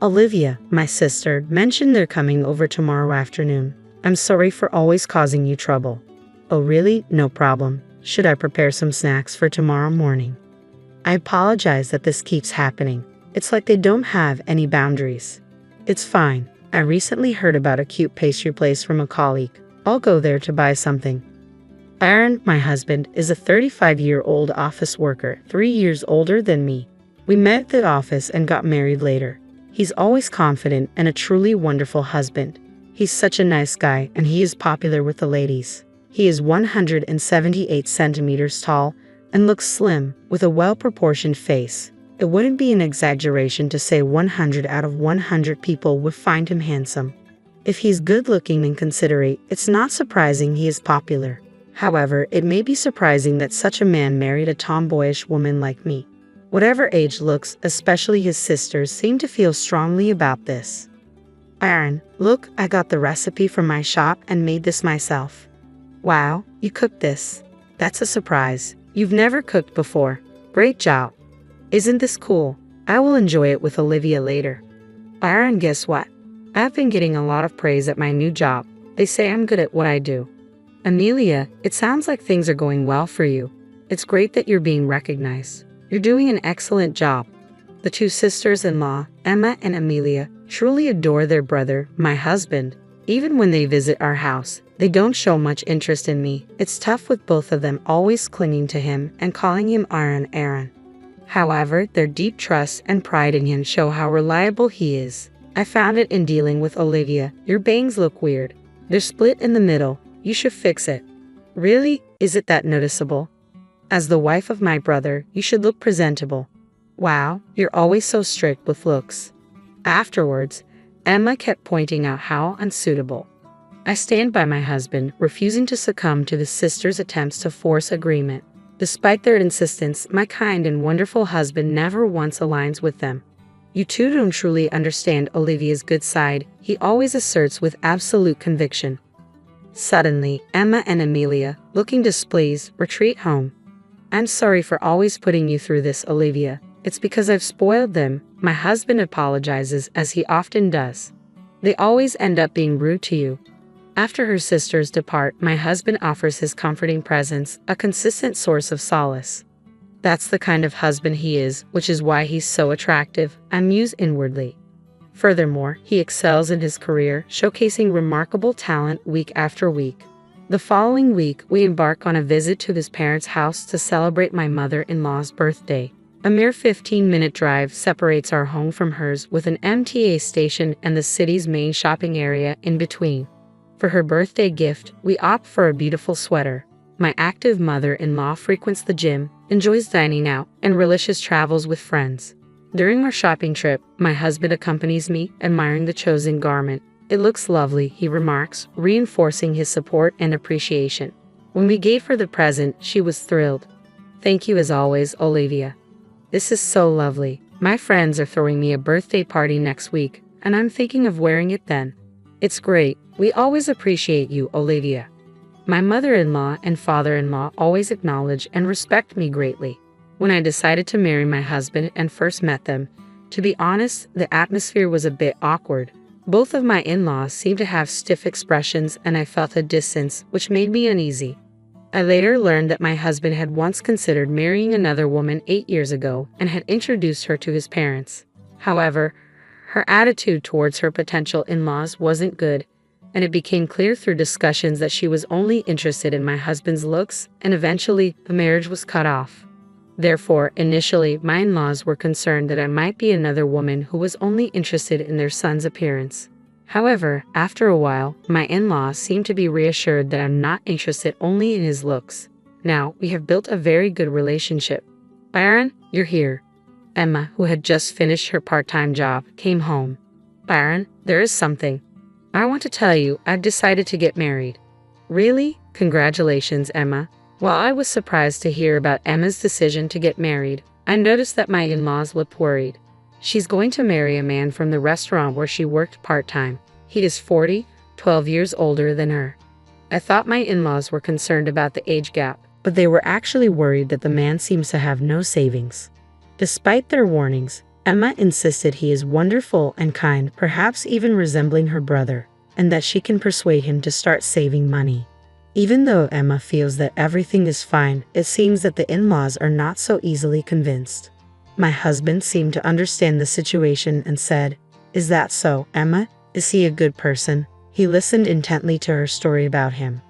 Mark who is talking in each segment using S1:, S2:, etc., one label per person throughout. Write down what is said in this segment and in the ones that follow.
S1: Olivia, my sister, mentioned they're coming over tomorrow afternoon. I'm sorry for always causing you trouble. Oh really? No problem. Should I prepare some snacks for tomorrow morning? I apologize that this keeps happening. It's like they don't have any boundaries. It's fine. I recently heard about a cute pastry place from a colleague. I'll go there to buy something. Aaron, my husband, is a 35-year-old office worker, 3 years older than me. We met at the office and got married later. He's always confident and a truly wonderful husband. He's such a nice guy and he is popular with the ladies. He is 178 centimeters tall and looks slim with a well-proportioned face. It wouldn't be an exaggeration to say 100 out of 100 people would find him handsome. If he's good-looking and considerate, it's not surprising he is popular. However, it may be surprising that such a man married a tomboyish woman like me. Whatever age looks, especially his sisters, seem to feel strongly about this. Aaron, look, I got the recipe from my shop and made this myself. Wow, you cooked this. That's a surprise. You've never cooked before. Great job. Isn't this cool? I will enjoy it with Olivia later. Aaron, guess what? I've been getting a lot of praise at my new job. They say I'm good at what I do. Amelia, it sounds like things are going well for you. It's great that you're being recognized. You're doing an excellent job. The two sisters-in-law, Emma and Amelia, truly adore their brother, my husband. Even when they visit our house, they don't show much interest in me. It's tough with both of them always clinging to him and calling him Aaron. However, their deep trust and pride in him show how reliable he is. I found it in dealing with Olivia. Your bangs look weird. They're split in the middle. You should fix it. Really? Is it that noticeable? As the wife of my brother, you should look presentable. Wow, you're always so strict with looks. Afterwards, Emma kept pointing out how unsuitable. I stand by my husband, refusing to succumb to the sisters' attempts to force agreement. Despite their insistence, my kind and wonderful husband never once aligns with them. You two don't truly understand Olivia's good side, he always asserts with absolute conviction. Suddenly, Emma and Amelia, looking displeased, retreat home. I'm sorry for always putting you through this, Olivia. It's because I've spoiled them. My husband apologizes, as he often does. They always end up being rude to you. After her sisters depart, my husband offers his comforting presence, a consistent source of solace. That's the kind of husband he is, which is why he's so attractive, I muse inwardly. Furthermore, he excels in his career, showcasing remarkable talent week after week. The following week, we embark on a visit to his parents' house to celebrate my mother-in-law's birthday. A mere 15-minute drive separates our home from hers, with an MTA station and the city's main shopping area in between. For her birthday gift, we opt for a beautiful sweater. My active mother-in-law frequents the gym, enjoys dining out, and relishes travels with friends. During our shopping trip, my husband accompanies me, admiring the chosen garment. It looks lovely, he remarks, reinforcing his support and appreciation. When we gave her the present, she was thrilled. Thank you as always, Olivia. This is so lovely. My friends are throwing me a birthday party next week, and I'm thinking of wearing it then. It's great. We always appreciate you, Olivia. My mother-in-law and father-in-law always acknowledge and respect me greatly. When I decided to marry my husband and first met them, to be honest, the atmosphere was a bit awkward. Both of my in-laws seemed to have stiff expressions and I felt a distance, which made me uneasy. I later learned that my husband had once considered marrying another woman 8 years ago and had introduced her to his parents. However, her attitude towards her potential in-laws wasn't good, and it became clear through discussions that she was only interested in my husband's looks, and eventually the marriage was cut off. Therefore, initially, my in-laws were concerned that I might be another woman who was only interested in their son's appearance. However, after a while, my in-laws seemed to be reassured that I'm not interested only in his looks. Now, we have built a very good relationship. Byron, you're here. Emma, who had just finished her part-time job, came home. Byron, there is something. I want to tell you, I've decided to get married. Really? Congratulations, Emma. While I was surprised to hear about Emma's decision to get married, I noticed that my in-laws looked worried. She's going to marry a man from the restaurant where she worked part-time. He is 40, 12 years older than her. I thought my in-laws were concerned about the age gap, but they were actually worried that the man seems to have no savings. Despite their warnings, Emma insisted he is wonderful and kind, perhaps even resembling her brother, and that she can persuade him to start saving money. Even though Emma feels that everything is fine, it seems that the in-laws are not so easily convinced. My husband seemed to understand the situation and said, "Is that so, Emma? Is he a good person?" He listened intently to her story about him.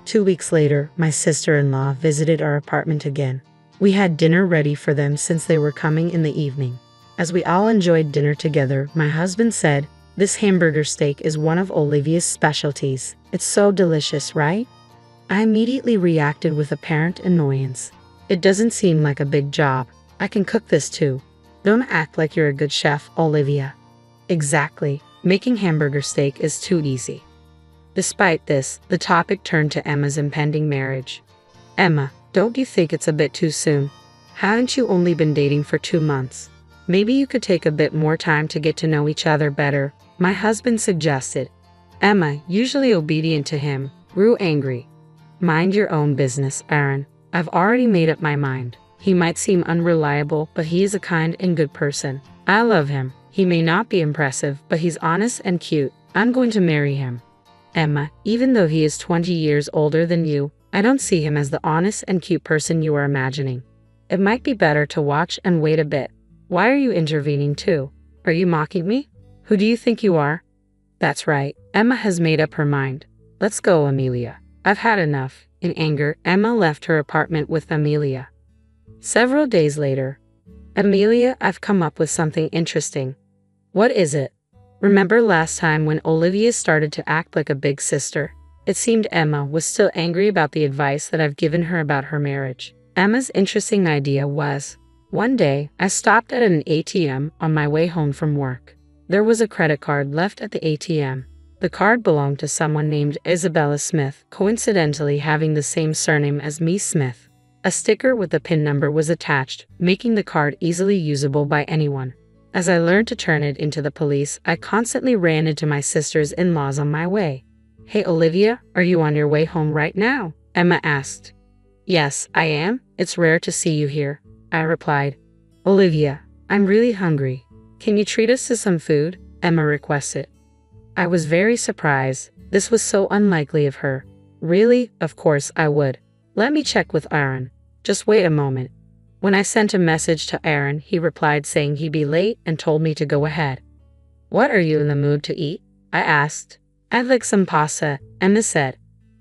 S1: 2 weeks later, my sister-in-law visited our apartment again. We had dinner ready for them since they were coming in the evening. As we all enjoyed dinner together, my husband said, "This hamburger steak is one of Olivia's specialties. It's so delicious, right?" I immediately reacted with apparent annoyance. "It doesn't seem like a big job. I can cook this too. Don't act like you're a good chef, Olivia." Exactly. Making hamburger steak is too easy. Despite this, the topic turned to Emma's impending marriage. "Emma, don't you think it's a bit too soon? Haven't you only been dating for 2 months? Maybe you could take a bit more time to get to know each other better," my husband suggested. Emma, usually obedient to him, grew angry. "Mind your own business, Aaron. I've already made up my mind. He might seem unreliable, but he is a kind and good person. I love him. He may not be impressive, but he's honest and cute. I'm going to marry him." "Emma, even though he is 20 years older than you, I don't see him as the honest and cute person you are imagining. It might be better to watch and wait a bit." "Why are you intervening too? Are you mocking me? Who do you think you are?" "That's right. Emma has made up her mind. Let's go, Amelia. I've had enough." In anger, Emma left her apartment with Amelia. Several days later, "Amelia, I've come up with something interesting." "What is it?" "Remember last time when Olivia started to act like a big sister?" It seemed Emma was still angry about the advice that I've given her about her marriage. Emma's interesting idea was, one day, I stopped at an ATM on my way home from work. There was a credit card left at the ATM. The card belonged to someone named Isabella Smith, coincidentally having the same surname as me, Smith. A sticker with the PIN number was attached, making the card easily usable by anyone. As I learned to turn it into the police, I constantly ran into my sister's in-laws on my way. "Hey Olivia, are you on your way home right now?" Emma asked. "Yes, I am. It's rare to see you here," I replied. "Olivia, I'm really hungry. Can you treat us to some food?" Emma requested. I was very surprised. This was so unlikely of her. "Really? Of course I would. Let me check with Aaron. Just wait a moment." When I sent a message to Aaron, he replied saying he'd be late and told me to go ahead. "What are you in the mood to eat?" I asked. "I'd like some pasta," Emma said.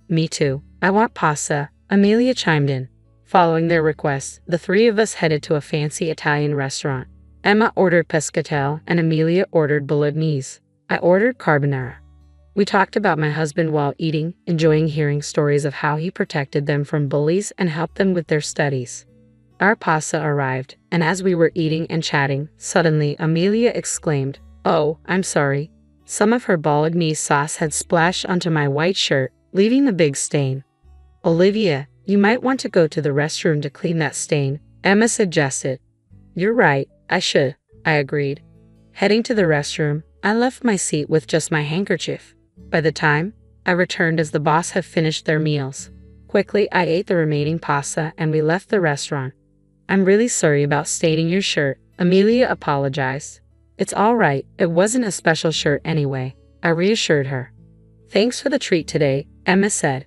S1: "Me too. I want pasta," Amelia chimed in. Following their request, the three of us headed to a fancy Italian restaurant. Emma ordered pescatelle and Amelia ordered bolognese. I ordered carbonara. We talked about my husband while eating, enjoying hearing stories of how he protected them from bullies and helped them with their studies. Our pasta arrived, and as we were eating and chatting, suddenly Amelia exclaimed, "Oh, I'm sorry." Some of her bolognese sauce had splashed onto my white shirt, leaving a big stain. "Olivia, you might want to go to the restroom to clean that stain," Emma suggested. "You're right, I should," I agreed. Heading to the restroom, I left my seat with just my handkerchief. By the time I returned as the boss had finished their meals, quickly I ate the remaining pasta and we left the restaurant. "I'm really sorry about staining your shirt," Amelia apologized. "It's all right, it wasn't a special shirt anyway," I reassured her. "Thanks for the treat today," Emma said.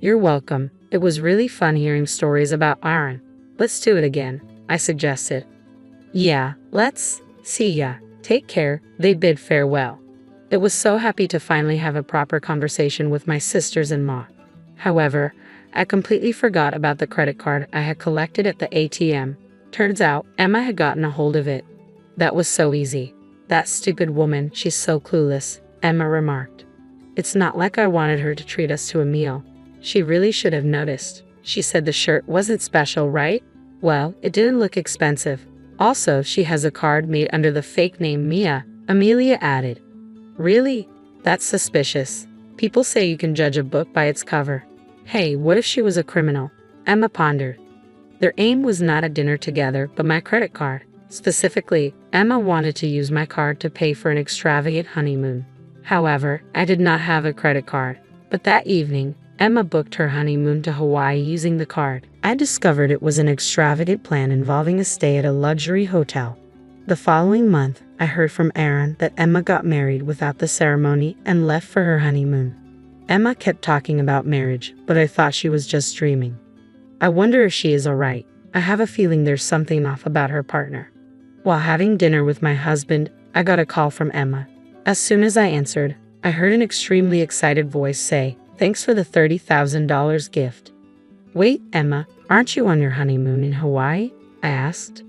S1: "You're welcome. It was really fun hearing stories about Aaron. Let's do it again," I suggested. "Yeah, let's. See ya. Take care," they bid farewell. It was so happy to finally have a proper conversation with my sisters-in-law. However, I completely forgot about the credit card I had collected at the ATM. Turns out, Emma had gotten a hold of it. "That was so easy. That stupid woman, she's so clueless," Emma remarked. "It's not like I wanted her to treat us to a meal. She really should have noticed. She said the shirt wasn't special, right? Well, it didn't look expensive. Also, she has a card made under the fake name Mia," Amelia added. "Really? That's suspicious. People say you can judge a book by its cover." "Hey, what if she was a criminal?" Emma pondered. Their aim was not a dinner together, but my credit card. Specifically, Emma wanted to use my card to pay for an extravagant honeymoon. However, I did not have a credit card. But that evening, Emma booked her honeymoon to Hawaii using the card. I discovered it was an extravagant plan involving a stay at a luxury hotel. The following month, I heard from Aaron that Emma got married without the ceremony and left for her honeymoon. Emma kept talking about marriage, but I thought she was just dreaming. I wonder if she is alright. I have a feeling there's something off about her partner. While having dinner with my husband, I got a call from Emma. As soon as I answered, I heard an extremely excited voice say, "Thanks for the $30,000 gift." "Wait, Emma, aren't you on your honeymoon in Hawaii?" I asked.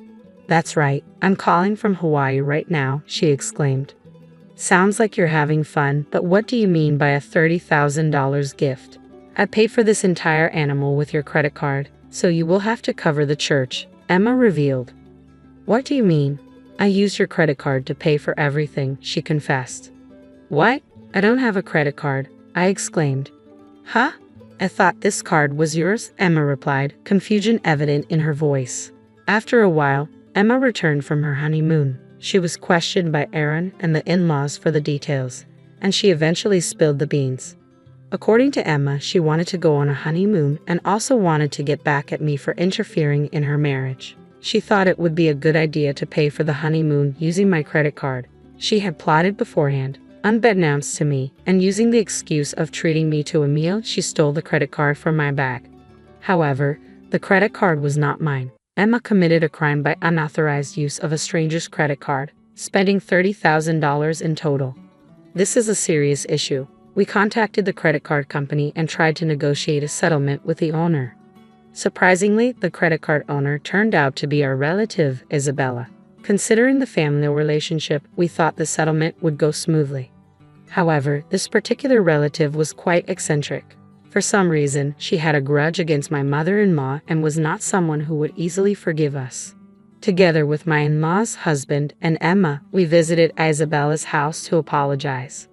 S1: "That's right, I'm calling from Hawaii right now," she exclaimed. "Sounds like you're having fun, but what do you mean by a $30,000 gift? I paid for this entire animal with your credit card, so you will have to cover the church," Emma revealed. "What do you mean? I used your credit card to pay for everything," she confessed. "What? I don't have a credit card," I exclaimed. "Huh? I thought this card was yours," Emma replied, confusion evident in her voice. After a while, Emma returned from her honeymoon. She was questioned by Aaron and the in-laws for the details, and she eventually spilled the beans. According to Emma, she wanted to go on a honeymoon and also wanted to get back at me for interfering in her marriage. She thought it would be a good idea to pay for the honeymoon using my credit card. She had plotted beforehand, unbeknownst to me, and using the excuse of treating me to a meal, she stole the credit card from my bag. However, the credit card was not mine. Emma committed a crime by unauthorized use of a stranger's credit card, spending $30,000 in total. This is a serious issue. We contacted the credit card company and tried to negotiate a settlement with the owner. Surprisingly, the credit card owner turned out to be our relative, Isabella. Considering the family relationship, we thought the settlement would go smoothly. However, this particular relative was quite eccentric. For some reason, she had a grudge against my mother-in-law and was not someone who would easily forgive us. Together with my in-law's husband and Emma, we visited Isabella's house to apologize.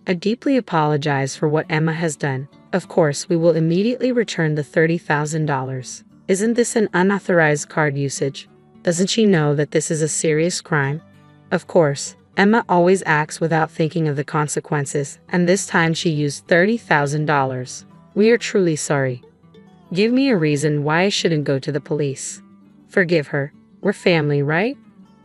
S1: I deeply apologize for what Emma has done. Of course, we will immediately return the $30,000. Isn't this an unauthorized card usage? Doesn't she know that this is a serious crime? Of course, Emma always acts without thinking of the consequences, and this time she used $30,000. We are truly sorry. Give me a reason why I shouldn't go to the police. Forgive her. We're family, right?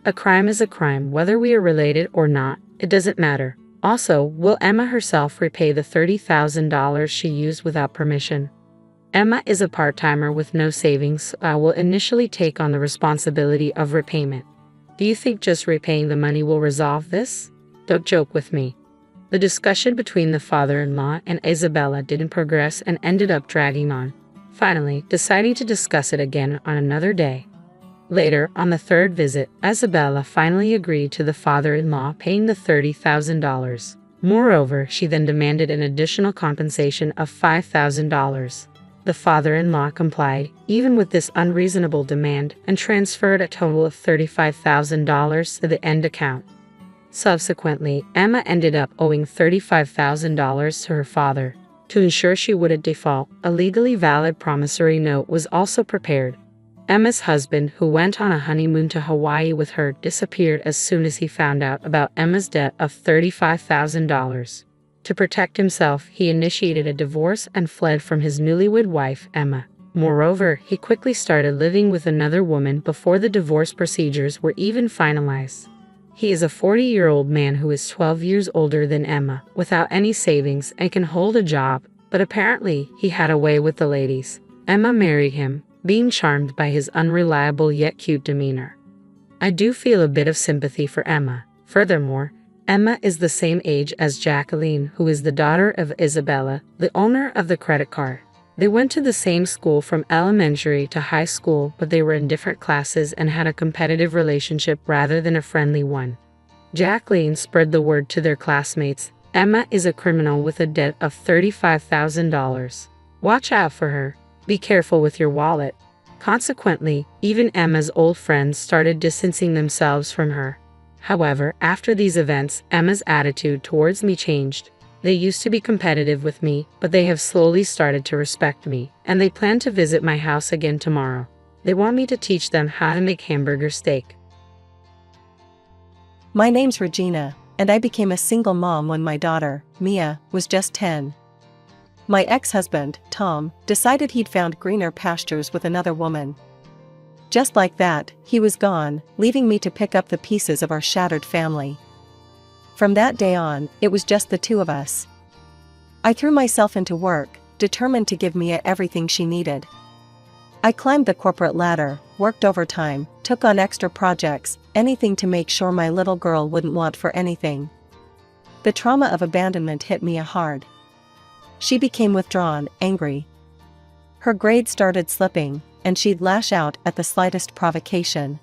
S1: A crime is a crime, whether we are related or not. It doesn't matter. Also, will Emma herself repay the $30,000 she used without permission? Emma is a part-timer with no savings, so I will initially take on the responsibility of repayment. Do you think just repaying the money will resolve this? Don't joke with me. The discussion between the father-in-law and Isabella didn't progress and ended up dragging on, finally deciding to discuss it again on another day. Later, on the third visit, Isabella finally agreed to the father-in-law paying the $30,000. Moreover, she then demanded an additional compensation of $5,000. The father-in-law complied, even with this unreasonable demand, and transferred a total of $35,000 to the end account. Subsequently, Emma ended up owing $35,000 to her father. To ensure she wouldn't default, a legally valid promissory note was also prepared. Emma's husband, who went on a honeymoon to Hawaii with her, disappeared as soon as he found out about Emma's debt of $35,000. To protect himself, he initiated a divorce and fled from his newlywed wife, Emma. Moreover, he quickly started living with another woman before the divorce procedures were even finalized. He is a 40-year-old man who is 12 years older than Emma, without any savings, and can hold a job, but apparently he had a way with the ladies. Emma married him, being charmed by his unreliable yet cute demeanor. I do feel a bit of sympathy for Emma. Furthermore, Emma is the same age as Jacqueline, who is the daughter of Isabella, the owner of the credit card. They went to the same school from elementary to high school, but they were in different classes and had a competitive relationship rather than a friendly one. Jacqueline spread the word to their classmates. Emma is a criminal with a debt of $35,000. Watch out for her. Be careful with your wallet. Consequently, even Emma's old friends started distancing themselves from her. However, after these events, Emma's attitude towards me changed. They used to be competitive with me, but they have slowly started to respect me, and they plan to visit my house again tomorrow. They want me to teach them how to make hamburger steak.
S2: My name's Regina, and I became a single mom when my daughter, Mia, was just 10. My ex-husband, Tom, decided he'd found greener pastures with another woman. Just like that, he was gone, leaving me to pick up the pieces of our shattered family. From that day on, it was just the two of us. I threw myself into work, determined to give Mia everything she needed. I climbed the corporate ladder, worked overtime, took on extra projects, anything to make sure my little girl wouldn't want for anything. The trauma of abandonment hit Mia hard. She became withdrawn, angry. Her grades started slipping, and she'd lash out at the slightest provocation.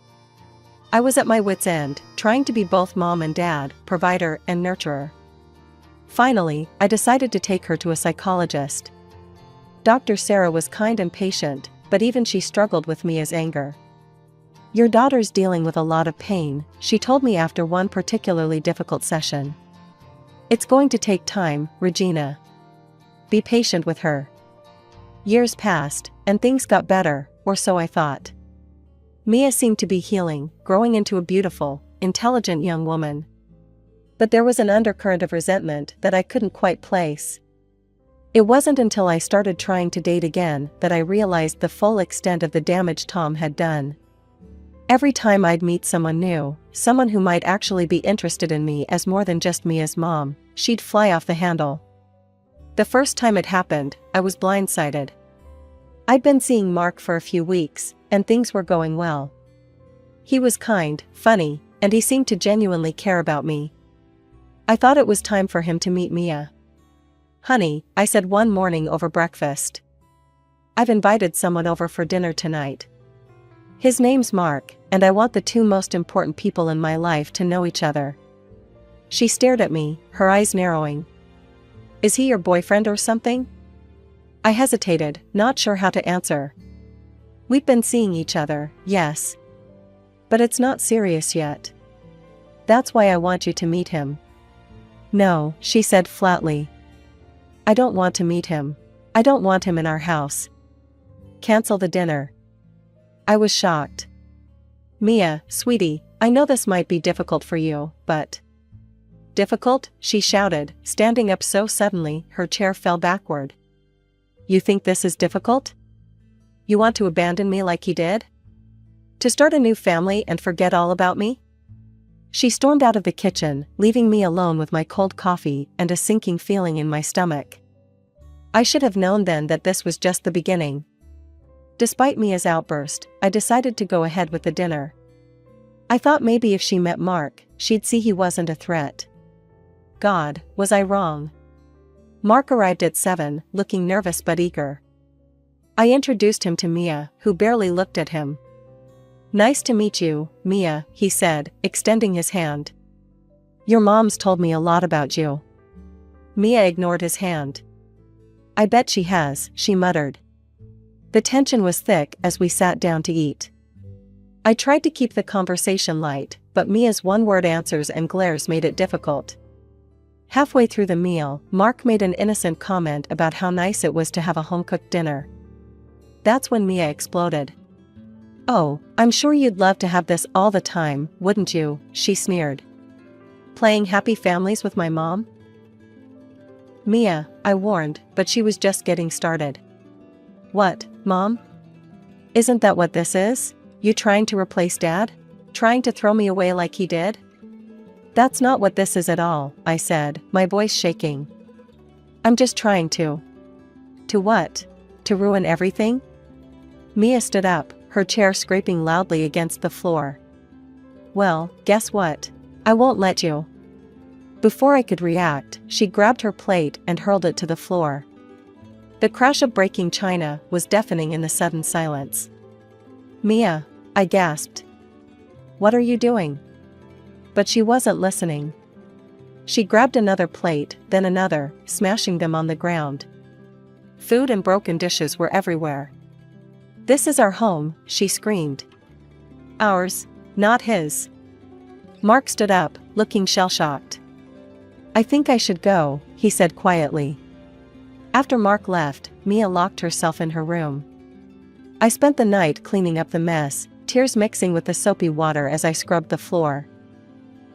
S2: I was at my wit's end, trying to be both mom and dad, provider and nurturer. Finally, I decided to take her to a psychologist. Dr. Sarah was kind and patient, but even she struggled with Mia's anger. "Your daughter's dealing with a lot of pain," she told me after one particularly difficult session. "It's going to take time, Regina. Be patient with her." Years passed, and things got better, or so I thought. Mia seemed to be healing, growing into a beautiful, intelligent young woman. But there was an undercurrent of resentment that I couldn't quite place. It wasn't until I started trying to date again that I realized the full extent of the damage Tom had done. Every time I'd meet someone new, someone who might actually be interested in me as more than just Mia's mom, she'd fly off the handle. The first time it happened, I was blindsided. I'd been seeing Mark for a few weeks, and things were going well. He was kind, funny, and he seemed to genuinely care about me. I thought it was time for him to meet Mia. "Honey," I said one morning over breakfast, "I've invited someone over for dinner tonight. His name's Mark, and I want the two most important people in my life to know each other." She stared at me, her eyes narrowing. "Is he your boyfriend or something?" I hesitated, not sure how to answer. "We've been seeing each other, yes. But it's not serious yet. That's why I want you to meet him." "No," she said flatly. "I don't want to meet him. I don't want him in our house. Cancel the dinner." I was shocked. "Mia, sweetie, I know this might be difficult for you, but..." "Difficult?" she shouted, standing up so suddenly her chair fell backward. "You think this is difficult? You want to abandon me like he did? To start a new family and forget all about me?" She stormed out of the kitchen, leaving me alone with my cold coffee and a sinking feeling in my stomach. I should have known then that this was just the beginning. Despite Mia's outburst, I decided to go ahead with the dinner. I thought maybe if she met Mark, she'd see he wasn't a threat. God, was I wrong? Mark arrived at 7, looking nervous but eager. I introduced him to Mia, who barely looked at him. "Nice to meet you, Mia," he said, extending his hand. "Your mom's told me a lot about you." Mia ignored his hand. "I bet she has," she muttered. The tension was thick as we sat down to eat. I tried to keep the conversation light, but Mia's one-word answers and glares made it difficult. Halfway through the meal, Mark made an innocent comment about how nice it was to have a home-cooked dinner. That's when Mia exploded. "Oh, I'm sure you'd love to have this all the time, wouldn't you?" she sneered. "Playing happy families with my mom?" "Mia," I warned, but she was just getting started. "What, Mom? Isn't that what this is? You trying to replace Dad? Trying to throw me away like he did?" "That's not what this is at all," I said, my voice shaking. "I'm just trying to..." "To what? To ruin everything?" Mia stood up, her chair scraping loudly against the floor. "Well, guess what? I won't let you." Before I could react, she grabbed her plate and hurled it to the floor. The crash of breaking china was deafening in the sudden silence. "Mia," I gasped. "What are you doing?" But she wasn't listening. She grabbed another plate, then another, smashing them on the ground. Food and broken dishes were everywhere. "This is our home," she screamed. "Ours, not his." Mark stood up, looking shell-shocked. "I think I should go," he said quietly. After Mark left, Mia locked herself in her room. I spent the night cleaning up the mess, tears mixing with the soapy water as I scrubbed the floor.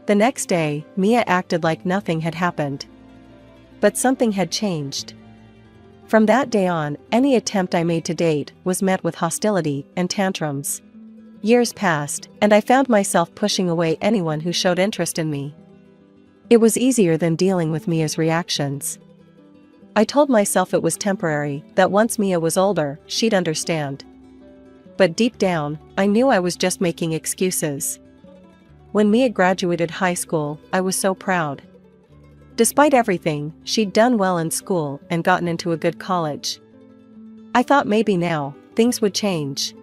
S2: The next day, Mia acted like nothing had happened. But something had changed. From that day on, any attempt I made to date was met with hostility and tantrums. Years passed, and I found myself pushing away anyone who showed interest in me. It was easier than dealing with Mia's reactions. I told myself it was temporary, that once Mia was older, she'd understand. But deep down, I knew I was just making excuses. When Mia graduated high school, I was so proud. Despite everything, she'd done well in school and gotten into a good college. I thought maybe now, things would change.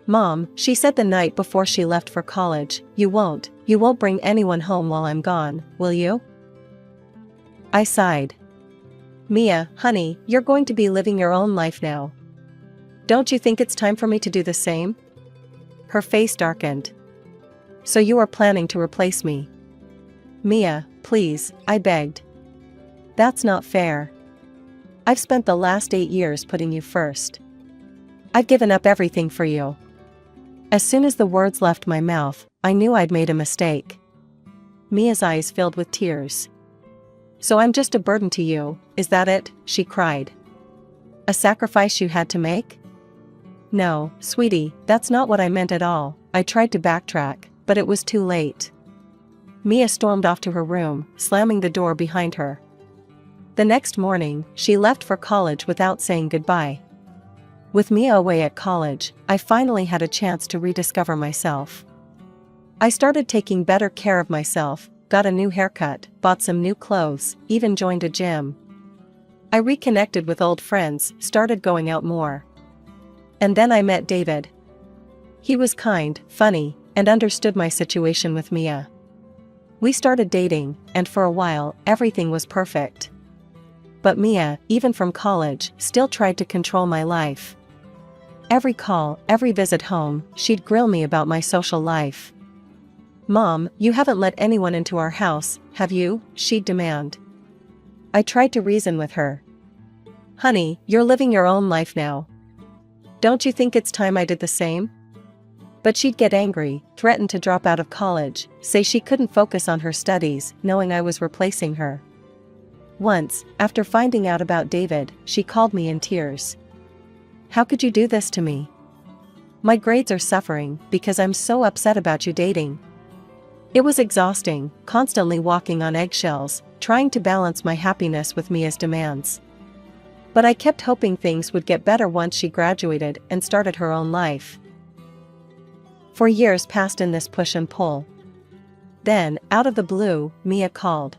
S2: "Mom," she said the night before she left for college, you won't bring anyone home while I'm gone, will you?" I sighed. "Mia, honey, you're going to be living your own life now. Don't you think it's time for me to do the same?" Her face darkened. "So you are planning to replace me?" "Mia, please," I begged. "That's not fair. I've spent the last 8 years putting you first. I've given up everything for you." As soon as the words left my mouth, I knew I'd made a mistake. Mia's eyes filled with tears. "So I'm just a burden to you, is that it?" she cried. "A sacrifice you had to make?" "No, sweetie, that's not what I meant at all." I tried to backtrack, but it was too late. Mia stormed off to her room, slamming the door behind her. The next morning, she left for college without saying goodbye. With Mia away at college, I finally had a chance to rediscover myself. I started taking better care of myself, got a new haircut, bought some new clothes, even joined a gym. I reconnected with old friends, started going out more. And then I met David. He was kind, funny, and understood my situation with Mia. We started dating, and for a while, everything was perfect. But Mia, even from college, still tried to control my life. Every call, every visit home, she'd grill me about my social life. "Mom, you haven't let anyone into our house, have you?" she'd demand. I tried to reason with her. "Honey, you're living your own life now. Don't you think it's time I did the same?" But she'd get angry, threaten to drop out of college, say she couldn't focus on her studies, knowing I was replacing her. Once, after finding out about David, she called me in tears. "How could you do this to me? My grades are suffering because I'm so upset about you dating." It was exhausting, constantly walking on eggshells, trying to balance my happiness with Mia's demands. But I kept hoping things would get better once she graduated and started her own life. 4 years passed in this push and pull. Then, out of the blue, Mia called.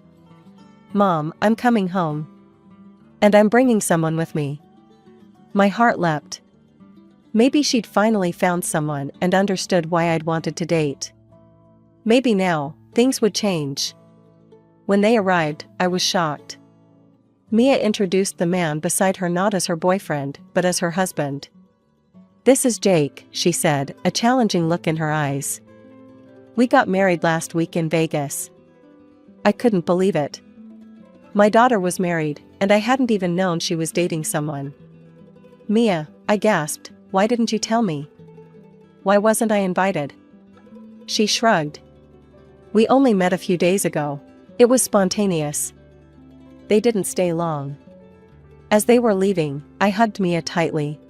S2: "Mom, I'm coming home. And I'm bringing someone with me." My heart leapt. Maybe she'd finally found someone and understood why I'd wanted to date. Maybe now, things would change. When they arrived, I was shocked. Mia introduced the man beside her not as her boyfriend, but as her husband. "This is Jake," she said, a challenging look in her eyes. "We got married last week in Vegas." I couldn't believe it. My daughter was married, and I hadn't even known she was dating someone. "Mia," I gasped, "why didn't you tell me? Why wasn't I invited?" She shrugged. "We only met a few days ago. It was spontaneous." They didn't stay long. As they were leaving, I hugged Mia tightly.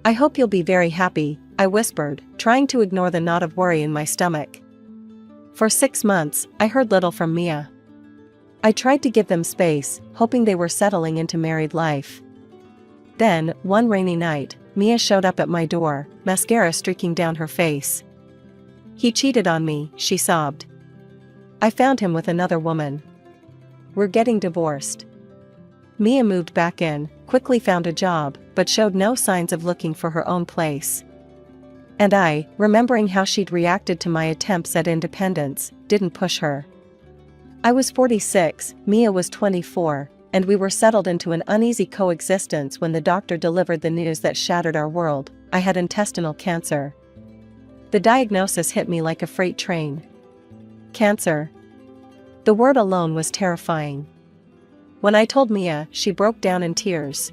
S2: "I hope you'll be very happy," I whispered, trying to ignore the knot of worry in my stomach. For 6 months, I heard little from Mia. I tried to give them space, hoping they were settling into married life. Then, one rainy night, Mia showed up at my door, mascara streaking down her face. "He cheated on me," she sobbed. "I found him with another woman. We're getting divorced." Mia moved back in, quickly found a job, but showed no signs of looking for her own place. And I, remembering how she'd reacted to my attempts at independence, didn't push her. I was 46, Mia was 24, and we were settled into an uneasy coexistence when the doctor delivered the news that shattered our world. I had intestinal cancer. The diagnosis hit me like a freight train. Cancer. The word alone was terrifying. When I told Mia, she broke down in tears.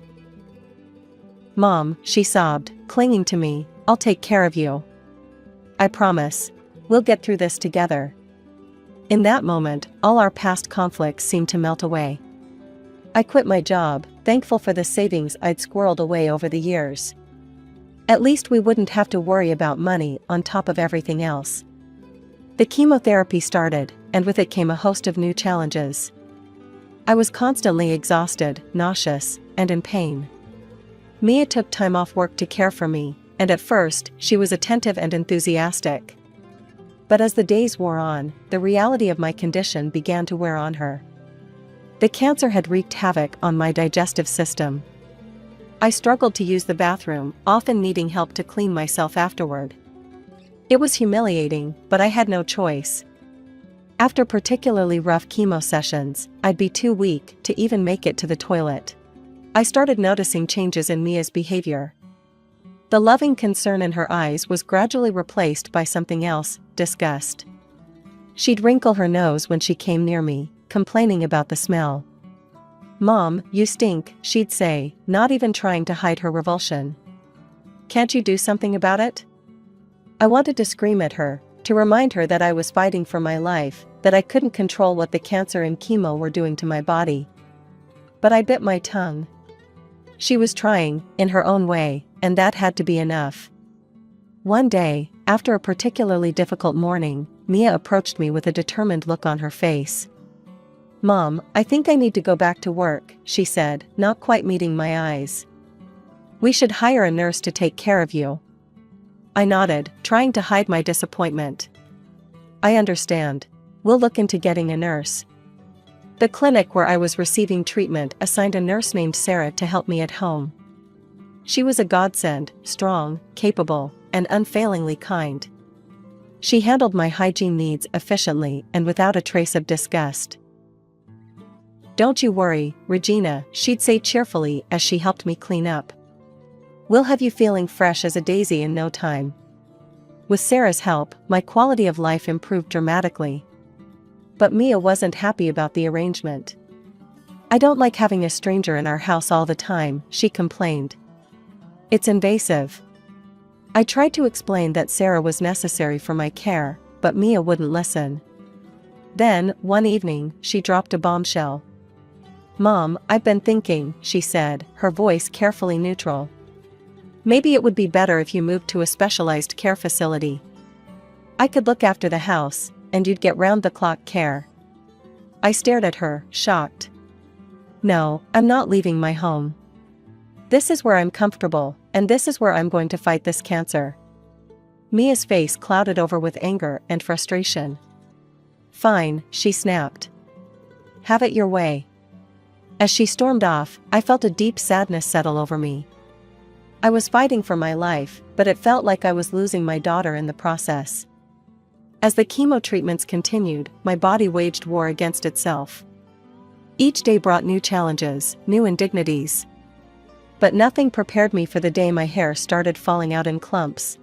S2: "Mom," she sobbed, clinging to me, "I'll take care of you. I promise. We'll get through this together." In that moment, all our past conflicts seemed to melt away. I quit my job, thankful for the savings I'd squirreled away over the years. At least we wouldn't have to worry about money on top of everything else. The chemotherapy started, and with it came a host of new challenges. I was constantly exhausted, nauseous, and in pain. Mia took time off work to care for me, and at first, she was attentive and enthusiastic. But as the days wore on, the reality of my condition began to wear on her. The cancer had wreaked havoc on my digestive system. I struggled to use the bathroom, often needing help to clean myself afterward. It was humiliating, but I had no choice. After particularly rough chemo sessions, I'd be too weak to even make it to the toilet. I started noticing changes in Mia's behavior. The loving concern in her eyes was gradually replaced by something else, disgust. She'd wrinkle her nose when she came near me, complaining about the smell. "Mom, you stink," she'd say, not even trying to hide her revulsion. "Can't you do something about it?" I wanted to scream at her, to remind her that I was fighting for my life, that I couldn't control what the cancer and chemo were doing to my body. But I bit my tongue. She was trying, in her own way, and that had to be enough. One day, after a particularly difficult morning, Mia approached me with a determined look on her face. "Mom, I think I need to go back to work," she said, not quite meeting my eyes. "We should hire a nurse to take care of you." I nodded, trying to hide my disappointment. "I understand. We'll look into getting a nurse." The clinic where I was receiving treatment assigned a nurse named Sarah to help me at home. She was a godsend, strong, capable, and unfailingly kind. She handled my hygiene needs efficiently and without a trace of disgust. "Don't you worry, Regina," she'd say cheerfully as she helped me clean up. "We'll have you feeling fresh as a daisy in no time." With Sarah's help, my quality of life improved dramatically. But Mia wasn't happy about the arrangement. "I don't like having a stranger in our house all the time," she complained. "It's invasive." I tried to explain that Sarah was necessary for my care, but Mia wouldn't listen. Then, one evening, she dropped a bombshell. "Mom, I've been thinking," she said, her voice carefully neutral. "Maybe it would be better if you moved to a specialized care facility. I could look after the house, and you'd get round-the-clock care." I stared at her, shocked. "No, I'm not leaving my home. This is where I'm comfortable, and this is where I'm going to fight this cancer." Mia's face clouded over with anger and frustration. "Fine," she snapped. "Have it your way." As she stormed off, I felt a deep sadness settle over me. I was fighting for my life, but it felt like I was losing my daughter in the process. As the chemo treatments continued, my body waged war against itself. Each day brought new challenges, new indignities. But nothing prepared me for the day my hair started falling out in clumps.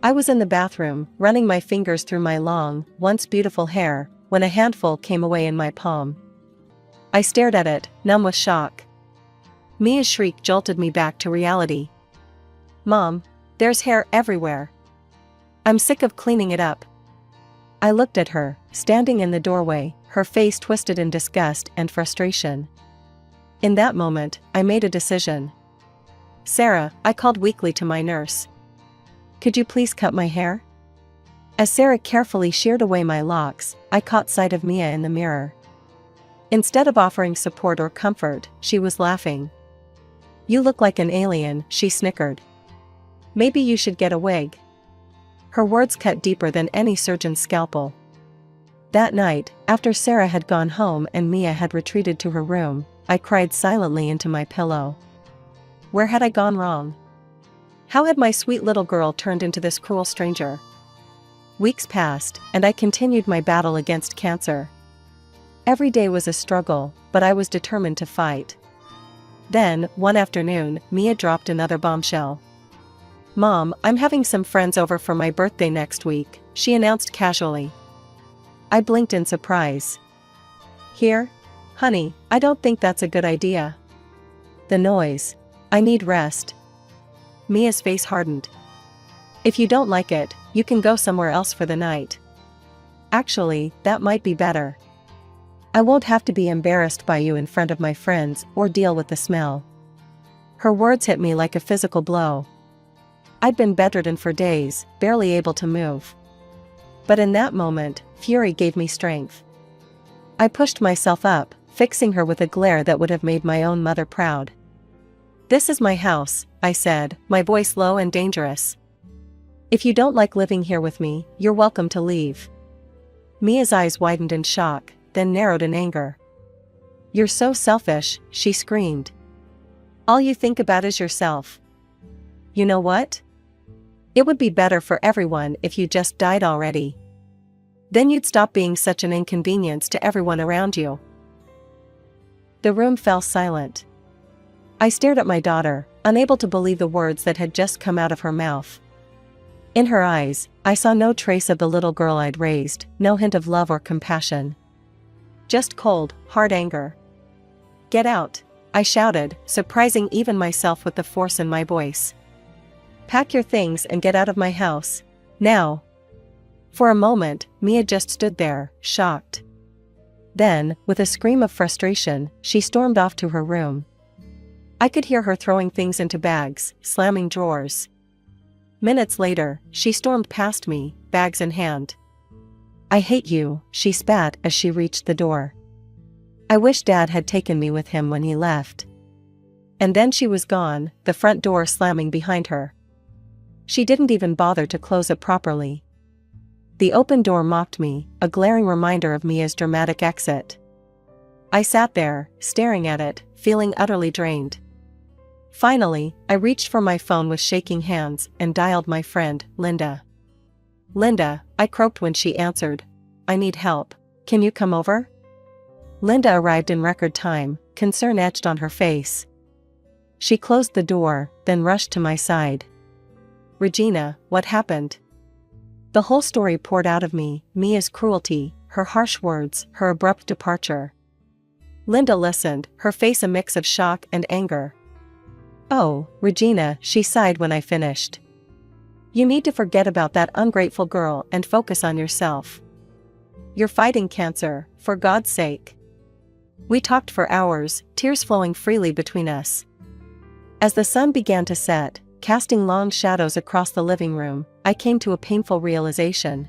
S2: I was in the bathroom, running my fingers through my long, once beautiful hair, when a handful came away in my palm. I stared at it, numb with shock. Mia's shriek jolted me back to reality. "Mom, there's hair everywhere. I'm sick of cleaning it up." I looked at her, standing in the doorway, her face twisted in disgust and frustration. In that moment, I made a decision. "Sarah," I called weakly to my nurse. "Could you please cut my hair?" As Sarah carefully sheared away my locks, I caught sight of Mia in the mirror. Instead of offering support or comfort, she was laughing. "You look like an alien," she snickered. "Maybe you should get a wig." Her words cut deeper than any surgeon's scalpel. That night, after Sarah had gone home and Mia had retreated to her room, I cried silently into my pillow. Where had I gone wrong? How had my sweet little girl turned into this cruel stranger? Weeks passed, and I continued my battle against cancer. Every day was a struggle, but I was determined to fight. Then, one afternoon, Mia dropped another bombshell. "Mom, I'm having some friends over for my birthday next week," she announced casually. I blinked in surprise. "Here? Honey, I don't think that's a good idea." The noise. "I need rest." Mia's face hardened. "If you don't like it, you can go somewhere else for the night." "Actually, that might be better. I won't have to be embarrassed by you in front of my friends or deal with the smell." Her words hit me like a physical blow. I'd been bedridden for days, barely able to move. But in that moment, fury gave me strength. I pushed myself up, fixing her with a glare that would have made my own mother proud. "This is my house," I said, my voice low and dangerous. "If you don't like living here with me, you're welcome to leave." Mia's eyes widened in shock, then narrowed in anger. "You're so selfish," she screamed. "All you think about is yourself. You know what? It would be better for everyone if you just died already. Then you'd stop being such an inconvenience to everyone around you." The room fell silent. I stared at my daughter, unable to believe the words that had just come out of her mouth. In her eyes, I saw no trace of the little girl I'd raised, no hint of love or compassion. Just cold, hard anger. "Get out," I shouted, surprising even myself with the force in my voice. "Pack your things and get out of my house, now." For a moment, Mia just stood there, shocked. Then, with a scream of frustration, she stormed off to her room. I could hear her throwing things into bags, slamming drawers. Minutes later, she stormed past me, bags in hand. "I hate you," she spat as she reached the door. "I wish Dad had taken me with him when he left." And then she was gone, the front door slamming behind her. She didn't even bother to close it properly. The open door mocked me, a glaring reminder of Mia's dramatic exit. I sat there, staring at it, feeling utterly drained. Finally, I reached for my phone with shaking hands and dialed my friend, Linda. "Linda," I croaked when she answered. "I need help. Can you come over?" Linda arrived in record time, concern etched on her face. She closed the door, then rushed to my side. "Regina, what happened?" The whole story poured out of me, Mia's cruelty, her harsh words, her abrupt departure. Linda listened, her face a mix of shock and anger. "Oh, Regina," she sighed when I finished. "You need to forget about that ungrateful girl and focus on yourself. You're fighting cancer, for God's sake." We talked for hours, tears flowing freely between us. As the sun began to set, casting long shadows across the living room, I came to a painful realization.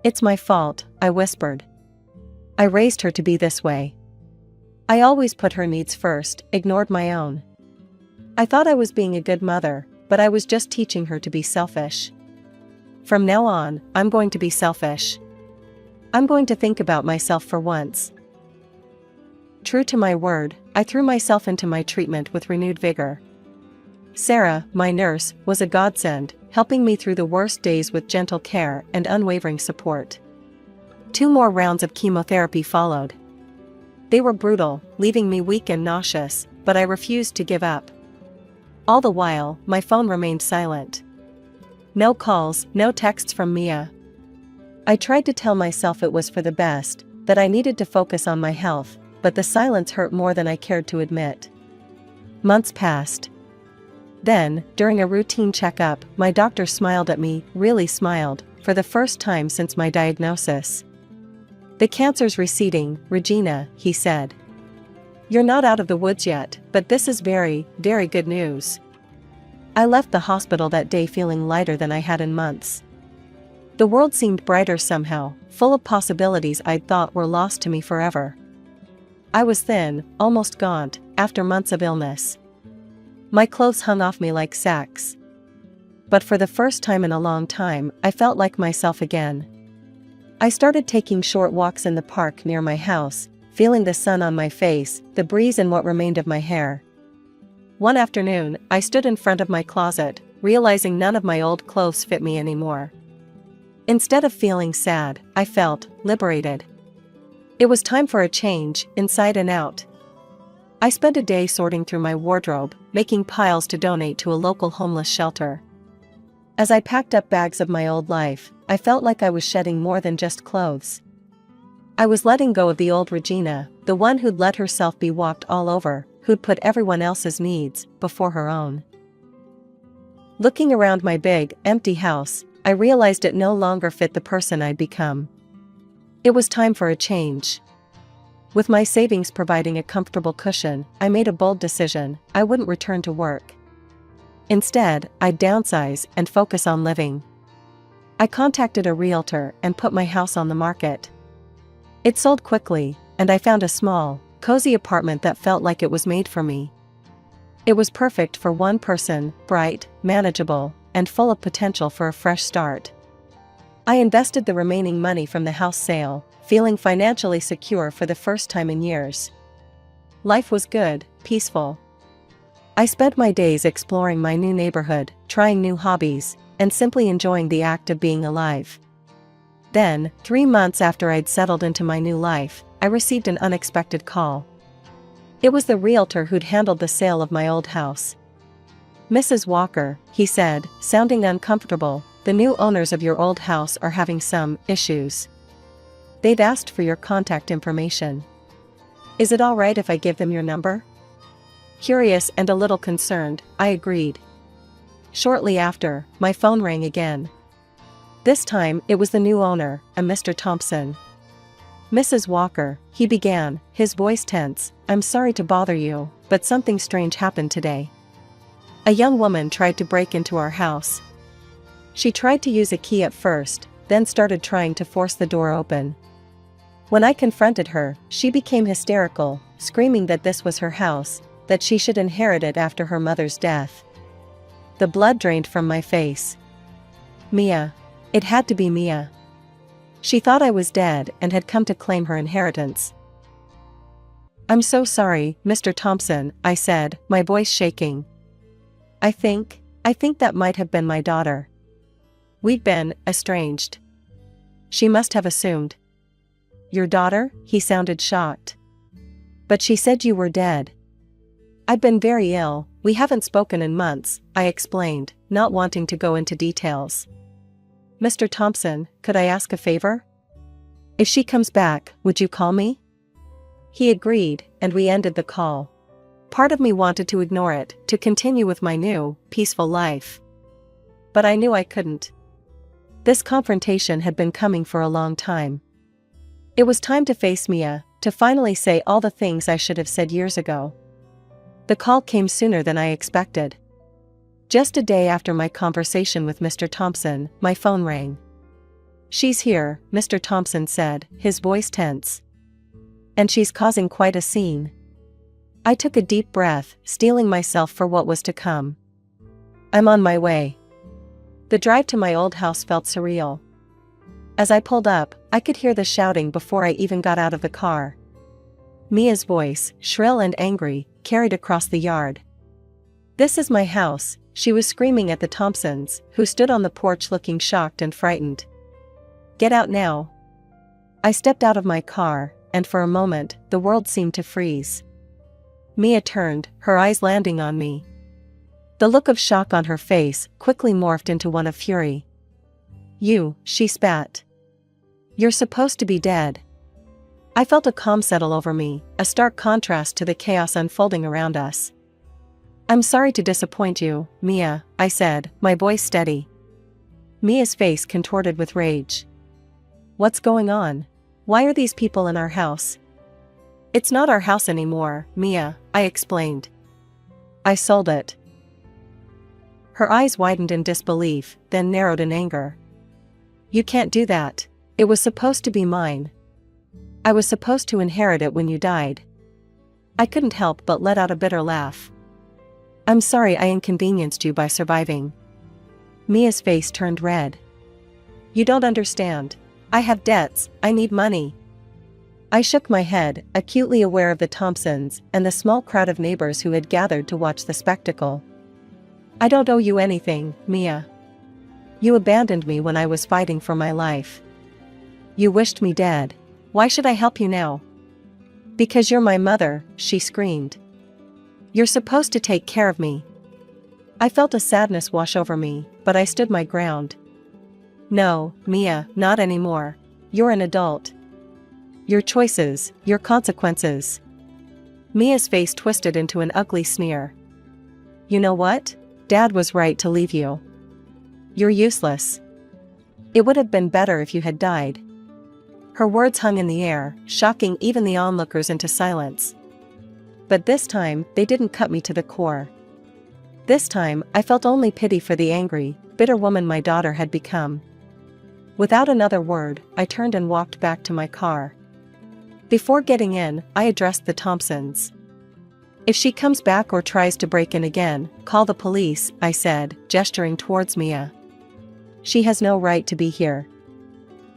S2: "It's my fault," I whispered. "I raised her to be this way. I always put her needs first, ignored my own. I thought I was being a good mother, but I was just teaching her to be selfish. From now on, I'm going to be selfish. I'm going to think about myself for once." True to my word, I threw myself into my treatment with renewed vigor. Sarah, my nurse, was a godsend, helping me through the worst days with gentle care and unwavering support. 2 more rounds of chemotherapy followed. They were brutal, leaving me weak and nauseous, but I refused to give up. All the while, my phone remained silent. No calls, no texts from Mia. I tried to tell myself it was for the best, that I needed to focus on my health, but the silence hurt more than I cared to admit. Months passed. Then, during a routine checkup, my doctor smiled at me, really smiled, for the first time since my diagnosis. "The cancer's receding, Regina," he said. "You're not out of the woods yet, but this is very, very good news." I left the hospital that day feeling lighter than I had in months. The world seemed brighter somehow, full of possibilities I'd thought were lost to me forever. I was thin, almost gaunt, after months of illness. My clothes hung off me like sacks. But for the first time in a long time, I felt like myself again. I started taking short walks in the park near my house, feeling the sun on my face, the breeze in what remained of my hair. One afternoon, I stood in front of my closet, realizing none of my old clothes fit me anymore. Instead of feeling sad, I felt liberated. It was time for a change, inside and out. I spent a day sorting through my wardrobe, making piles to donate to a local homeless shelter. As I packed up bags of my old life, I felt like I was shedding more than just clothes. I was letting go of the old Regina, the one who'd let herself be walked all over, who'd put everyone else's needs before her own. Looking around my big, empty house, I realized it no longer fit the person I'd become. It was time for a change. With my savings providing a comfortable cushion, I made a bold decision: I wouldn't return to work. Instead, I'd downsize and focus on living. I contacted a realtor and put my house on the market. It sold quickly, and I found a small, cozy apartment that felt like it was made for me. It was perfect for one person, bright, manageable, and full of potential for a fresh start. I invested the remaining money from the house sale, feeling financially secure for the first time in years. Life was good, peaceful. I spent my days exploring my new neighborhood, trying new hobbies, and simply enjoying the act of being alive. Then, 3 months after I'd settled into my new life, I received an unexpected call. It was the realtor who'd handled the sale of my old house. "Mrs. Walker," he said, sounding uncomfortable, "the new owners of your old house are having some issues. They've asked for your contact information. Is it all right if I give them your number?" Curious and a little concerned, I agreed. Shortly after, my phone rang again. This time, it was the new owner, a Mr. Thompson. "Mrs. Walker," he began, his voice tense, "I'm sorry to bother you, but something strange happened today. A young woman tried to break into our house. She tried to use a key at first, then started trying to force the door open. When I confronted her, she became hysterical, screaming that this was her house, that she should inherit it after her mother's death." The blood drained from my face. Mia. It had to be Mia. She thought I was dead and had come to claim her inheritance. "I'm so sorry, Mr. Thompson," I said, my voice shaking. I think that might have been my daughter. We'd been estranged. She must have assumed." "Your daughter?" He sounded shocked. "But she said you were dead." "I've been very ill, we haven't spoken in months," I explained, not wanting to go into details. "Mr. Thompson, could I ask a favor? If she comes back, would you call me?" He agreed, and we ended the call. Part of me wanted to ignore it, to continue with my new, peaceful life. But I knew I couldn't. This confrontation had been coming for a long time. It was time to face Mia, to finally say all the things I should have said years ago. The call came sooner than I expected. Just a day after my conversation with Mr. Thompson, my phone rang. "She's here," Mr. Thompson said, his voice tense. "And she's causing quite a scene." I took a deep breath, steeling myself for what was to come. "I'm on my way." The drive to my old house felt surreal. As I pulled up, I could hear the shouting before I even got out of the car. Mia's voice, shrill and angry, carried across the yard. "This is my house," she was screaming at the Thompsons, who stood on the porch looking shocked and frightened. "Get out now." I stepped out of my car, and for a moment, the world seemed to freeze. Mia turned, her eyes landing on me. The look of shock on her face quickly morphed into one of fury. "You," she spat. "You're supposed to be dead." I felt a calm settle over me, a stark contrast to the chaos unfolding around us. "I'm sorry to disappoint you, Mia," I said, my voice steady. Mia's face contorted with rage. "What's going on? Why are these people in our house?" "It's not our house anymore, Mia," I explained. "I sold it." Her eyes widened in disbelief, then narrowed in anger. "You can't do that. It was supposed to be mine. I was supposed to inherit it when you died." I couldn't help but let out a bitter laugh. "I'm sorry I inconvenienced you by surviving." Mia's face turned red. "You don't understand. I have debts, I need money." I shook my head, acutely aware of the Thompsons and the small crowd of neighbors who had gathered to watch the spectacle. "I don't owe you anything, Mia. You abandoned me when I was fighting for my life. You wished me dead. Why should I help you now?" "Because you're my mother," she screamed. "You're supposed to take care of me." I felt a sadness wash over me, but I stood my ground. "No, Mia, not anymore. You're an adult. Your choices, your consequences." Mia's face twisted into an ugly sneer. "You know what? Dad was right to leave you. You're useless. It would have been better if you had died." Her words hung in the air, shocking even the onlookers into silence. But this time, they didn't cut me to the core. This time, I felt only pity for the angry, bitter woman my daughter had become. Without another word, I turned and walked back to my car. Before getting in, I addressed the Thompsons. "If she comes back or tries to break in again, call the police," I said, gesturing towards Mia. "She has no right to be here."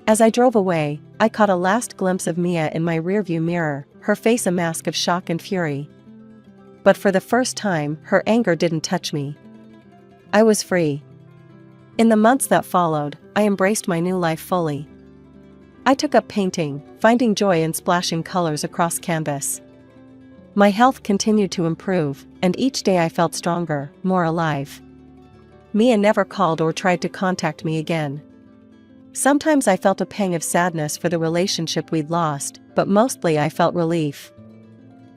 S2: As I drove away, I caught a last glimpse of Mia in my rearview mirror, her face a mask of shock and fury. But for the first time, her anger didn't touch me. I was free. In the months that followed, I embraced my new life fully. I took up painting, finding joy in splashing colors across canvas. My health continued to improve, and each day I felt stronger, more alive. Mia never called or tried to contact me again. Sometimes I felt a pang of sadness for the relationship we'd lost, but mostly I felt relief.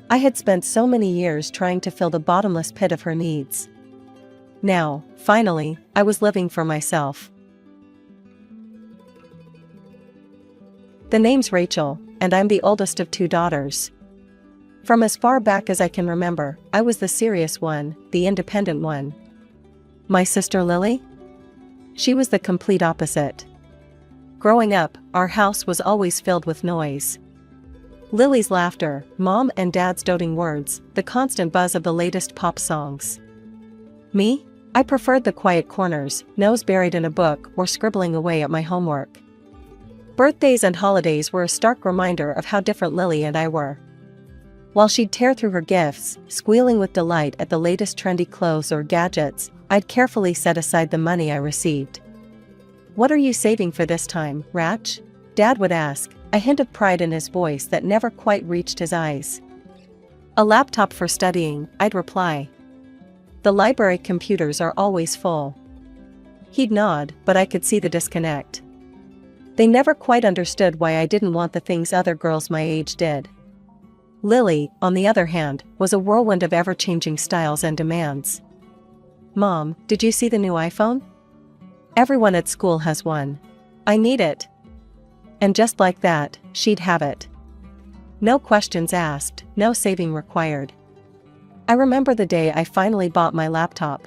S2: I had spent so many years trying to fill the bottomless pit of her needs. Now, finally, I was living for myself. The name's Rachel, and I'm the oldest of 2 daughters. From as far back as I can remember, I was the serious one, the independent one. My sister Lily? She was the complete opposite. Growing up, our house was always filled with noise. Lily's laughter, Mom and Dad's doting words, the constant buzz of the latest pop songs. Me? I preferred the quiet corners, nose buried in a book or scribbling away at my homework. Birthdays and holidays were a stark reminder of how different Lily and I were. While she'd tear through her gifts, squealing with delight at the latest trendy clothes or gadgets, I'd carefully set aside the money I received. "What are you saving for this time, Ratch?" Dad would ask, a hint of pride in his voice that never quite reached his eyes. "A laptop for studying," I'd reply. "The library computers are always full." He'd nod, but I could see the disconnect. They never quite understood why I didn't want the things other girls my age did. Lily, on the other hand, was a whirlwind of ever-changing styles and demands. "Mom, did you see the new iPhone? Everyone at school has one. I need it." And just like that, she'd have it. No questions asked, no saving required. I remember the day I finally bought my laptop.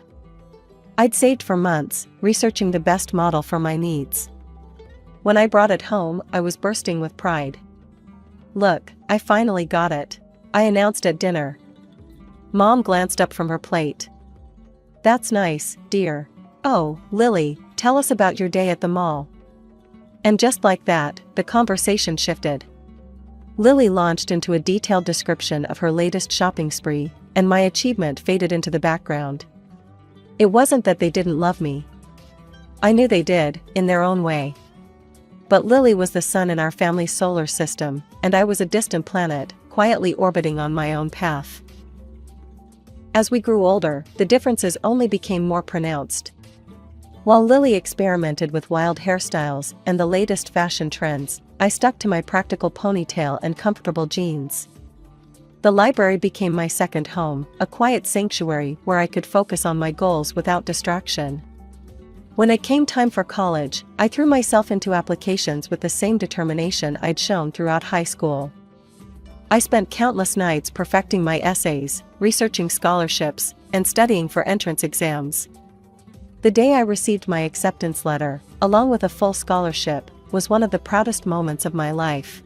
S2: I'd saved for months, researching the best model for my needs. When I brought it home, I was bursting with pride. "Look, I finally got it," I announced at dinner. Mom glanced up from her plate. "That's nice, dear. Oh, Lily, tell us about your day at the mall." And just like that, the conversation shifted. Lily launched into a detailed description of her latest shopping spree, and my achievement faded into the background. It wasn't that they didn't love me. I knew they did, in their own way. But Lily was the sun in our family's solar system, and I was a distant planet, quietly orbiting on my own path. As we grew older, the differences only became more pronounced. While Lily experimented with wild hairstyles and the latest fashion trends, I stuck to my practical ponytail and comfortable jeans. The library became my second home, a quiet sanctuary where I could focus on my goals without distraction. When it came time for college, I threw myself into applications with the same determination I'd shown throughout high school. I spent countless nights perfecting my essays, researching scholarships, and studying for entrance exams. The day I received my acceptance letter, along with a full scholarship, was one of the proudest moments of my life.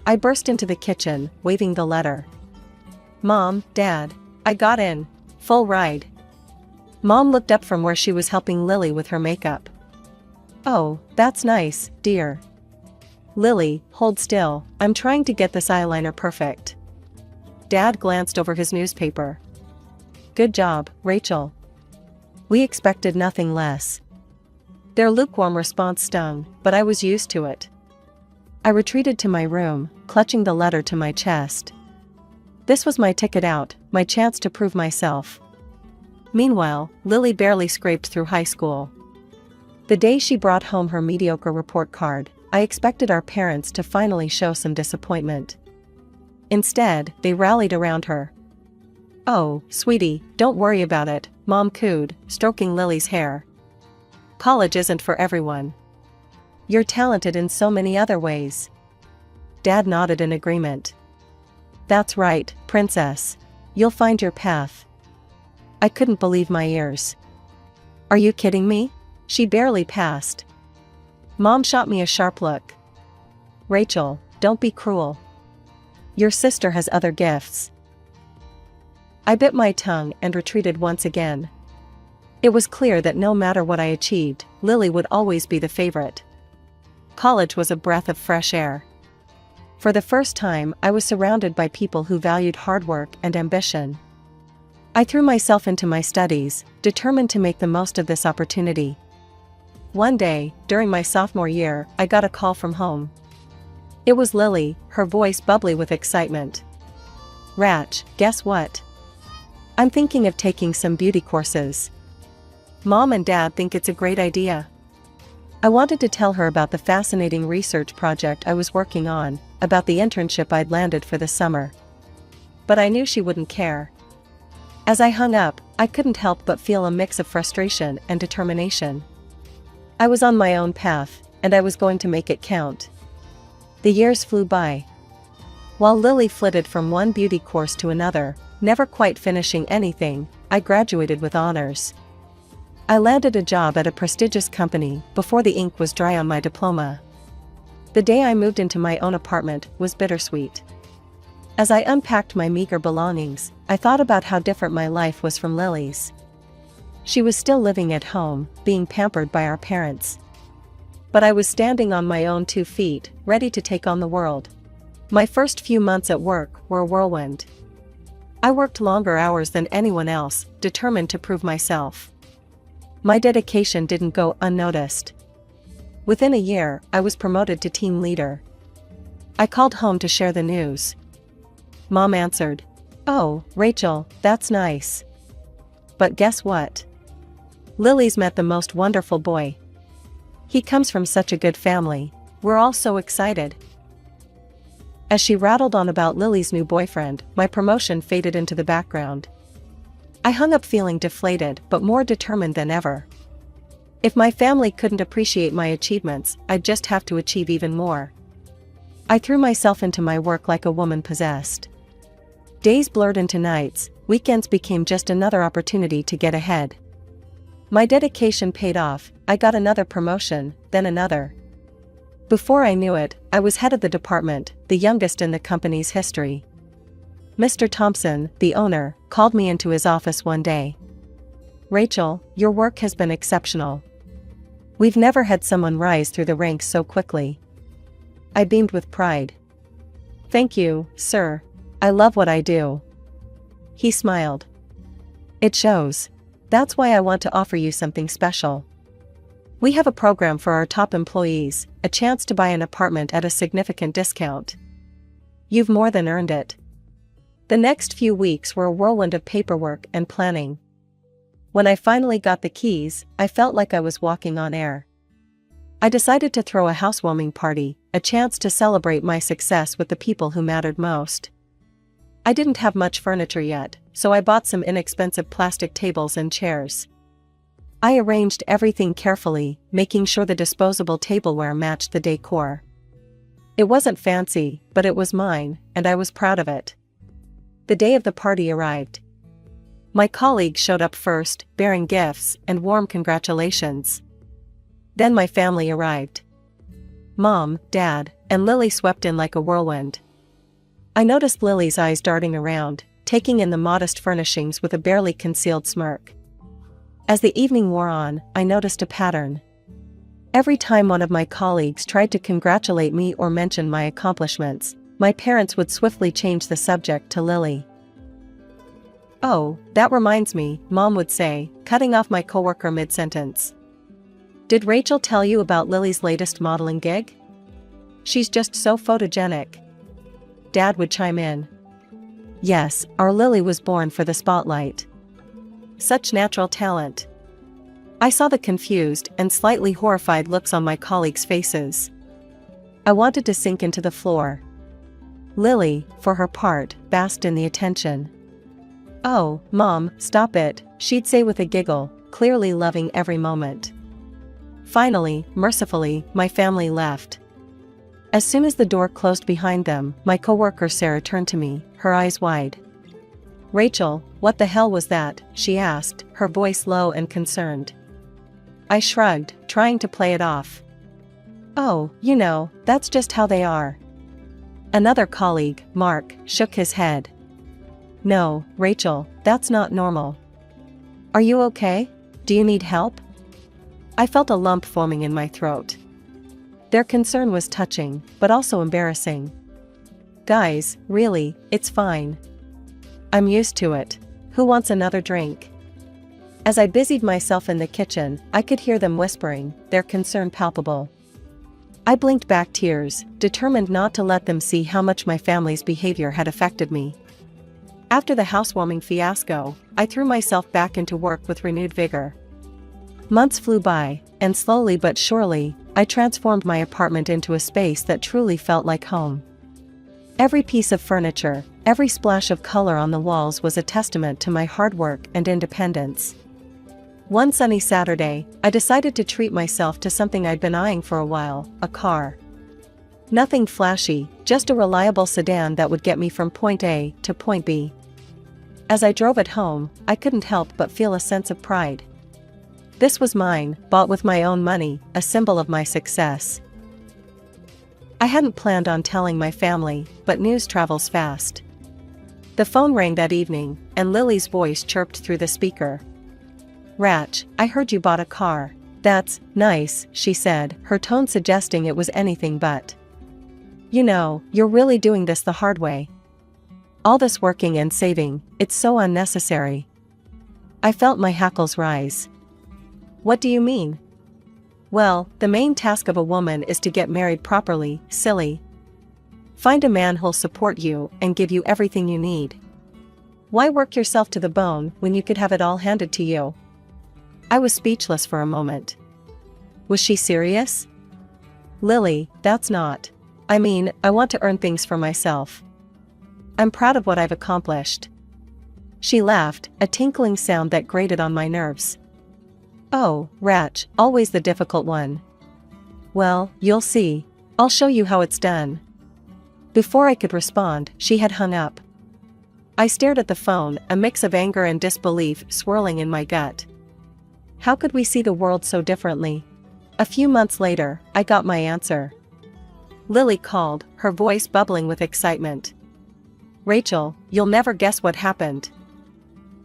S2: I burst into the kitchen, waving the letter. "Mom, Dad, I got in. Full ride." Mom looked up from where she was helping Lily with her makeup. "Oh, that's nice, dear." "Lily, hold still, I'm trying to get this eyeliner perfect." Dad glanced over his newspaper. "Good job, Rachel." We expected nothing less. Their lukewarm response stung, but I was used to it. I retreated to my room, clutching the letter to my chest. This was my ticket out, my chance to prove myself. Meanwhile, Lily barely scraped through high school. The day she brought home her mediocre report card, I expected our parents to finally show some disappointment. Instead, they rallied around her. "Oh, sweetie, don't worry about it," Mom cooed, stroking Lily's hair. "College isn't for everyone. You're talented in so many other ways." Dad nodded in agreement. "That's right, princess. You'll find your path." I couldn't believe my ears. Are you kidding me? She barely passed. Mom shot me a sharp look. Rachel, don't be cruel. Your sister has other gifts. I bit my tongue and retreated once again. It was clear that no matter what I achieved, Lily would always be the favorite. College was a breath of fresh air. For the first time, I was surrounded by people who valued hard work and ambition. I threw myself into my studies, determined to make the most of this opportunity. One day, during my sophomore year, I got a call from home. It was Lily, her voice bubbly with excitement. Rach, guess what? I'm thinking of taking some beauty courses. Mom and Dad think it's a great idea. I wanted to tell her about the fascinating research project I was working on, about the internship I'd landed for the summer. But I knew she wouldn't care. As I hung up, I couldn't help but feel a mix of frustration and determination. I was on my own path, and I was going to make it count. The years flew by. While Lily flitted from one beauty course to another, never quite finishing anything, I graduated with honors. I landed a job at a prestigious company before the ink was dry on my diploma. The day I moved into my own apartment was bittersweet. As I unpacked my meager belongings, I thought about how different my life was from Lily's. She was still living at home, being pampered by our parents. But I was standing on my own 2 feet, ready to take on the world. My first few months at work were a whirlwind. I worked longer hours than anyone else, determined to prove myself. My dedication didn't go unnoticed. Within a year, I was promoted to team leader. I called home to share the news. Mom answered, "Oh, Rachel, that's nice. But guess what? Lily's met the most wonderful boy. He comes from such a good family. We're all so excited." As she rattled on about Lily's new boyfriend, my promotion faded into the background. I hung up feeling deflated but more determined than ever. If my family couldn't appreciate my achievements, I'd just have to achieve even more. I threw myself into my work like a woman possessed. Days blurred into nights, weekends became just another opportunity to get ahead. My dedication paid off. I got another promotion, then another. Before I knew it, I was head of the department, the youngest in the company's history. Mr. Thompson, the owner, called me into his office one day. "Rachel, your work has been exceptional. We've never had someone rise through the ranks so quickly." I beamed with pride. "Thank you, sir. I love what I do." He smiled. "It shows. That's why I want to offer you something special. We have a program for our top employees, a chance to buy an apartment at a significant discount. You've more than earned it." The next few weeks were a whirlwind of paperwork and planning. When I finally got the keys, I felt like I was walking on air. I decided to throw a housewarming party, a chance to celebrate my success with the people who mattered most. I didn't have much furniture yet, so I bought some inexpensive plastic tables and chairs. I arranged everything carefully, making sure the disposable tableware matched the decor. It wasn't fancy, but it was mine, and I was proud of it. The day of the party arrived. My colleagues showed up first, bearing gifts and warm congratulations. Then my family arrived. Mom, Dad, and Lily swept in like a whirlwind. I noticed Lily's eyes darting around, taking in the modest furnishings with a barely concealed smirk. As the evening wore on, I noticed a pattern. Every time one of my colleagues tried to congratulate me or mention my accomplishments, my parents would swiftly change the subject to Lily. "Oh, that reminds me," Mom would say, cutting off my coworker mid-sentence. "Did Rachel tell you about Lily's latest modeling gig? She's just so photogenic." Dad would chime in. "Yes, our Lily was born for the spotlight. Such natural talent." I saw the confused and slightly horrified looks on my colleagues' faces. I wanted to sink into the floor. Lily, for her part, basked in the attention. "Oh, Mom, stop it," she'd say with a giggle, clearly loving every moment. Finally, mercifully, my family left. As soon as the door closed behind them, my coworker Sarah turned to me, her eyes wide. "Rachel, what the hell was that?" she asked, her voice low and concerned. I shrugged, trying to play it off. "Oh, that's just how they are." Another colleague, Mark, shook his head. "No, Rachel, that's not normal. Are you okay? Do you need help?" I felt a lump forming in my throat. Their concern was touching, but also embarrassing. "Guys, really, it's fine. I'm used to it. Who wants another drink?" As I busied myself in the kitchen, I could hear them whispering, their concern palpable. I blinked back tears, determined not to let them see how much my family's behavior had affected me. After the housewarming fiasco, I threw myself back into work with renewed vigor. Months flew by, and slowly but surely, I transformed my apartment into a space that truly felt like home. Every piece of furniture, every splash of color on the walls was a testament to my hard work and independence. One sunny Saturday, I decided to treat myself to something I'd been eyeing for a while, a car. Nothing flashy, just a reliable sedan that would get me from point A to point B. As I drove it home, I couldn't help but feel a sense of pride. This was mine, bought with my own money, a symbol of my success. I hadn't planned on telling my family, but news travels fast. The phone rang that evening, and Lily's voice chirped through the speaker. "Rach, I heard you bought a car." "That's nice," she said, her tone suggesting it was anything but. You're really doing this the hard way. All this working and saving, it's so unnecessary." I felt my hackles rise. "What do you mean?" "Well, the main task of a woman is to get married properly, silly. Find a man who'll support you and give you everything you need. Why work yourself to the bone when you could have it all handed to you?" I was speechless for a moment. Was she serious? "Lily, that's not. I want to earn things for myself. I'm proud of what I've accomplished." She laughed, a tinkling sound that grated on my nerves. "Oh, Rach, always the difficult one. Well, you'll see. I'll show you how it's done." Before I could respond, she had hung up. I stared at the phone, a mix of anger and disbelief swirling in my gut. How could we see the world so differently? A few months later, I got my answer. Lily called, her voice bubbling with excitement. "Rachel, you'll never guess what happened.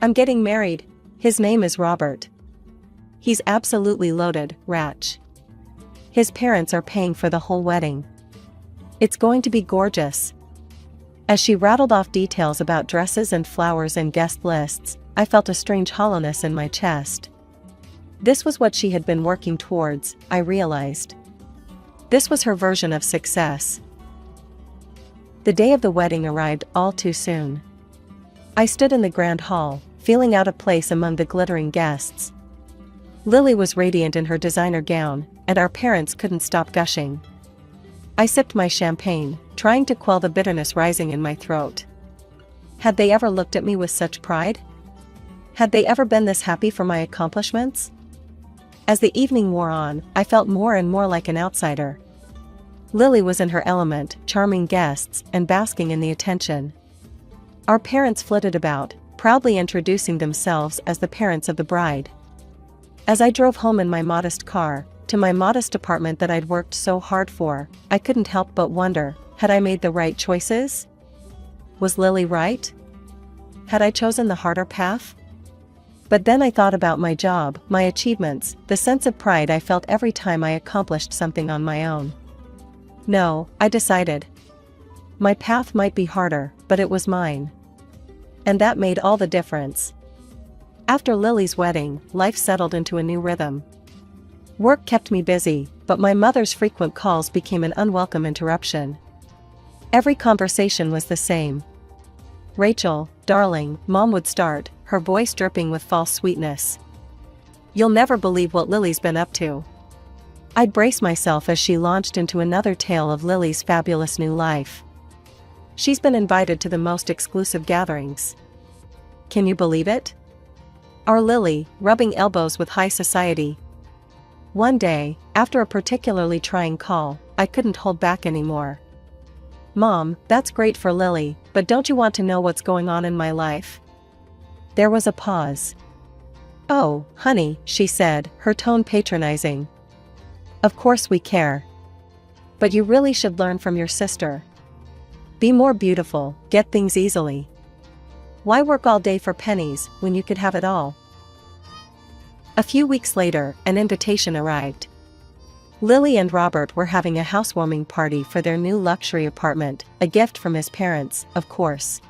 S2: I'm getting married. His name is Robert. He's absolutely loaded, Rach. His parents are paying for the whole wedding. It's going to be gorgeous." As she rattled off details about dresses and flowers and guest lists, I felt a strange hollowness in my chest. This was what she had been working towards, I realized. This was her version of success. The day of the wedding arrived all too soon. I stood in the grand hall, feeling out of place among the glittering guests. Lily was radiant in her designer gown, and our parents couldn't stop gushing. I sipped my champagne, trying to quell the bitterness rising in my throat. Had they ever looked at me with such pride? Had they ever been this happy for my accomplishments? As the evening wore on, I felt more and more like an outsider. Lily was in her element, charming guests and basking in the attention. Our parents flitted about, proudly introducing themselves as the parents of the bride. As I drove home in my modest car, to my modest apartment that I'd worked so hard for, I couldn't help but wonder, had I made the right choices? Was Lily right? Had I chosen the harder path? But then I thought about my job, my achievements, the sense of pride I felt every time I accomplished something on my own. No, I decided. My path might be harder, but it was mine. And that made all the difference. After Lily's wedding, life settled into a new rhythm. Work kept me busy, but my mother's frequent calls became an unwelcome interruption. Every conversation was the same. "Rachel, darling," Mom would start, her voice dripping with false sweetness. "You'll never believe what Lily's been up to." I'd brace myself as she launched into another tale of Lily's fabulous new life. "She's been invited to the most exclusive gatherings. Can you believe it? Our Lily, rubbing elbows with high society." One day, after a particularly trying call, I couldn't hold back anymore. "Mom, that's great for Lily, but don't you want to know what's going on in my life?" There was a pause. "Oh, honey," she said, her tone patronizing. "Of course we care. But you really should learn from your sister. Be more beautiful, get things easily. Why work all day for pennies when you could have it all?" A few weeks later, an invitation arrived. Lily and Robert were having a housewarming party for their new luxury apartment, a gift from his parents, of course.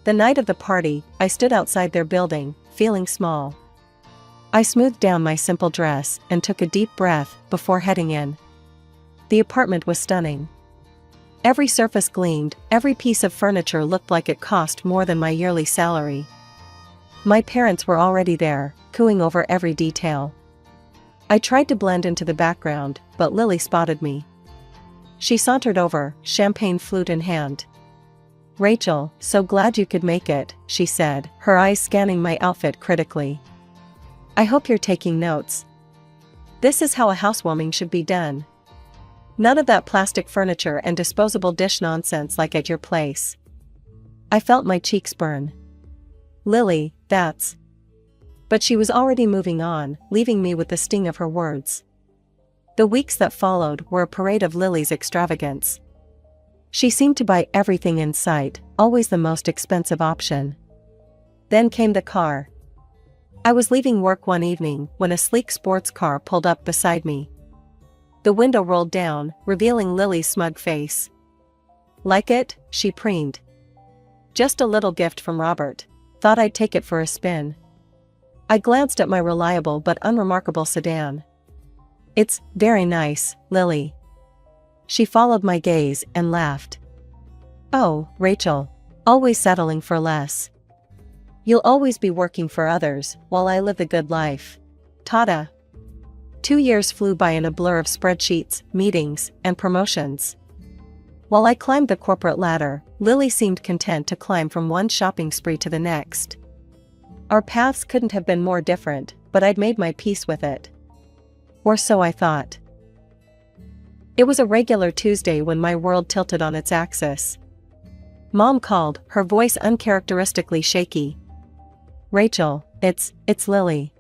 S2: The night of the party, I stood outside their building, feeling small. I smoothed down my simple dress and took a deep breath before heading in. The apartment was stunning. Every surface gleamed, every piece of furniture looked like it cost more than my yearly salary. My parents were already there, cooing over every detail. I tried to blend into the background, but Lily spotted me. She sauntered over, champagne flute in hand. "Rachel, so glad you could make it," she said, her eyes scanning my outfit critically. "I hope you're taking notes. This is how a housewarming should be done. None of that plastic furniture and disposable dish nonsense like at your place." I felt my cheeks burn. "Lily, that's..." But she was already moving on, leaving me with the sting of her words. The weeks that followed were a parade of Lily's extravagance. She seemed to buy everything in sight, always the most expensive option. Then came the car. I was leaving work one evening when a sleek sports car pulled up beside me. The window rolled down, revealing Lily's smug face. "Like it?" she preened. "Just a little gift from Robert. Thought I'd take it for a spin." I glanced at my reliable but unremarkable sedan. "It's very nice, Lily." She followed my gaze and laughed. "Oh, Rachel. Always settling for less. You'll always be working for others, while I live the good life. Ta-da." 2 years flew by in a blur of spreadsheets, meetings, and promotions. While I climbed the corporate ladder, Lily seemed content to climb from one shopping spree to the next. Our paths couldn't have been more different, but I'd made my peace with it. Or so I thought. It was a regular Tuesday when my world tilted on its axis. Mom called, her voice uncharacteristically shaky. "Rachel, it's Lily.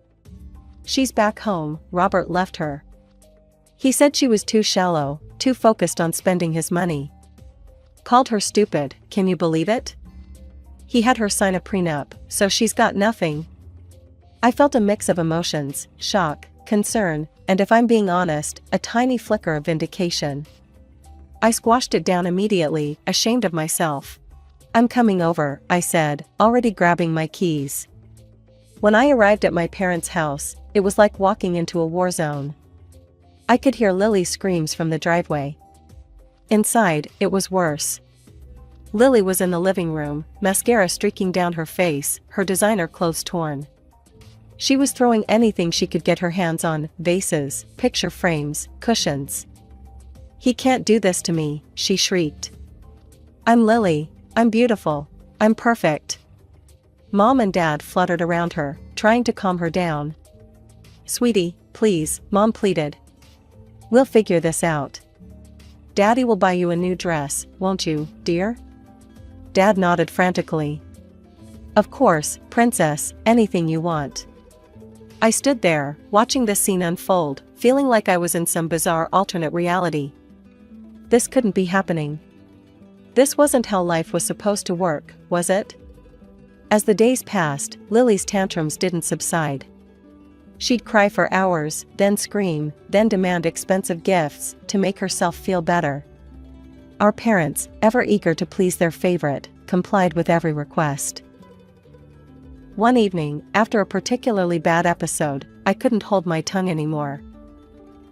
S2: She's back home. Robert left her. He said she was too shallow, too focused on spending his money. Called her stupid, can you believe it? He had her sign a prenup, so she's got nothing." I felt a mix of emotions, shock, concern, and if I'm being honest, a tiny flicker of vindication. I squashed it down immediately, ashamed of myself. "I'm coming over," I said, already grabbing my keys. When I arrived at my parents' house, it was like walking into a war zone. I could hear Lily's screams from the driveway. Inside, it was worse. Lily was in the living room, mascara streaking down her face, her designer clothes torn. She was throwing anything she could get her hands on, vases, picture frames, cushions. "He can't do this to me," she shrieked. "I'm Lily. I'm beautiful. I'm perfect." Mom and Dad fluttered around her, trying to calm her down. "Sweetie, please," Mom pleaded. "We'll figure this out. Daddy will buy you a new dress, won't you, dear?" Dad nodded frantically. "Of course, princess, anything you want." I stood there, watching the scene unfold, feeling like I was in some bizarre alternate reality. This couldn't be happening. This wasn't how life was supposed to work, was it? As the days passed, Lily's tantrums didn't subside. She'd cry for hours, then scream, then demand expensive gifts to make herself feel better. Our parents, ever eager to please their favorite, complied with every request. One evening, after a particularly bad episode, I couldn't hold my tongue anymore.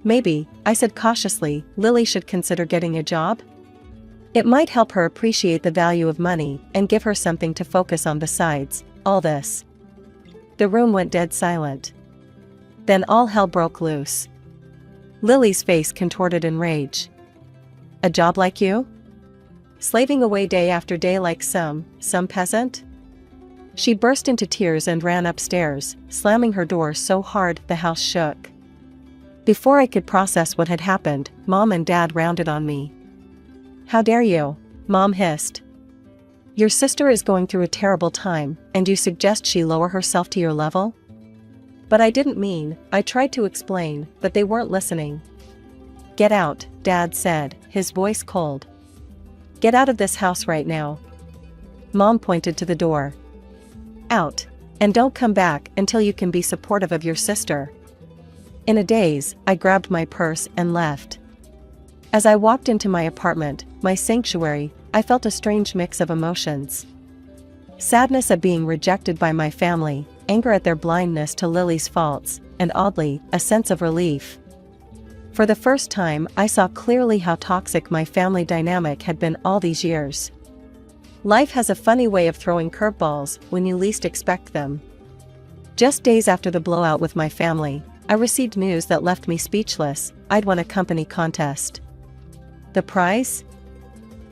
S2: "Maybe," I said cautiously, "Lily should consider getting a job? It might help her appreciate the value of money and give her something to focus on besides all this." The room went dead silent. Then all hell broke loose. Lily's face contorted in rage. "A job like you? Slaving away day after day like some peasant?" She burst into tears and ran upstairs, slamming her door so hard the house shook. Before I could process what had happened, Mom and Dad rounded on me. "How dare you?" Mom hissed. Your sister is going through a terrible time, and you suggest she lower herself to your level? But I didn't mean, I tried to explain, but they weren't listening. Get out, Dad said, his voice cold. Get out of this house right now. Mom pointed to the door. Out. And don't come back until you can be supportive of your sister. In a daze, I grabbed my purse and left. As I walked into my apartment, my sanctuary, I felt a strange mix of emotions. Sadness at being rejected by my family, anger at their blindness to Lily's faults, and oddly, a sense of relief. For the first time, I saw clearly how toxic my family dynamic had been all these years. Life has a funny way of throwing curveballs when you least expect them. Just days after the blowout with my family, I received news that left me speechless. I'd won a company contest. The prize?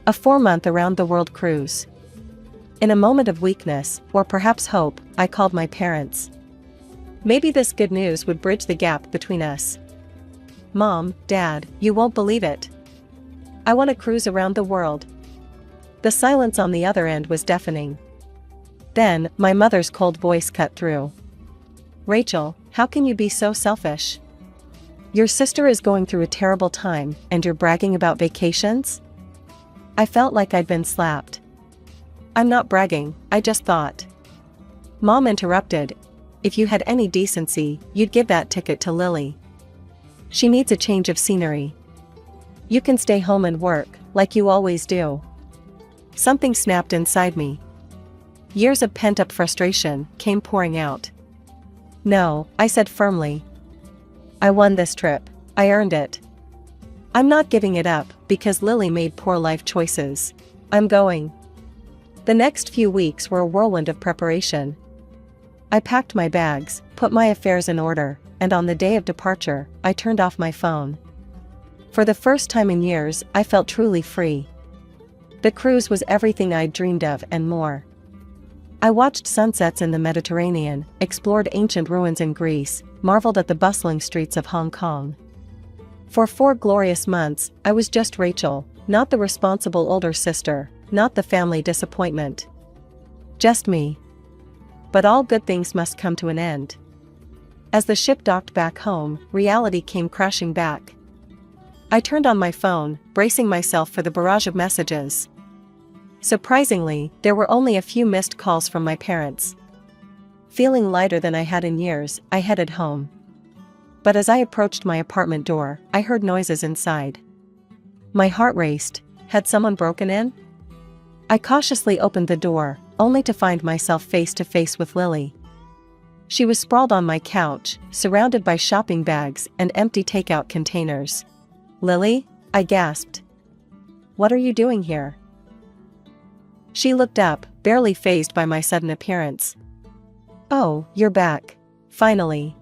S2: A 4-month around-the-world cruise. In a moment of weakness, or perhaps hope, I called my parents. Maybe this good news would bridge the gap between us. Mom, Dad, you won't believe it. I won a cruise around the world. The silence on the other end was deafening. Then, my mother's cold voice cut through. Rachel, how can you be so selfish? Your sister is going through a terrible time, and you're bragging about vacations? I felt like I'd been slapped. I'm not bragging, I just thought. Mom interrupted. If you had any decency, you'd give that ticket to Lily. She needs a change of scenery. You can stay home and work, like you always do. Something snapped inside me. Years of pent-up frustration came pouring out. No, I said firmly. I won this trip. I earned it. I'm not giving it up because Lily made poor life choices. I'm going. The next few weeks were a whirlwind of preparation. I packed my bags, put my affairs in order, and on the day of departure, I turned off my phone. For the first time in years, I felt truly free. The cruise was everything I'd dreamed of and more. I watched sunsets in the Mediterranean, explored ancient ruins in Greece, marveled at the bustling streets of Hong Kong. For 4 glorious months, I was just Rachel, not the responsible older sister, not the family disappointment. Just me. But all good things must come to an end. As the ship docked back home, reality came crashing back. I turned on my phone, bracing myself for the barrage of messages. Surprisingly, there were only a few missed calls from my parents. Feeling lighter than I had in years, I headed home. But as I approached my apartment door, I heard noises inside. My heart raced. Had someone broken in? I cautiously opened the door, only to find myself face to face with Lily. She was sprawled on my couch, surrounded by shopping bags and empty takeout containers. Lily? I gasped. What are you doing here? She looked up, barely fazed by my sudden appearance. Oh, you're back. Finally.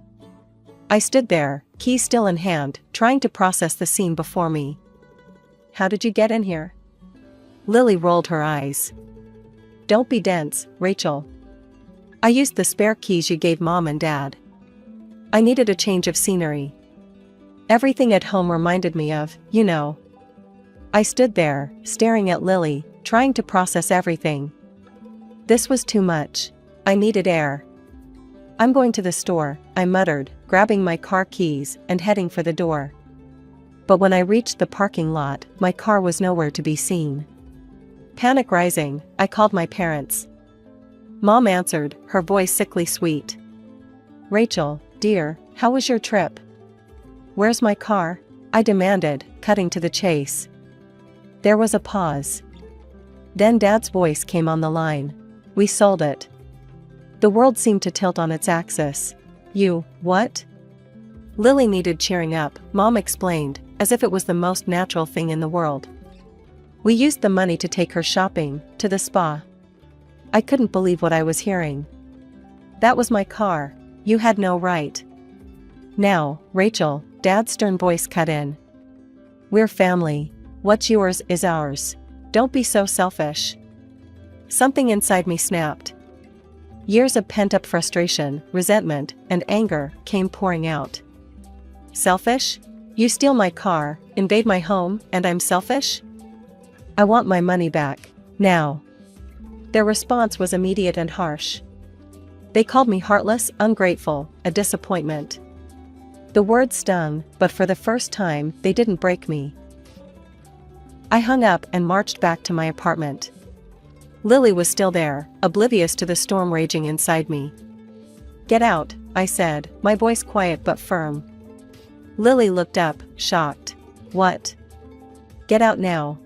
S2: I stood there, key still in hand, trying to process the scene before me. How did you get in here? Lily rolled her eyes. Don't be dense, Rachel. I used the spare keys you gave Mom and Dad. I needed a change of scenery. Everything at home reminded me of, you know. I stood there, staring at Lily, trying to process everything. This was too much. I needed air. I'm going to the store, I muttered, grabbing my car keys and heading for the door. But when I reached the parking lot, my car was nowhere to be seen. Panic rising, I called my parents. Mom answered, her voice sickly sweet. Rachel, dear, how was your trip? Where's my car? I demanded, cutting to the chase. There was a pause. Then Dad's voice came on the line. We sold it. The world seemed to tilt on its axis. You, what? Lily needed cheering up, Mom explained, as if it was the most natural thing in the world. We used the money to take her shopping, to the spa. I couldn't believe what I was hearing. That was my car. You had no right. Now, Rachel, Dad's stern voice cut in. We're family. What's yours is ours. Don't be so selfish. Something inside me snapped. Years of pent-up frustration, resentment, and anger came pouring out. Selfish? You steal my car, invade my home, and I'm selfish? I want my money back. Now. Their response was immediate and harsh. They called me heartless, ungrateful, a disappointment. The words stung, but for the first time, they didn't break me. I hung up and marched back to my apartment. Lily was still there, oblivious to the storm raging inside me. "Get out," I said, my voice quiet but firm. Lily looked up, shocked. "What?" "Get out now."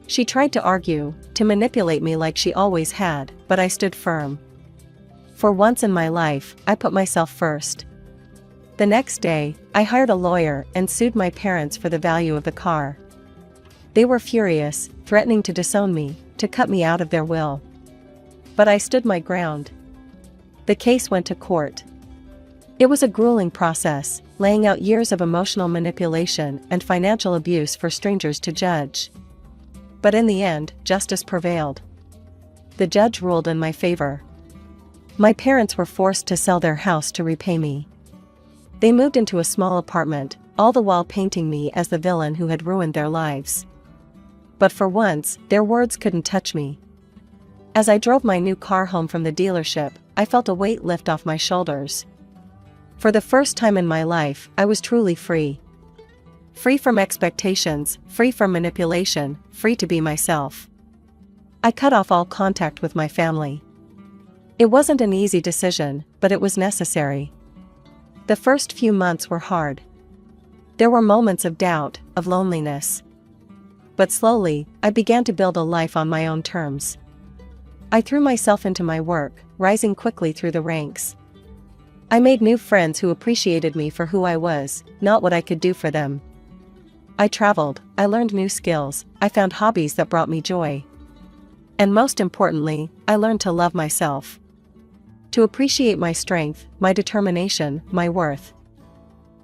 S2: She tried to argue, to manipulate me like she always had, but I stood firm. For once in my life, I put myself first. The next day, I hired a lawyer and sued my parents for the value of the car. They were furious, threatening to disown me, to cut me out of their will. But I stood my ground. The case went to court. It was a grueling process, laying out years of emotional manipulation and financial abuse for strangers to judge. But in the end, justice prevailed. The judge ruled in my favor. My parents were forced to sell their house to repay me. They moved into a small apartment, all the while painting me as the villain who had ruined their lives. But for once, their words couldn't touch me. As I drove my new car home from the dealership, I felt a weight lift off my shoulders. For the first time in my life, I was truly free. Free from expectations, free from manipulation, free to be myself. I cut off all contact with my family. It wasn't an easy decision, but it was necessary. The first few months were hard. There were moments of doubt, of loneliness. But slowly, I began to build a life on my own terms. I threw myself into my work, rising quickly through the ranks. I made new friends who appreciated me for who I was, not what I could do for them. I traveled, I learned new skills, I found hobbies that brought me joy. And most importantly, I learned to love myself. To appreciate my strength, my determination, my worth.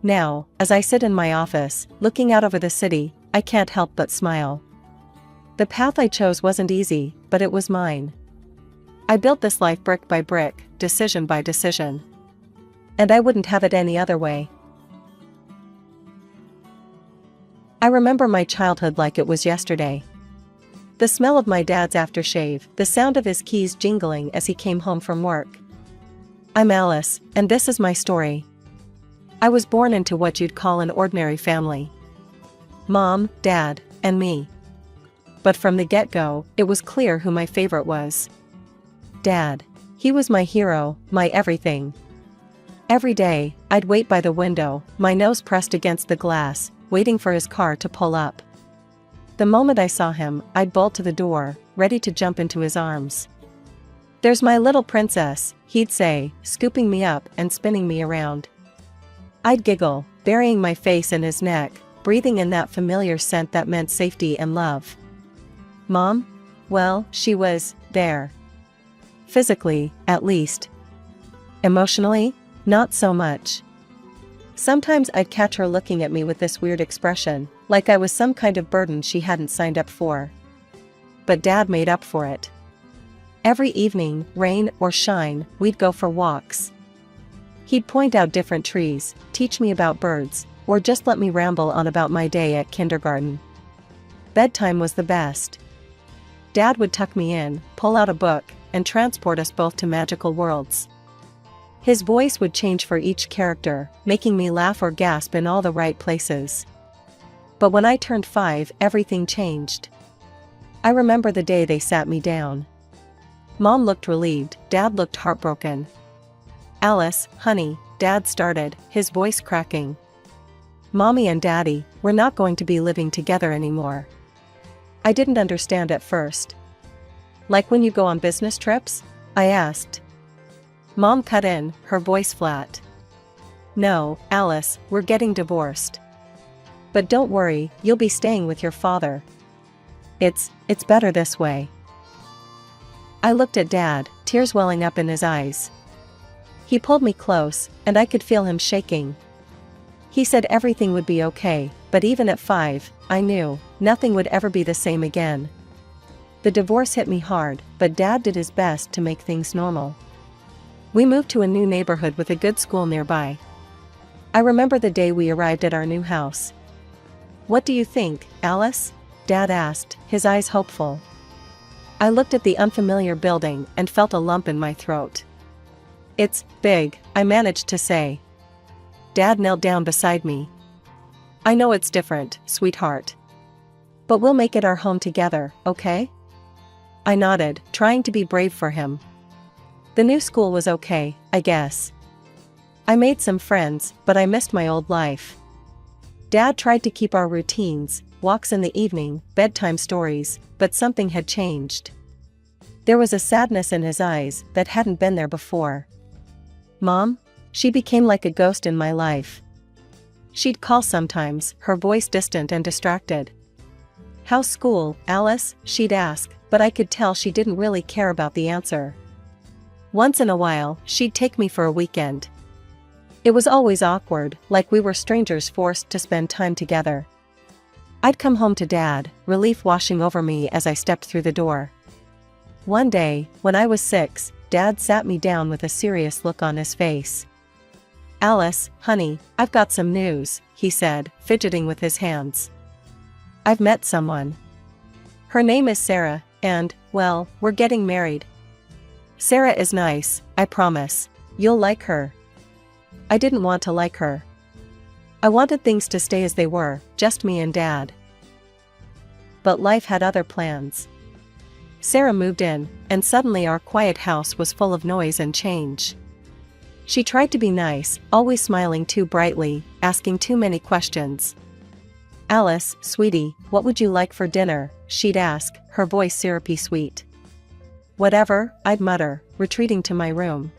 S2: Now, as I sit in my office, looking out over the city, I can't help but smile. The path I chose wasn't easy, but it was mine. I built this life brick by brick, decision by decision. And I wouldn't have it any other way. I remember my childhood like it was yesterday. The smell of my dad's aftershave, the sound of his keys jingling as he came home from work. I'm Alice, and this is my story. I was born into what you'd call an ordinary family. Mom, Dad, and me. But from the get-go, it was clear who my favorite was. Dad. He was my hero, my everything. Every day, I'd wait by the window, my nose pressed against the glass, waiting for his car to pull up. The moment I saw him, I'd bolt to the door, ready to jump into his arms. "There's my little princess," he'd say, scooping me up and spinning me around. I'd giggle, burying my face in his neck, breathing in that familiar scent that meant safety and love. Mom? Well, she was there. Physically, at least. Emotionally? Not so much. Sometimes I'd catch her looking at me with this weird expression, like I was some kind of burden she hadn't signed up for. But Dad made up for it. Every evening, rain or shine, we'd go for walks. He'd point out different trees, teach me about birds, or just let me ramble on about my day at kindergarten. Bedtime was the best. Dad would tuck me in, pull out a book, and transport us both to magical worlds. His voice would change for each character, making me laugh or gasp in all the right places. But when I turned 5, everything changed. I remember the day they sat me down. Mom looked relieved, Dad looked heartbroken. "Alice, honey," Dad started, his voice cracking. "Mommy and Daddy, we're not going to be living together anymore." I didn't understand at first. "Like when you go on business trips?" I asked. Mom cut in, her voice flat. "No, Alice, we're getting divorced. But don't worry, you'll be staying with your father. It's better this way." I looked at Dad, tears welling up in his eyes. He pulled me close, and I could feel him shaking. He said everything would be okay, but even at 5, I knew, nothing would ever be the same again. The divorce hit me hard, but Dad did his best to make things normal. We moved to a new neighborhood with a good school nearby. I remember the day we arrived at our new house. "What do you think, Alice?" Dad asked, his eyes hopeful. I looked at the unfamiliar building and felt a lump in my throat. "It's big," I managed to say. Dad knelt down beside me. "I know it's different, sweetheart. But we'll make it our home together, okay?" I nodded, trying to be brave for him. The new school was okay, I guess. I made some friends, but I missed my old life. Dad tried to keep our routines, walks in the evening, bedtime stories, but something had changed. There was a sadness in his eyes that hadn't been there before. Mom? She became like a ghost in my life. She'd call sometimes, her voice distant and distracted. "How's school, Alice?" she'd ask, but I could tell she didn't really care about the answer. Once in a while, she'd take me for a weekend. It was always awkward, like we were strangers forced to spend time together. I'd come home to Dad, relief washing over me as I stepped through the door. One day, when I was 6, Dad sat me down with a serious look on his face. "Alice, honey, I've got some news," he said, fidgeting with his hands. "I've met someone. Her name is Sarah, and, well, we're getting married. Sarah is nice, I promise. You'll like her." I didn't want to like her. I wanted things to stay as they were, just me and Dad. But life had other plans. Sarah moved in, and suddenly our quiet house was full of noise and change. She tried to be nice, always smiling too brightly, asking too many questions. "Alice, sweetie, what would you like for dinner?" she'd ask, her voice syrupy sweet. "Whatever," I'd mutter, retreating to my room.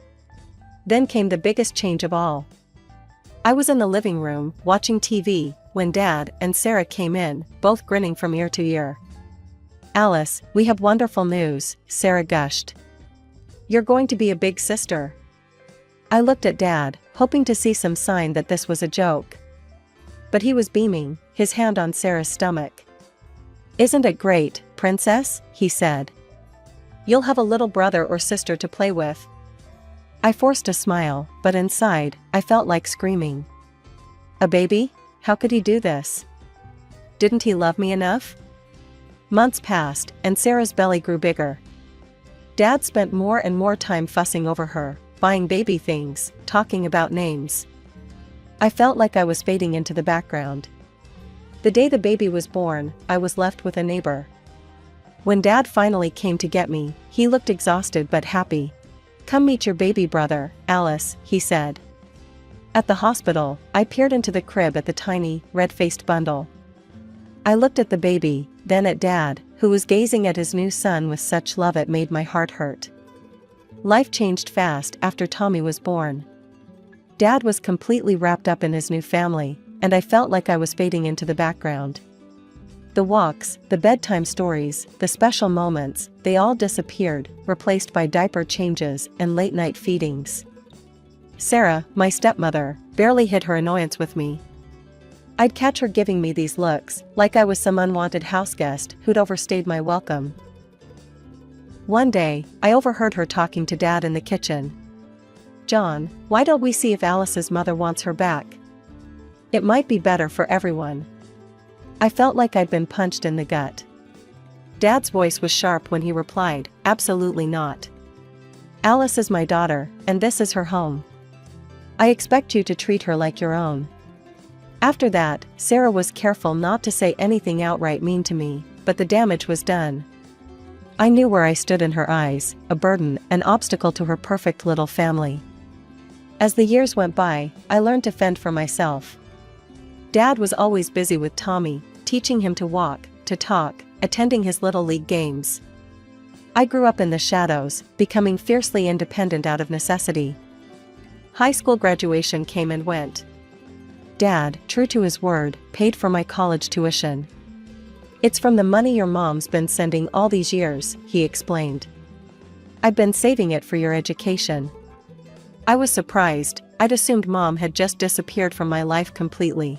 S2: Then came the biggest change of all. I was in the living room, watching TV, when Dad and Sarah came in, both grinning from ear to ear. "Alice, we have wonderful news," Sarah gushed. "You're going to be a big sister." I looked at Dad, hoping to see some sign that this was a joke. But he was beaming, his hand on Sarah's stomach. "Isn't it great, princess?" he said. "You'll have a little brother or sister to play with." I forced a smile, but inside, I felt like screaming. A baby? How could he do this? Didn't he love me enough? Months passed, and Sarah's belly grew bigger. Dad spent more and more time fussing over her, buying baby things, talking about names. I felt like I was fading into the background. The day the baby was born, I was left with a neighbor. When Dad finally came to get me, he looked exhausted but happy. "Come meet your baby brother, Alice," he said. At the hospital, I peered into the crib at the tiny, red-faced bundle. I looked at the baby, then at Dad, who was gazing at his new son with such love it made my heart hurt. Life changed fast after Tommy was born. Dad was completely wrapped up in his new family, and I felt like I was fading into the background. The walks, the bedtime stories, the special moments, they all disappeared, replaced by diaper changes and late-night feedings. Sarah, my stepmother, barely hid her annoyance with me. I'd catch her giving me these looks, like I was some unwanted houseguest who'd overstayed my welcome. One day, I overheard her talking to Dad in the kitchen. "John, why don't we see if Alice's mother wants her back? It might be better for everyone." I felt like I'd been punched in the gut. Dad's voice was sharp when he replied, "Absolutely not. Alice is my daughter, and this is her home. I expect you to treat her like your own." After that, Sarah was careful not to say anything outright mean to me, but the damage was done. I knew where I stood in her eyes, a burden, an obstacle to her perfect little family. As the years went by, I learned to fend for myself. Dad was always busy with Tommy, teaching him to walk, to talk, attending his little league games. I grew up in the shadows, becoming fiercely independent out of necessity. High school graduation came and went. Dad, true to his word, paid for my college tuition. "It's from the money your mom's been sending all these years," he explained. "I've been saving it for your education." I was surprised. I'd assumed Mom had just disappeared from my life completely.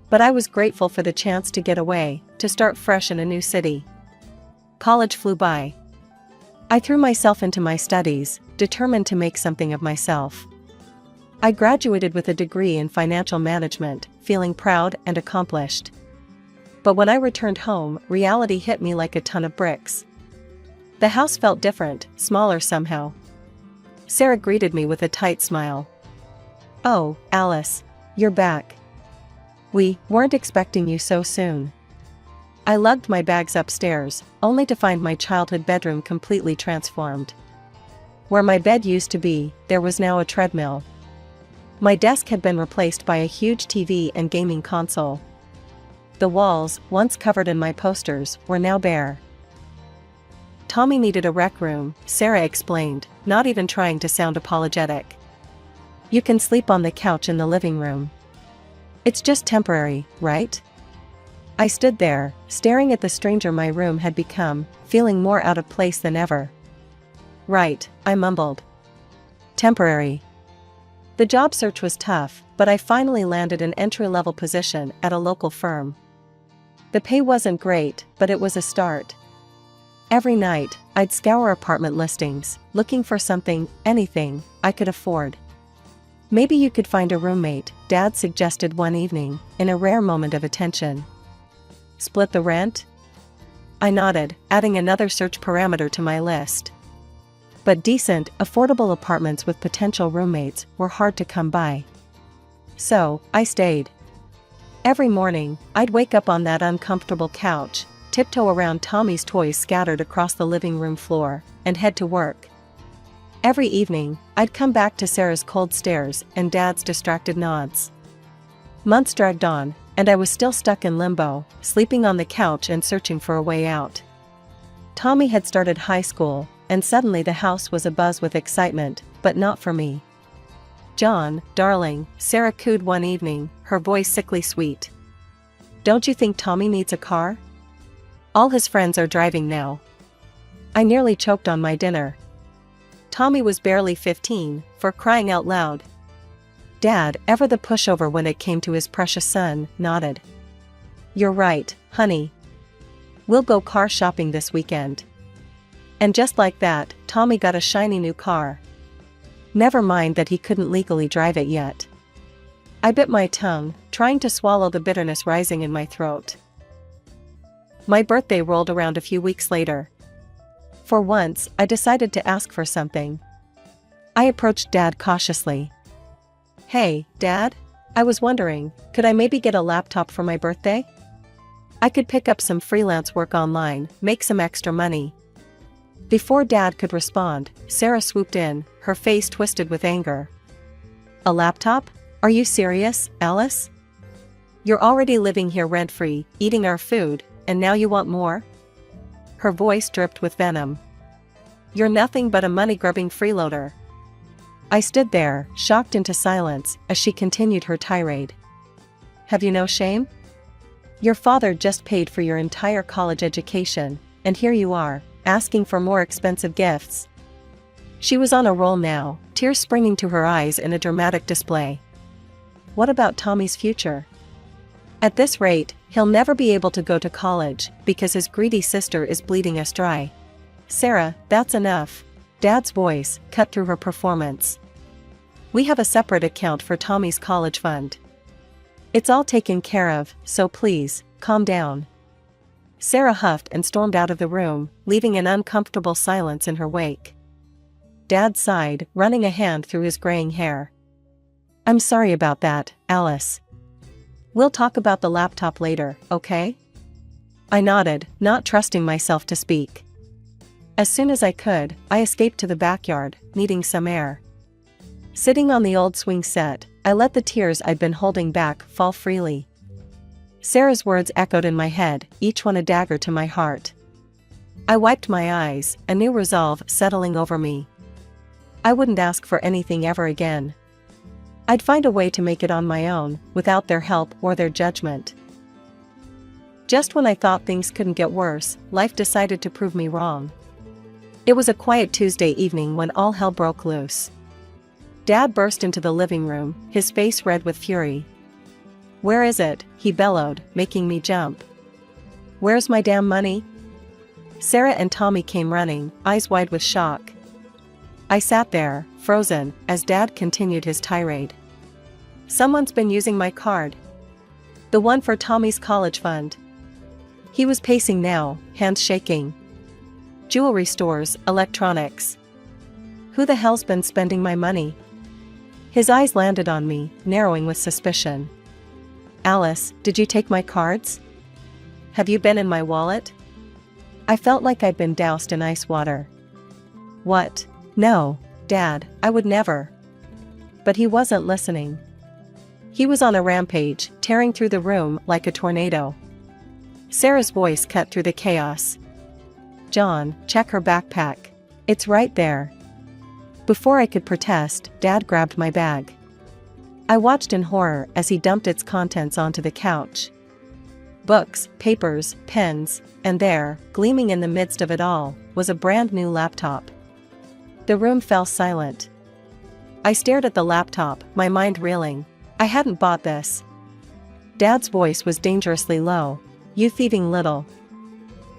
S2: But I was grateful for the chance to get away, to start fresh in a new city. College flew by. I threw myself into my studies, determined to make something of myself. I graduated with a degree in financial management, feeling proud and accomplished. But when I returned home, reality hit me like a ton of bricks. The house felt different, smaller somehow. Sarah greeted me with a tight smile. "Oh, Alice, you're back. We weren't expecting you so soon." I lugged my bags upstairs, only to find my childhood bedroom completely transformed. Where my bed used to be, there was now a treadmill. My desk had been replaced by a huge TV and gaming console. The walls, once covered in my posters, were now bare. "Tommy needed a rec room," Sarah explained, not even trying to sound apologetic. "You can sleep on the couch in the living room. It's just temporary, right?" I stood there, staring at the stranger my room had become, feeling more out of place than ever. "Right," I mumbled. "Temporary." The job search was tough, but I finally landed an entry-level position at a local firm. The pay wasn't great, but it was a start. Every night, I'd scour apartment listings, looking for something, anything, I could afford. "Maybe you could find a roommate," Dad suggested one evening, in a rare moment of attention. "Split the rent?" I nodded, adding another search parameter to my list. But decent, affordable apartments with potential roommates were hard to come by. So, I stayed. Every morning, I'd wake up on that uncomfortable couch, tiptoe around Tommy's toys scattered across the living room floor, and head to work. Every evening, I'd come back to Sarah's cold stares and Dad's distracted nods. Months dragged on, and I was still stuck in limbo, sleeping on the couch and searching for a way out. Tommy had started high school, and suddenly the house was abuzz with excitement, but not for me. "John, darling," Sarah cooed one evening, her voice sickly sweet. "Don't you think Tommy needs a car? All his friends are driving now." I nearly choked on my dinner. Tommy was barely 15, for crying out loud. Dad, ever the pushover when it came to his precious son, nodded. "You're right, honey. We'll go car shopping this weekend." And just like that, Tommy got a shiny new car. Never mind that he couldn't legally drive it yet. I bit my tongue, trying to swallow the bitterness rising in my throat. My birthday rolled around a few weeks later. For once, I decided to ask for something. I approached Dad cautiously. "Hey, Dad? I was wondering, could I maybe get a laptop for my birthday? I could pick up some freelance work online, make some extra money." Before Dad could respond, Sarah swooped in, her face twisted with anger. "A laptop? Are you serious, Alice? You're already living here rent-free, eating our food, and now you want more?" Her voice dripped with venom. "You're nothing but a money-grubbing freeloader." I stood there, shocked into silence, as she continued her tirade. "Have you no shame? Your father just paid for your entire college education, and here you are, asking for more expensive gifts." She was on a roll now, tears springing to her eyes in a dramatic display. "What about Tommy's future? At this rate, he'll never be able to go to college, because his greedy sister is bleeding us dry." "Sarah, that's enough." Dad's voice cut through her performance. "We have a separate account for Tommy's college fund. It's all taken care of, so please, calm down." Sarah huffed and stormed out of the room, leaving an uncomfortable silence in her wake. Dad sighed, running a hand through his graying hair. "I'm sorry about that, Alice. We'll talk about the laptop later, okay?" I nodded, not trusting myself to speak. As soon as I could, I escaped to the backyard, needing some air. Sitting on the old swing set, I let the tears I'd been holding back fall freely. Sarah's words echoed in my head, each one a dagger to my heart. I wiped my eyes, a new resolve settling over me. I wouldn't ask for anything ever again. I'd find a way to make it on my own, without their help or their judgment. Just when I thought things couldn't get worse, life decided to prove me wrong. It was a quiet Tuesday evening when all hell broke loose. Dad burst into the living room, his face red with fury. "Where is it?" he bellowed, making me jump. "Where's my damn money?" Sarah and Tommy came running, eyes wide with shock. I sat there, frozen, as Dad continued his tirade. "Someone's been using my card. The one for Tommy's college fund." He was pacing now, hands shaking. Jewelry stores, electronics. Who the hell's been spending my money? His eyes landed on me, narrowing with suspicion. Alice, did you take my cards? Have you been in my wallet? I felt like I'd been doused in ice water. What? No, Dad, I would never. But he wasn't listening. He was on a rampage, tearing through the room like a tornado. Sarah's voice cut through the chaos. John, check her backpack. It's right there. Before I could protest, Dad grabbed my bag. I watched in horror as he dumped its contents onto the couch. Books, papers, pens, and there, gleaming in the midst of it all, was a brand new laptop. The room fell silent. I stared at the laptop, my mind reeling. I hadn't bought this. Dad's voice was dangerously low. You thieving little.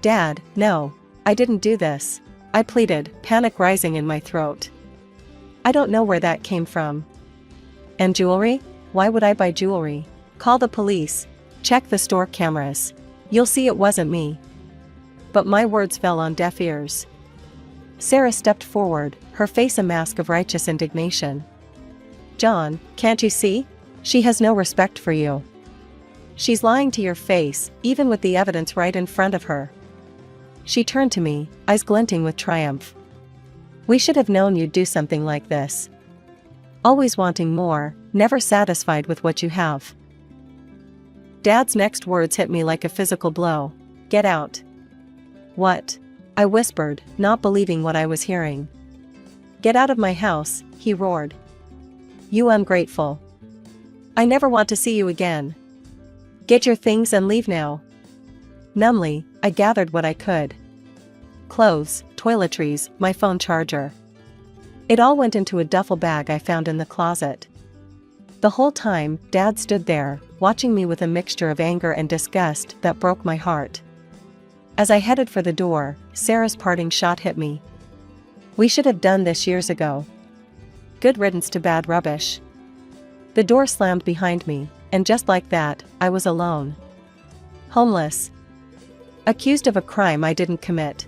S2: Dad, no, I didn't do this, I pleaded, panic rising in my throat. I don't know where that came from. And jewelry? Why would I buy jewelry? Call the police. Check the store cameras. You'll see it wasn't me. But my words fell on deaf ears. Sarah stepped forward, her face a mask of righteous indignation. John, can't you see? She has no respect for you. She's lying to your face, even with the evidence right in front of her. She turned to me, eyes glinting with triumph. We should have known you'd do something like this. Always wanting more, never satisfied with what you have. Dad's next words hit me like a physical blow. Get out. What? I whispered, not believing what I was hearing. Get out of my house, he roared. You ungrateful. I never want to see you again. Get your things and leave now. Numbly, I gathered what I could. Clothes, toiletries, my phone charger. It all went into a duffel bag I found in the closet. The whole time, Dad stood there, watching me with a mixture of anger and disgust that broke my heart. As I headed for the door, Sarah's parting shot hit me. We should have done this years ago. Good riddance to bad rubbish. The door slammed behind me, and just like that, I was alone. Homeless. Accused of a crime I didn't commit.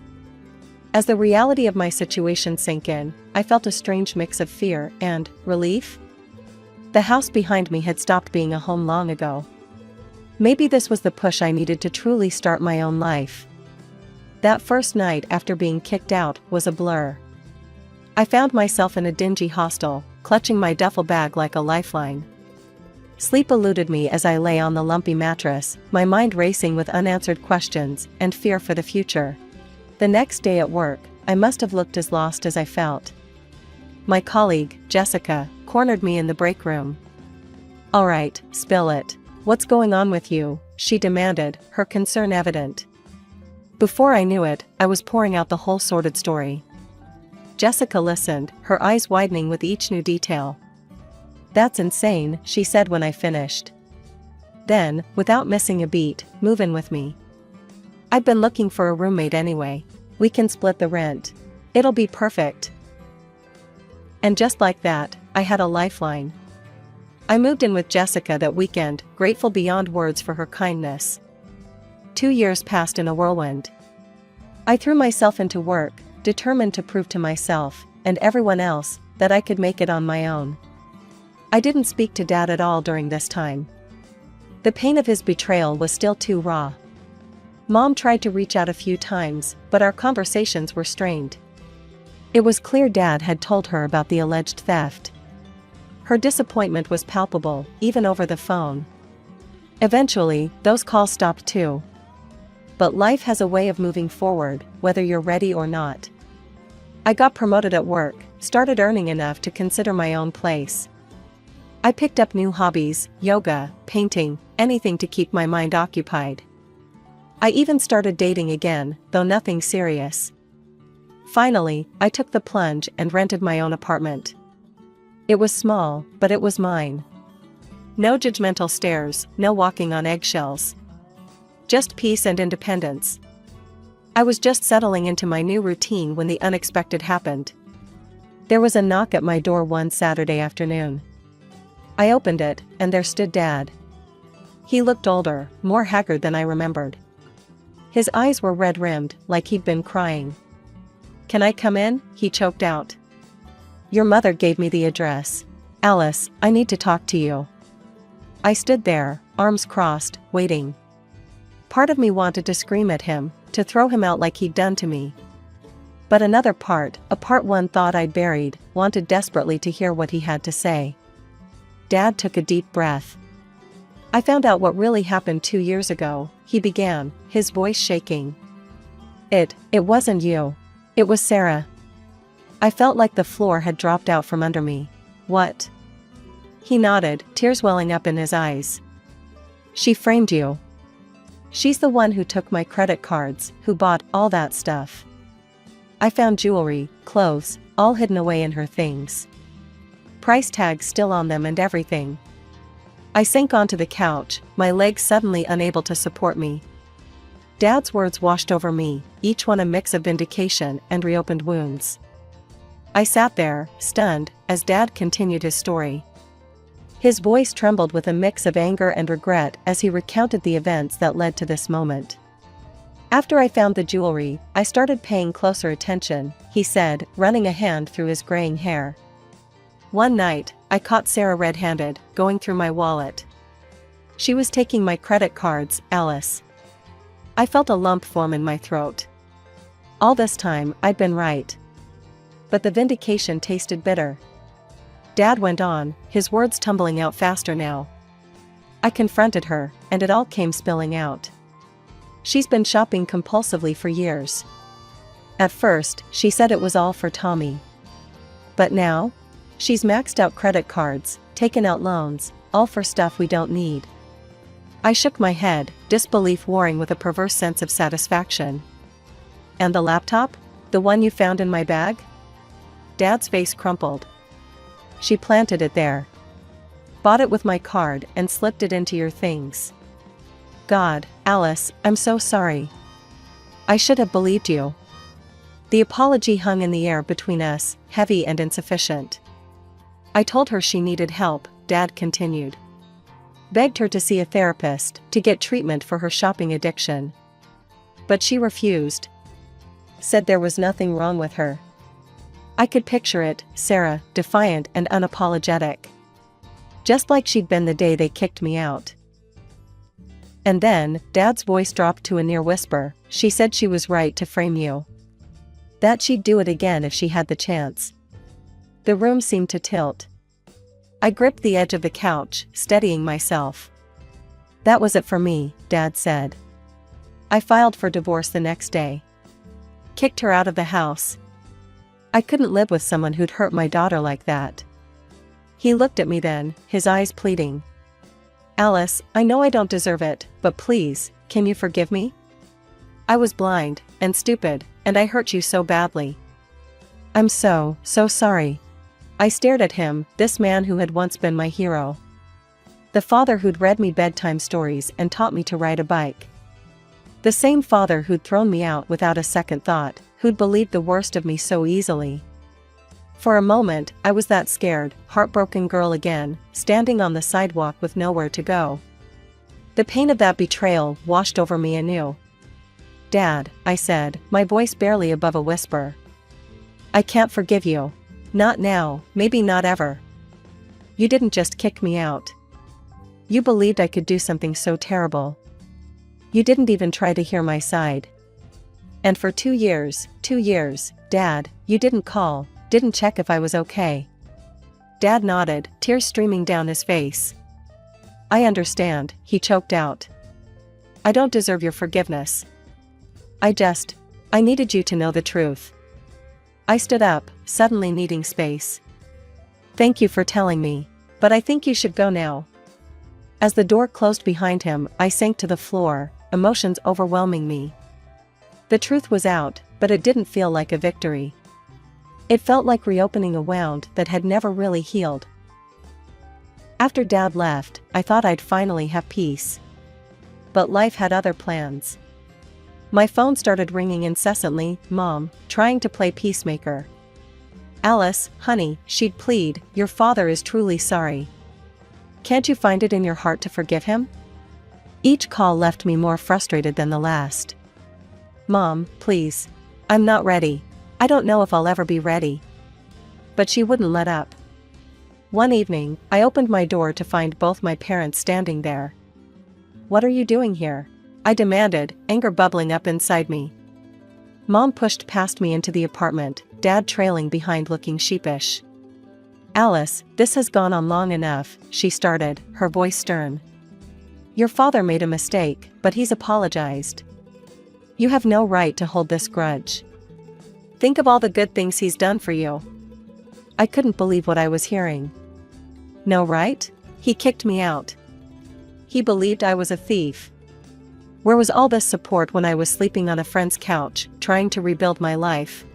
S2: As the reality of my situation sank in, I felt a strange mix of fear and relief. The house behind me had stopped being a home long ago. Maybe this was the push I needed to truly start my own life. That first night after being kicked out was a blur. I found myself in a dingy hostel, clutching my duffel bag like a lifeline. Sleep eluded me as I lay on the lumpy mattress, my mind racing with unanswered questions and fear for the future. The next day at work, I must have looked as lost as I felt. My colleague, Jessica, cornered me in the break room. All right, spill it. What's going on with you? She demanded, her concern evident. Before I knew it, I was pouring out the whole sordid story. Jessica listened, her eyes widening with each new detail. That's insane, she said when I finished. Then, without missing a beat, move in with me. I've been looking for a roommate anyway. We can split the rent. It'll be perfect. And just like that, I had a lifeline. I moved in with Jessica that weekend, grateful beyond words for her kindness. 2 years passed in a whirlwind. I threw myself into work, determined to prove to myself, and everyone else, that I could make it on my own. I didn't speak to Dad at all during this time. The pain of his betrayal was still too raw. Mom tried to reach out a few times, but our conversations were strained. It was clear Dad had told her about the alleged theft. Her disappointment was palpable, even over the phone. Eventually, those calls stopped too. But life has a way of moving forward, whether you're ready or not. I got promoted at work, started earning enough to consider my own place. I picked up new hobbies, yoga, painting, anything to keep my mind occupied. I even started dating again, though nothing serious. Finally, I took the plunge and rented my own apartment. It was small, but it was mine. No judgmental stares, no walking on eggshells. Just peace and independence. I was just settling into my new routine when the unexpected happened. There was a knock at my door one Saturday afternoon. I opened it, and there stood Dad. He looked older, more haggard than I remembered. His eyes were red-rimmed, like he'd been crying. "Can I come in?" he choked out. "Your mother gave me the address. Alice, I need to talk to you." I stood there, arms crossed, waiting. Part of me wanted to scream at him, to throw him out like he'd done to me. But another part, a part one thought I'd buried, wanted desperately to hear what he had to say. Dad took a deep breath. "I found out what really happened 2 years ago," he began, his voice shaking. It wasn't you. It was Sarah." I felt like the floor had dropped out from under me. "What?" He nodded, tears welling up in his eyes. "She framed you. She's the one who took my credit cards, who bought all that stuff. I found jewelry, clothes, all hidden away in her things. Price tags still on them and everything." I sank onto the couch, my legs suddenly unable to support me. Dad's words washed over me, each one a mix of vindication and reopened wounds. I sat there, stunned, as Dad continued his story. His voice trembled with a mix of anger and regret as he recounted the events that led to this moment. "After I found the jewelry, I started paying closer attention," he said, running a hand through his graying hair. "One night, I caught Sarah red-handed, going through my wallet. She was taking my credit cards, Alice. I felt a lump form in my throat. All this time, I'd been right. But the vindication tasted bitter." Dad went on, his words tumbling out faster now. "I confronted her, and it all came spilling out. She's been shopping compulsively for years. At first, she said it was all for Tommy. But now? She's maxed out credit cards, taken out loans, all for stuff we don't need." I shook my head, disbelief warring with a perverse sense of satisfaction. "And the laptop? The one you found in my bag?" Dad's face crumpled. "She planted it there. Bought it with my card and slipped it into your things. God, Alice, I'm so sorry. I should have believed you." The apology hung in the air between us, heavy and insufficient. "I told her she needed help," Dad continued. "Begged her to see a therapist, to get treatment for her shopping addiction. But she refused. Said there was nothing wrong with her." I could picture it, Sarah, defiant and unapologetic. Just like she'd been the day they kicked me out. And then, Dad's voice dropped to a near whisper, "She said she was right to frame you. That she'd do it again if she had the chance." The room seemed to tilt. I gripped the edge of the couch, steadying myself. "That was it for me," Dad said. "I filed for divorce the next day. Kicked her out of the house. I couldn't live with someone who'd hurt my daughter like that." He looked at me then, his eyes pleading. "Alice, I know I don't deserve it, but please, can you forgive me? I was blind, and stupid, and I hurt you so badly. I'm so sorry." I stared at him, this man who had once been my hero. The father who'd read me bedtime stories and taught me to ride a bike. The same father who'd thrown me out without a second thought, who'd believed the worst of me so easily. For a moment, I was that scared, heartbroken girl again, standing on the sidewalk with nowhere to go. The pain of that betrayal washed over me anew. "Dad," I said, my voice barely above a whisper. "I can't forgive you. Not now, maybe not ever. You didn't just kick me out. You believed I could do something so terrible. You didn't even try to hear my side. And for 2 years, Dad, you didn't call, didn't check if I was okay." Dad nodded, tears streaming down his face. "I understand," he choked out. "I don't deserve your forgiveness. I needed you to know the truth." I stood up, suddenly needing space. "Thank you for telling me, but I think you should go now." As the door closed behind him, I sank to the floor, emotions overwhelming me. The truth was out, but it didn't feel like a victory. It felt like reopening a wound that had never really healed. After Dad left, I thought I'd finally have peace. But life had other plans. My phone started ringing incessantly, Mom, trying to play peacemaker. "Alice, honey," she'd plead, "your father is truly sorry. Can't you find it in your heart to forgive him?" Each call left me more frustrated than the last. "Mom, please. I'm not ready. I don't know if I'll ever be ready. But she wouldn't let up. One evening, I opened my door to find both my parents standing there. "What are you doing here?" I demanded, anger bubbling up inside me. Mom pushed past me into the apartment, Dad trailing behind looking sheepish. "Alice, this has gone on long enough," she started, her voice stern. "Your father made a mistake, but he's apologized. You have no right to hold this grudge. Think of all the good things he's done for you." I couldn't believe what I was hearing. No right? He kicked me out. He believed I was a thief. Where was all this support when I was sleeping on a friend's couch, trying to rebuild my life?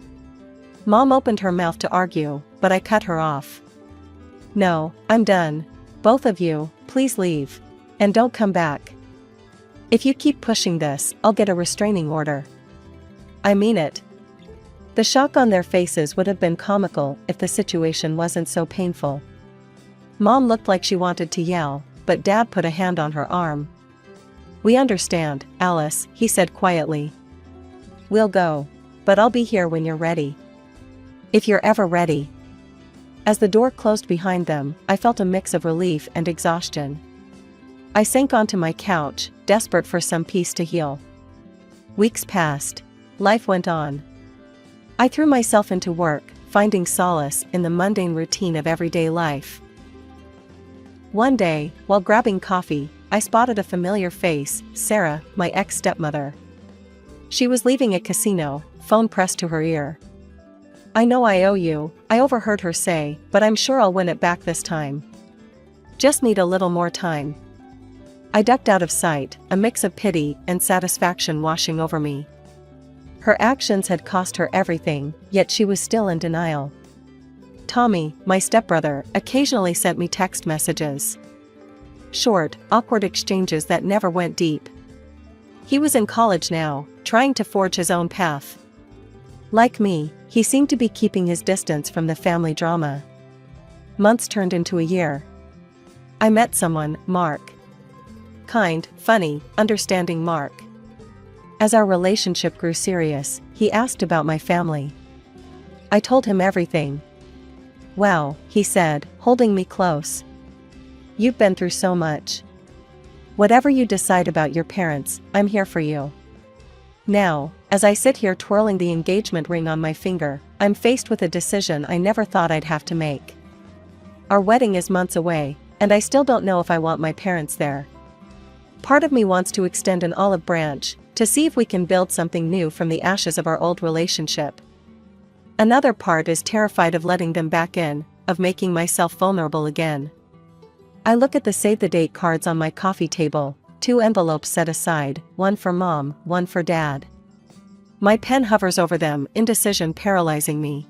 S2: Mom opened her mouth to argue, but I cut her off. "No, I'm done. Both of you, please leave. And don't come back. If you keep pushing this, I'll get a restraining order." I mean it. The shock on their faces would have been comical if the situation wasn't so painful. Mom looked like she wanted to yell, but Dad put a hand on her arm. "We understand, Alice," he said quietly. "We'll go. But I'll be here when you're ready. If you're ever ready." As the door closed behind them, I felt a mix of relief and exhaustion. I sank onto my couch, desperate for some peace to heal. Weeks passed. Life went on. I threw myself into work, finding solace in the mundane routine of everyday life. One day, while grabbing coffee, I spotted a familiar face, Sarah, my ex-stepmother. She was leaving a casino, phone pressed to her ear. "I know I owe you," I overheard her say, "but I'm sure I'll win it back this time. Just need a little more time." I ducked out of sight, a mix of pity and satisfaction washing over me. Her actions had cost her everything, yet she was still in denial. Tommy, my stepbrother, occasionally sent me text messages. Short, awkward exchanges that never went deep. He was in college now, trying to forge his own path. Like me, he seemed to be keeping his distance from the family drama. Months turned into a year. I met someone, Mark. Kind, funny, understanding Mark. As our relationship grew serious, he asked about my family. I told him everything. "Wow," he said, holding me close. "You've been through so much. Whatever you decide about your parents, I'm here for you." Now, as I sit here twirling the engagement ring on my finger, I'm faced with a decision I never thought I'd have to make. Our wedding is months away, and I still don't know if I want my parents there. Part of me wants to extend an olive branch, to see if we can build something new from the ashes of our old relationship. Another part is terrified of letting them back in, of making myself vulnerable again. I look at the save the date cards on my coffee table, 2 envelopes set aside, one for Mom, one for Dad. My pen hovers over them, indecision paralyzing me.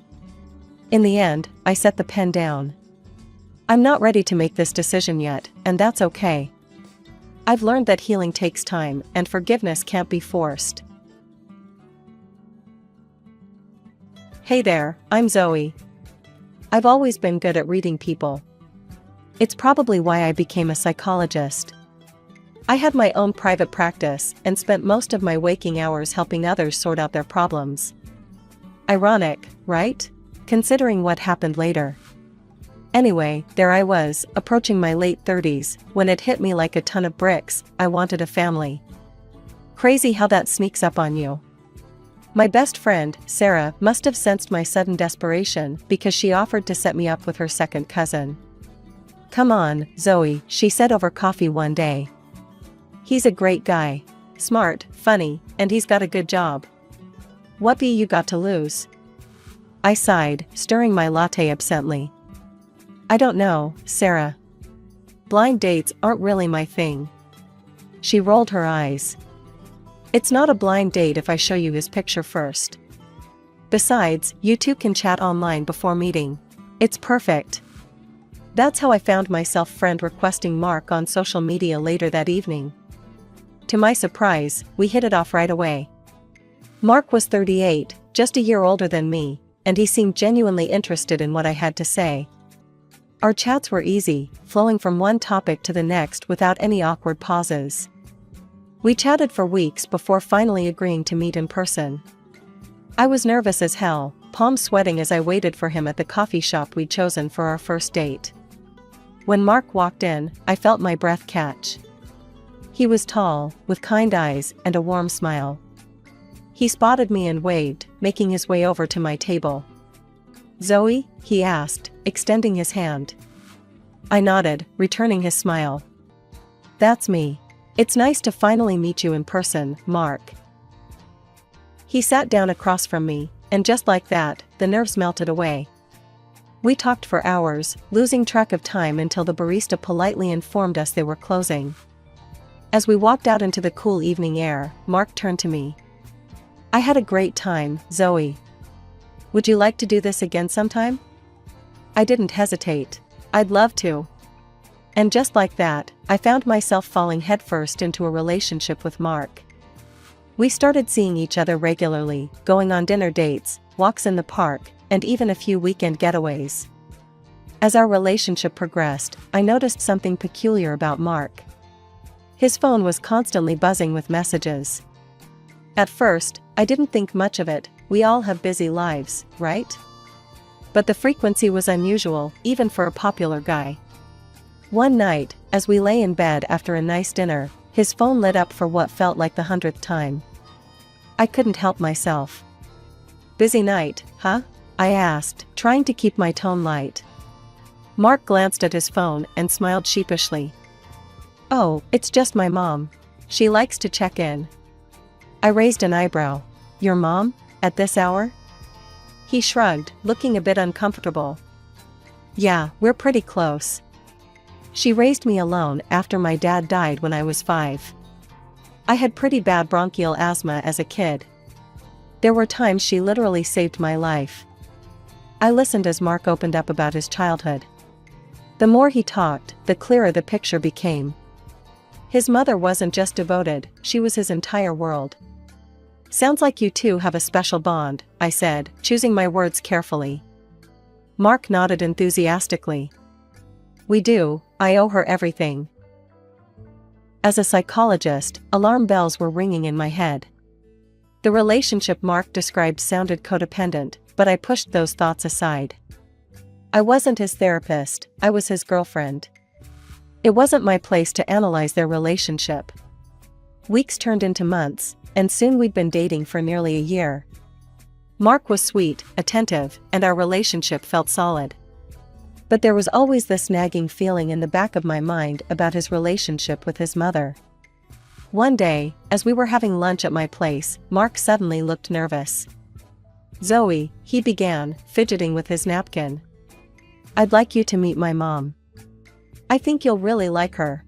S2: In the end, I set the pen down. I'm not ready to make this decision yet, and that's okay. I've learned that healing takes time, and forgiveness can't be forced. Hey there, I'm Zoe. I've always been good at reading people. It's probably why I became a psychologist. I had my own private practice and spent most of my waking hours helping others sort out their problems. Ironic, right? Considering what happened later. Anyway, there I was, approaching my late 30s, when it hit me like a ton of bricks, I wanted a family. Crazy how that sneaks up on you. My best friend, Sarah, must have sensed my sudden desperation because she offered to set me up with her second cousin. "Come on, Zoe," she said over coffee one day. "He's a great guy. Smart, funny, and he's got a good job. What be you got to lose?" I sighed, stirring my latte absently. "I don't know, Sarah. Blind dates aren't really my thing." She rolled her eyes. "It's not a blind date if I show you his picture first. Besides, you two can chat online before meeting. It's perfect." That's how I found myself friend requesting Mark on social media later that evening. To my surprise, we hit it off right away. Mark was 38, just a year older than me, and he seemed genuinely interested in what I had to say. Our chats were easy, flowing from one topic to the next without any awkward pauses. We chatted for weeks before finally agreeing to meet in person. I was nervous as hell, palms sweating as I waited for him at the coffee shop we'd chosen for our first date. When Mark walked in, I felt my breath catch. He was tall, with kind eyes and a warm smile. He spotted me and waved, making his way over to my table. "Zoe?" he asked, extending his hand. I nodded, returning his smile. "That's me. It's nice to finally meet you in person, Mark." He sat down across from me, and just like that, the nerves melted away. We talked for hours, losing track of time until the barista politely informed us they were closing. As we walked out into the cool evening air, Mark turned to me. "I had a great time, Zoe. Would you like to do this again sometime?" I didn't hesitate. "I'd love to." And just like that, I found myself falling headfirst into a relationship with Mark. We started seeing each other regularly, going on dinner dates, walks in the park, and even a few weekend getaways. As our relationship progressed, I noticed something peculiar about Mark. His phone was constantly buzzing with messages. At first, I didn't think much of it. We all have busy lives, right? But the frequency was unusual, even for a popular guy. One night, as we lay in bed after a nice dinner, his phone lit up for what felt like the 100th time. I couldn't help myself. "Busy night, huh?" I asked, trying to keep my tone light. Mark glanced at his phone and smiled sheepishly. "Oh, it's just my mom. She likes to check in." I raised an eyebrow. "Your mom? At this hour?" He shrugged, looking a bit uncomfortable. "Yeah, we're pretty close. She raised me alone after my dad died when I was 5. I had pretty bad bronchial asthma as a kid. There were times she literally saved my life." I listened as Mark opened up about his childhood. The more he talked, the clearer the picture became. His mother wasn't just devoted, she was his entire world. "Sounds like you two have a special bond," I said, choosing my words carefully. Mark nodded enthusiastically. "We do, I owe her everything." As a psychologist, alarm bells were ringing in my head. The relationship Mark described sounded codependent, but I pushed those thoughts aside. I wasn't his therapist, I was his girlfriend. It wasn't my place to analyze their relationship. Weeks turned into months, and soon we'd been dating for nearly a year. Mark was sweet, attentive, and our relationship felt solid. But there was always this nagging feeling in the back of my mind about his relationship with his mother. One day, as we were having lunch at my place, Mark suddenly looked nervous. "Zoe," he began, fidgeting with his napkin. "I'd like you to meet my mom. I think you'll really like her.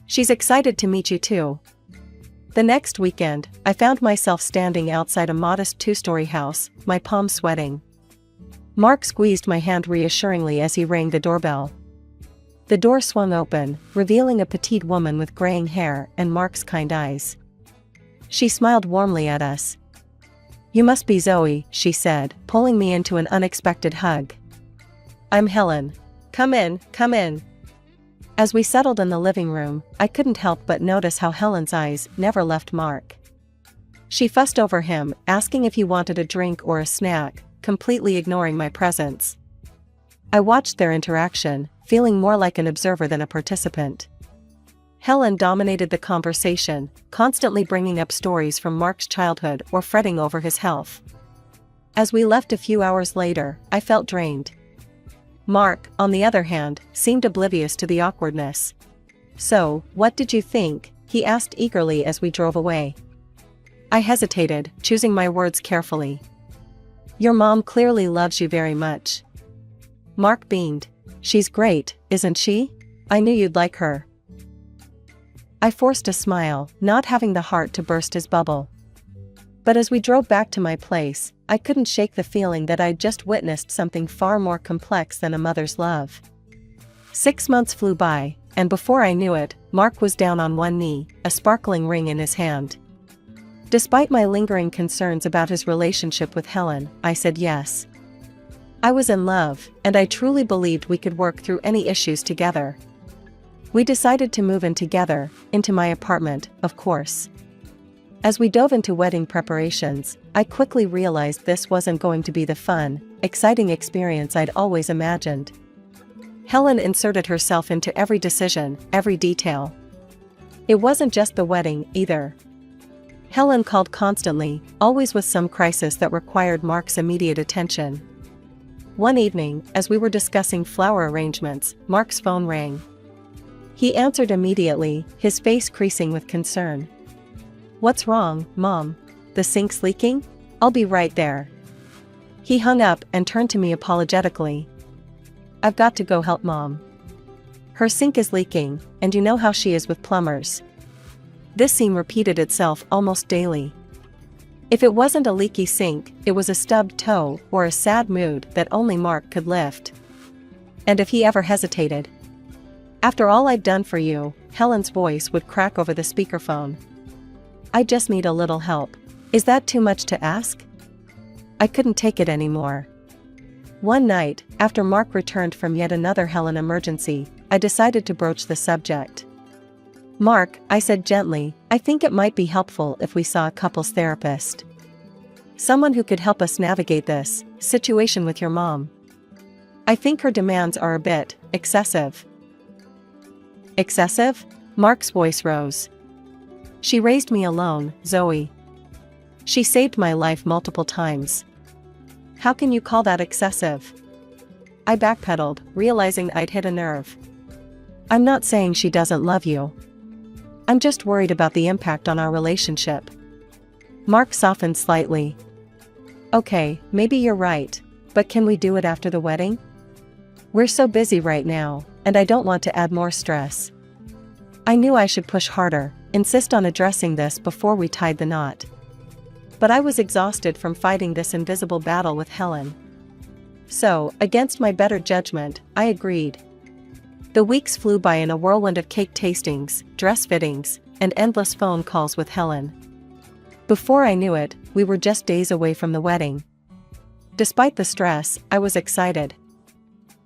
S2: She's excited to meet you too." The next weekend, I found myself standing outside a modest 2-story house, my palms sweating. Mark squeezed my hand reassuringly as he rang the doorbell. The door swung open, revealing a petite woman with graying hair and Mark's kind eyes. She smiled warmly at us. "You must be Zoe," she said, pulling me into an unexpected hug. "I'm Helen. Come in, come in." As we settled in the living room, I couldn't help but notice how Helen's eyes never left Mark. She fussed over him, asking if he wanted a drink or a snack, completely ignoring my presence. I watched their interaction, feeling more like an observer than a participant. Helen dominated the conversation, constantly bringing up stories from Mark's childhood or fretting over his health. As we left a few hours later, I felt drained. Mark, on the other hand, seemed oblivious to the awkwardness. "So, what did you think?" he asked eagerly as we drove away. I hesitated, choosing my words carefully. "Your mom clearly loves you very much." Mark beamed. "She's great, isn't she? I knew you'd like her." I forced a smile, not having the heart to burst his bubble. But as we drove back to my place, I couldn't shake the feeling that I'd just witnessed something far more complex than a mother's love. 6 months flew by, and before I knew it, Mark was down on one knee, a sparkling ring in his hand. Despite my lingering concerns about his relationship with Helen, I said yes. I was in love, and I truly believed we could work through any issues together. We decided to move in together, into my apartment, of course. As we dove into wedding preparations, I quickly realized this wasn't going to be the fun, exciting experience I'd always imagined. Helen inserted herself into every decision, every detail. It wasn't just the wedding, either. Helen called constantly, always with some crisis that required Mark's immediate attention. One evening, as we were discussing flower arrangements, Mark's phone rang. He answered immediately, his face creasing with concern. "What's wrong, Mom? The sink's leaking? I'll be right there." He hung up and turned to me apologetically. "I've got to go help Mom. Her sink is leaking, and you know how she is with plumbers." This scene repeated itself almost daily. If it wasn't a leaky sink, it was a stubbed toe or a sad mood that only Mark could lift. And if he ever hesitated. "After all I've done for you," Helen's voice would crack over the speakerphone. "I just need a little help. Is that too much to ask?" I couldn't take it anymore. One night, after Mark returned from yet another Helen emergency, I decided to broach the subject. "Mark," I said gently, "I think it might be helpful if we saw a couples therapist. Someone who could help us navigate this situation with your mom. I think her demands are a bit excessive." "Excessive?" Mark's voice rose. "She raised me alone, Zoe. She saved my life multiple times. How can you call that excessive?" I backpedaled, realizing I'd hit a nerve. "I'm not saying she doesn't love you. I'm just worried about the impact on our relationship." Mark softened slightly. "Okay, maybe you're right, but can we do it after the wedding? We're so busy right now, and I don't want to add more stress." I knew I should push harder, insist on addressing this before we tied the knot. But I was exhausted from fighting this invisible battle with Helen. So, against my better judgment, I agreed. The weeks flew by in a whirlwind of cake tastings, dress fittings, and endless phone calls with Helen. Before I knew it, we were just days away from the wedding. Despite the stress, I was excited.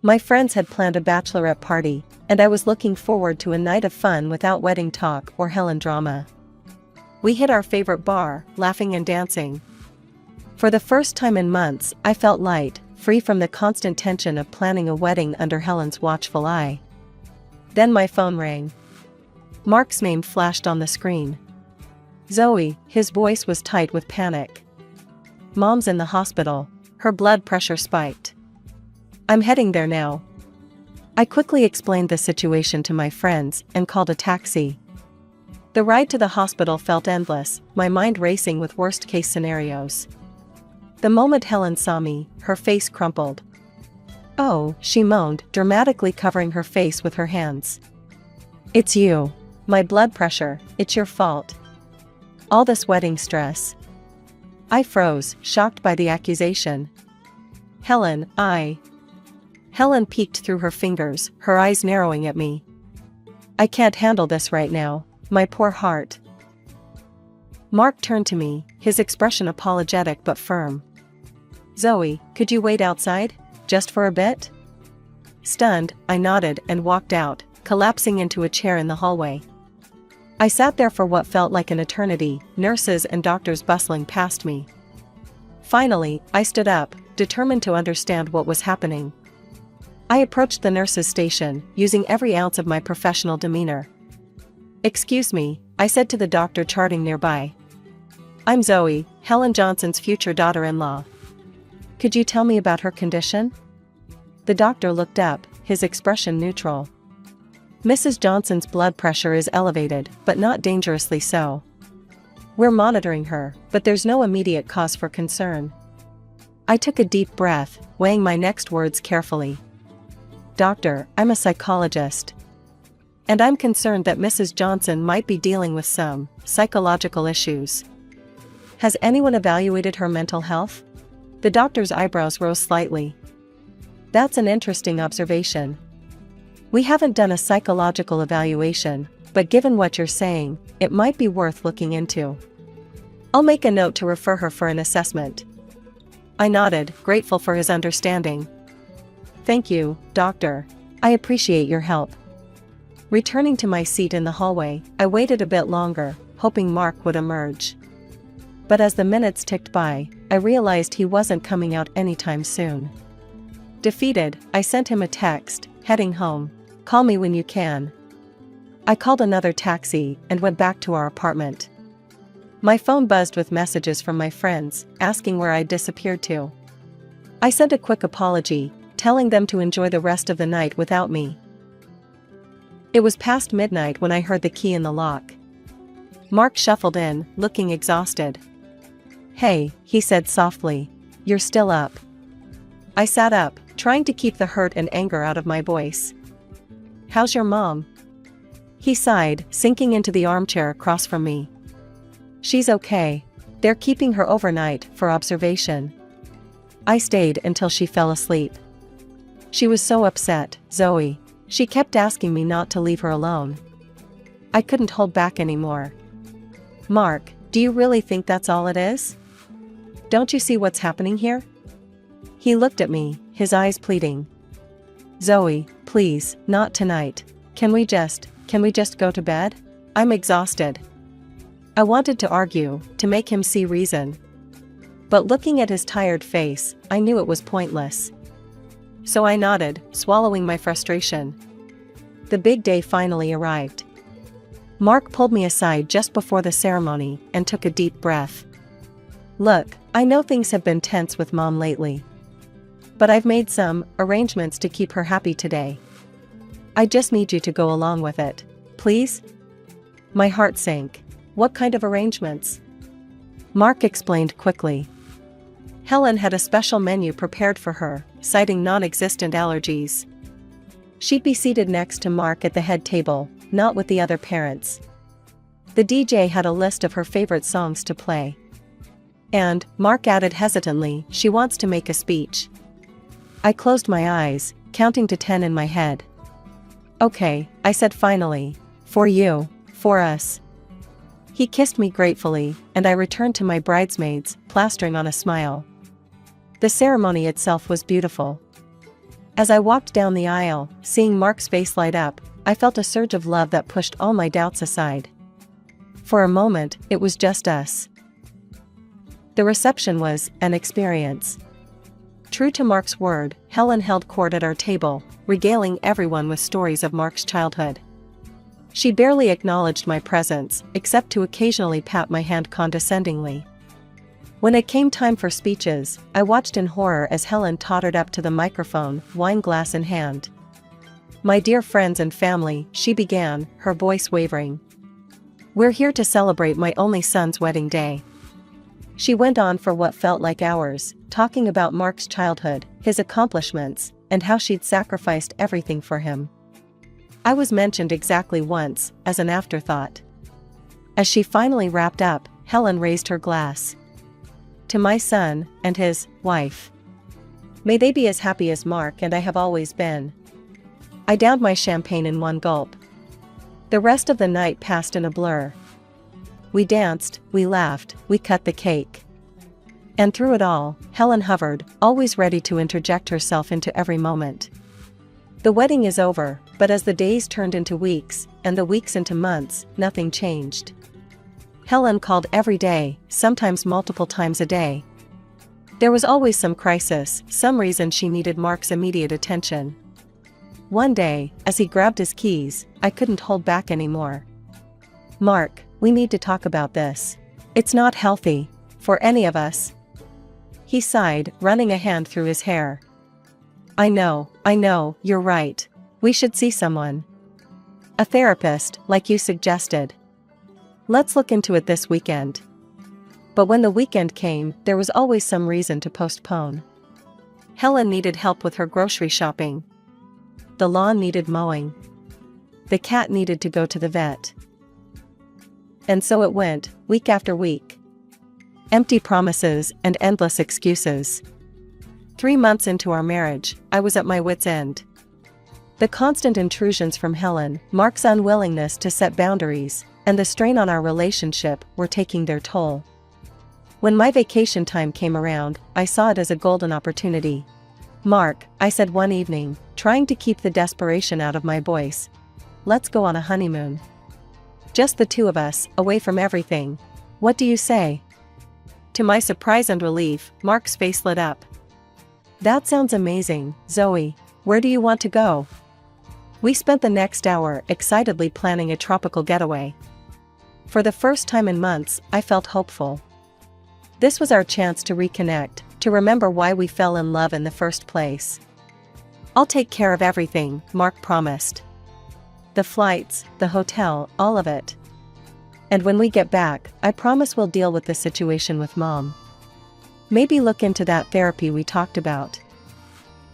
S2: My friends had planned a bachelorette party, and I was looking forward to a night of fun without wedding talk or Helen drama. We hit our favorite bar, laughing and dancing. For the first time in months, I felt light, free from the constant tension of planning a wedding under Helen's watchful eye. Then my phone rang. Mark's name flashed on the screen. "Zoe," his voice was tight with panic. "Mom's in the hospital. Her blood pressure spiked. I'm heading there now." I quickly explained the situation to my friends and called a taxi. The ride to the hospital felt endless, my mind racing with worst-case scenarios. The moment Helen saw me, her face crumpled. "Oh," she moaned, dramatically covering her face with her hands. "It's you. My blood pressure, it's your fault. All this wedding stress." I froze, shocked by the accusation. "Helen, Helen peeked through her fingers, her eyes narrowing at me. "I can't handle this right now, my poor heart." Mark turned to me, his expression apologetic but firm. "Zoe, could you wait outside? Just for a bit?" Stunned, I nodded and walked out, collapsing into a chair in the hallway. I sat there for what felt like an eternity, nurses and doctors bustling past me. Finally, I stood up, determined to understand what was happening. I approached the nurse's station, using every ounce of my professional demeanor. "Excuse me," I said to the doctor charting nearby. "I'm Zoe, Helen Johnson's future daughter-in-law. Could you tell me about her condition?" The doctor looked up, his expression neutral. "Mrs. Johnson's blood pressure is elevated, but not dangerously so. We're monitoring her, but there's no immediate cause for concern." I took a deep breath, weighing my next words carefully. "Doctor, I'm a psychologist. And I'm concerned that Mrs. Johnson might be dealing with some psychological issues. Has anyone evaluated her mental health?" The doctor's eyebrows rose slightly. "That's an interesting observation. We haven't done a psychological evaluation, but given what you're saying, it might be worth looking into. I'll make a note to refer her for an assessment." I nodded, grateful for his understanding. "Thank you, doctor. I appreciate your help." Returning to my seat in the hallway, I waited a bit longer, hoping Mark would emerge. But as the minutes ticked by, I realized he wasn't coming out anytime soon. Defeated, I sent him a text, heading home. Call me when you can. I called another taxi and went back to our apartment. My phone buzzed with messages from my friends, asking where I'd disappeared to. I sent a quick apology, telling them to enjoy the rest of the night without me. It was past midnight when I heard the key in the lock. Mark shuffled in, looking exhausted. "Hey," he said softly. "You're still up." I sat up, trying to keep the hurt and anger out of my voice. "How's your mom?" He sighed, sinking into the armchair across from me. "She's okay. They're keeping her overnight for observation." I stayed until she fell asleep. She was so upset, Zoe. She kept asking me not to leave her alone. I couldn't hold back anymore. "Mark, do you really think that's all it is? Don't you see what's happening here?" He looked at me, his eyes pleading. "Zoe, please, not tonight. Can we just go to bed? I'm exhausted." I wanted to argue, to make him see reason. But looking at his tired face, I knew it was pointless. So I nodded, swallowing my frustration. The big day finally arrived. Mark pulled me aside just before the ceremony and took a deep breath. "Look, I know things have been tense with Mom lately. But I've made some arrangements to keep her happy today. I just need you to go along with it, please?" My heart sank. "What kind of arrangements?" Mark explained quickly. Helen had a special menu prepared for her, citing non-existent allergies. She'd be seated next to Mark at the head table, not with the other parents. The DJ had a list of her favorite songs to play. And, Mark added hesitantly, she wants to make a speech. I closed my eyes, counting to 10 in my head. "Okay," I said finally. "For you, for us." He kissed me gratefully, and I returned to my bridesmaids, plastering on a smile. The ceremony itself was beautiful. As I walked down the aisle, seeing Mark's face light up, I felt a surge of love that pushed all my doubts aside. For a moment, it was just us. The reception was an experience. True to Mark's word, Helen held court at our table, regaling everyone with stories of Mark's childhood. She barely acknowledged my presence, except to occasionally pat my hand condescendingly. When it came time for speeches, I watched in horror as Helen tottered up to the microphone, wine glass in hand. "My dear friends and family," she began, her voice wavering. "We're here to celebrate my only son's wedding day." She went on for what felt like hours, talking about Mark's childhood, his accomplishments, and how she'd sacrificed everything for him. I was mentioned exactly once, as an afterthought. As she finally wrapped up, Helen raised her glass. "To my son, and his wife. May they be as happy as Mark and I have always been." I downed my champagne in one gulp. The rest of the night passed in a blur. We danced, we laughed, we cut the cake. And through it all, Helen hovered, always ready to interject herself into every moment. The wedding is over, but as the days turned into weeks, and the weeks into months, nothing changed. Helen called every day, sometimes multiple times a day. There was always some crisis, some reason she needed Mark's immediate attention. One day, as he grabbed his keys, I couldn't hold back anymore. "Mark, we need to talk about this. It's not healthy, for any of us." He sighed, running a hand through his hair. I know, you're right. We should see someone. A therapist, like you suggested. Let's look into it this weekend." But when the weekend came, there was always some reason to postpone. Helen needed help with her grocery shopping. The lawn needed mowing. The cat needed to go to the vet. And so it went, week after week. Empty promises and endless excuses. 3 months into our marriage, I was at my wit's end. The constant intrusions from Helen, Mark's unwillingness to set boundaries, and the strain on our relationship were taking their toll. When my vacation time came around, I saw it as a golden opportunity. "Mark," I said one evening, trying to keep the desperation out of my voice, "let's go on a honeymoon. Just the two of us, away from everything. What do you say?" To my surprise and relief, Mark's face lit up. That sounds amazing, Zoe. Where do you want to go? We spent the next hour excitedly planning a tropical getaway. For the first time in months, I felt hopeful. This was our chance to reconnect, to remember why we fell in love in the first place. I'll take care of everything, Mark promised. The flights, the hotel, all of it. And when we get back, I promise we'll deal with the situation with Mom. Maybe look into that therapy we talked about.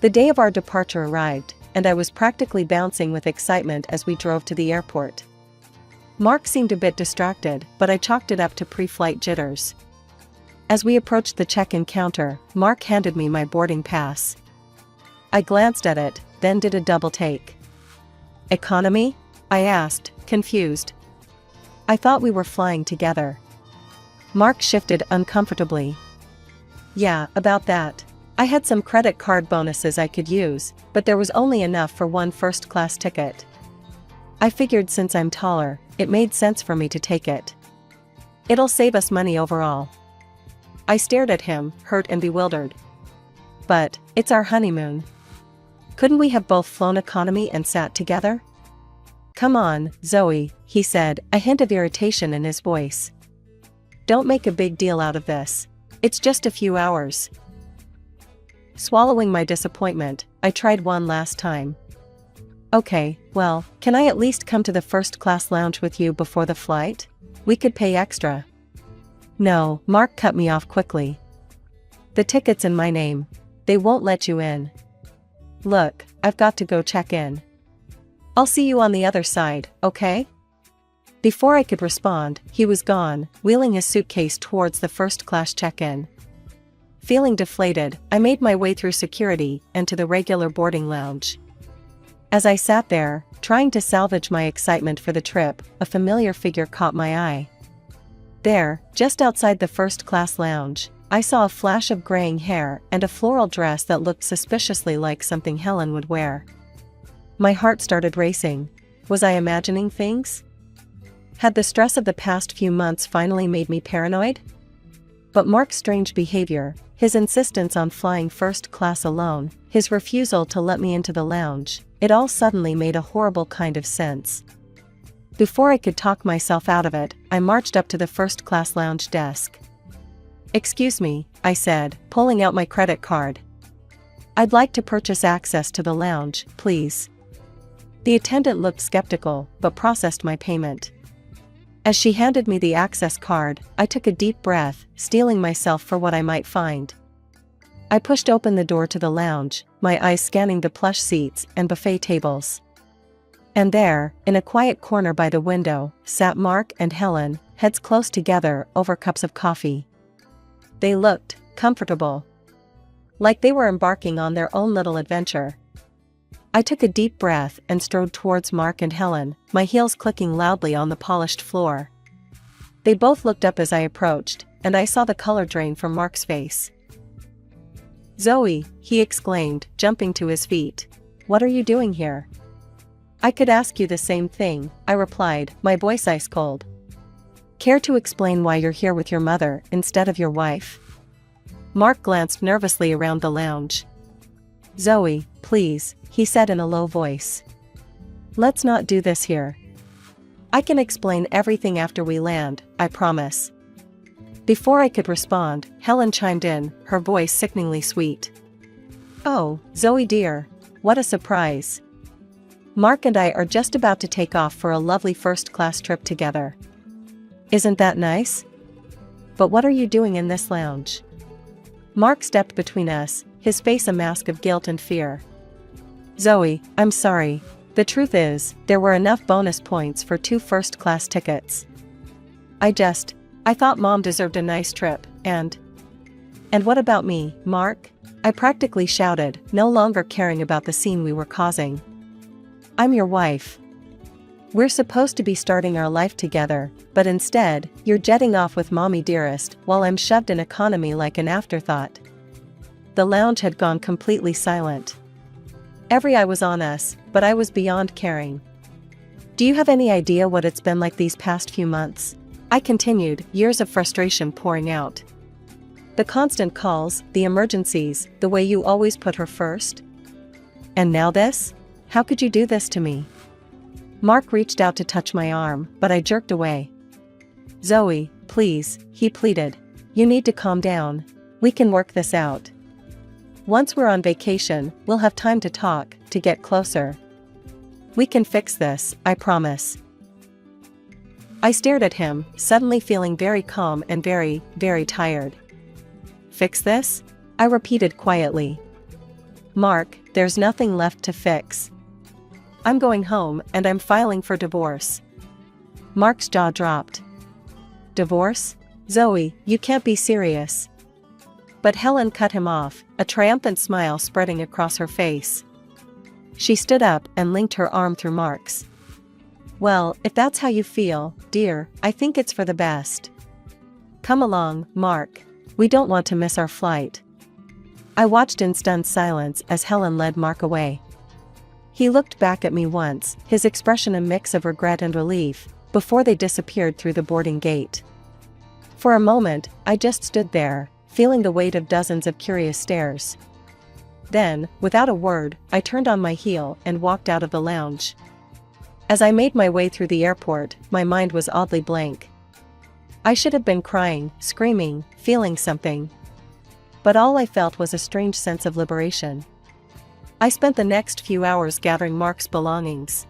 S2: The day of our departure arrived, and I was practically bouncing with excitement as we drove to the airport. Mark seemed a bit distracted, but I chalked it up to pre-flight jitters. As we approached the check-in counter, Mark handed me my boarding pass. I glanced at it, then did a double take. Economy? I asked, confused. I thought we were flying together. Mark shifted uncomfortably. Yeah, about that. I had some credit card bonuses I could use, but there was only enough for one first-class ticket. I figured since I'm taller, it made sense for me to take it. It'll save us money overall. I stared at him, hurt and bewildered. But, it's our honeymoon. Couldn't we have both flown economy and sat together? Come on, Zoe, he said, a hint of irritation in his voice. Don't make a big deal out of this. It's just a few hours. Swallowing my disappointment, I tried one last time. Okay, well, can I at least come to the first-class lounge with you before the flight? We could pay extra. No, Mark cut me off quickly. The ticket's in my name. They won't let you in. Look, I've got to go check in. I'll see you on the other side, okay? Before I could respond, he was gone, wheeling his suitcase towards the first-class check-in. Feeling deflated, I made my way through security and to the regular boarding lounge. As I sat there, trying to salvage my excitement for the trip, a familiar figure caught my eye. There, just outside the first-class lounge, I saw a flash of graying hair and a floral dress that looked suspiciously like something Helen would wear. My heart started racing. Was I imagining things? Had the stress of the past few months finally made me paranoid? But Mark's strange behavior, his insistence on flying first class alone, his refusal to let me into the lounge, it all suddenly made a horrible kind of sense. Before I could talk myself out of it, I marched up to the first-class lounge desk. Excuse me, I said, pulling out my credit card. I'd like to purchase access to the lounge, please. The attendant looked skeptical, but processed my payment. As she handed me the access card, I took a deep breath, steeling myself for what I might find. I pushed open the door to the lounge, my eyes scanning the plush seats and buffet tables. And there, in a quiet corner by the window, sat Mark and Helen, heads close together over cups of coffee. They looked comfortable. Like they were embarking on their own little adventure. I took a deep breath and strode towards Mark and Helen, my heels clicking loudly on the polished floor. They both looked up as I approached, and I saw the color drain from Mark's face. Zoe, he exclaimed, jumping to his feet. What are you doing here? I could ask you the same thing, I replied, my voice ice cold. Care to explain why you're here with your mother instead of your wife? Mark glanced nervously around the lounge. Zoe, please, he said in a low voice. Let's not do this here. I can explain everything after we land, I promise. Before I could respond, Helen chimed in, her voice sickeningly sweet. Oh, Zoe dear, what a surprise. Mark and I are just about to take off for a lovely first-class trip together. Isn't that nice? But what are you doing in this lounge? Mark stepped between us, his face a mask of guilt and fear. Zoe, I'm sorry. The truth is, there were enough bonus points for 2 first-class tickets. I thought Mom deserved a nice trip, and what about me, Mark? I practically shouted, no longer caring about the scene we were causing. I'm your wife. We're supposed to be starting our life together, but instead, you're jetting off with Mommy dearest while I'm shoved in economy like an afterthought. The lounge had gone completely silent. Every eye was on us, but I was beyond caring. Do you have any idea what it's been like these past few months? I continued, years of frustration pouring out. The constant calls, the emergencies, the way you always put her first. And now this? How could you do this to me? Mark reached out to touch my arm, but I jerked away. Zoe, please, he pleaded. You need to calm down. We can work this out. Once we're on vacation, we'll have time to talk, to get closer. We can fix this, I promise. I stared at him, suddenly feeling very calm and very, very tired. Fix this? I repeated quietly. Mark, there's nothing left to fix. I'm going home and I'm filing for divorce. Mark's jaw dropped. Divorce? Zoe, you can't be serious. But Helen cut him off, a triumphant smile spreading across her face. She stood up and linked her arm through Mark's. Well, if that's how you feel, dear, I think it's for the best. Come along, Mark. We don't want to miss our flight. I watched in stunned silence as Helen led Mark away. He looked back at me once, his expression a mix of regret and relief, before they disappeared through the boarding gate. For a moment, I just stood there, feeling the weight of dozens of curious stares. Then, without a word, I turned on my heel and walked out of the lounge. As I made my way through the airport, my mind was oddly blank. I should have been crying, screaming, feeling something. But all I felt was a strange sense of liberation. I spent the next few hours gathering Mark's belongings.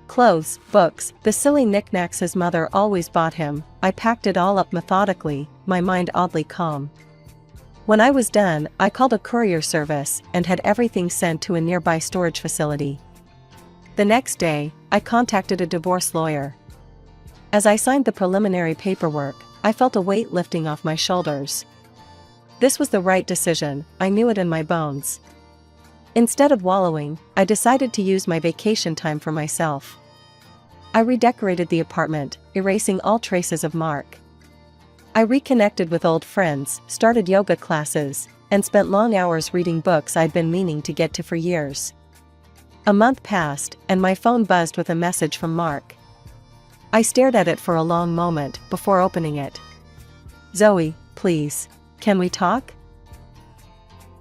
S2: Clothes, books, the silly knickknacks his mother always bought him, I packed it all up methodically, my mind oddly calm. When I was done, I called a courier service and had everything sent to a nearby storage facility. The next day, I contacted a divorce lawyer. As I signed the preliminary paperwork, I felt a weight lifting off my shoulders. This was the right decision, I knew it in my bones. Instead of wallowing, I decided to use my vacation time for myself. I redecorated the apartment, erasing all traces of Mark. I reconnected with old friends, started yoga classes, and spent long hours reading books I'd been meaning to get to for years. A month passed, and my phone buzzed with a message from Mark. I stared at it for a long moment before opening it. Zoe, please, can we talk?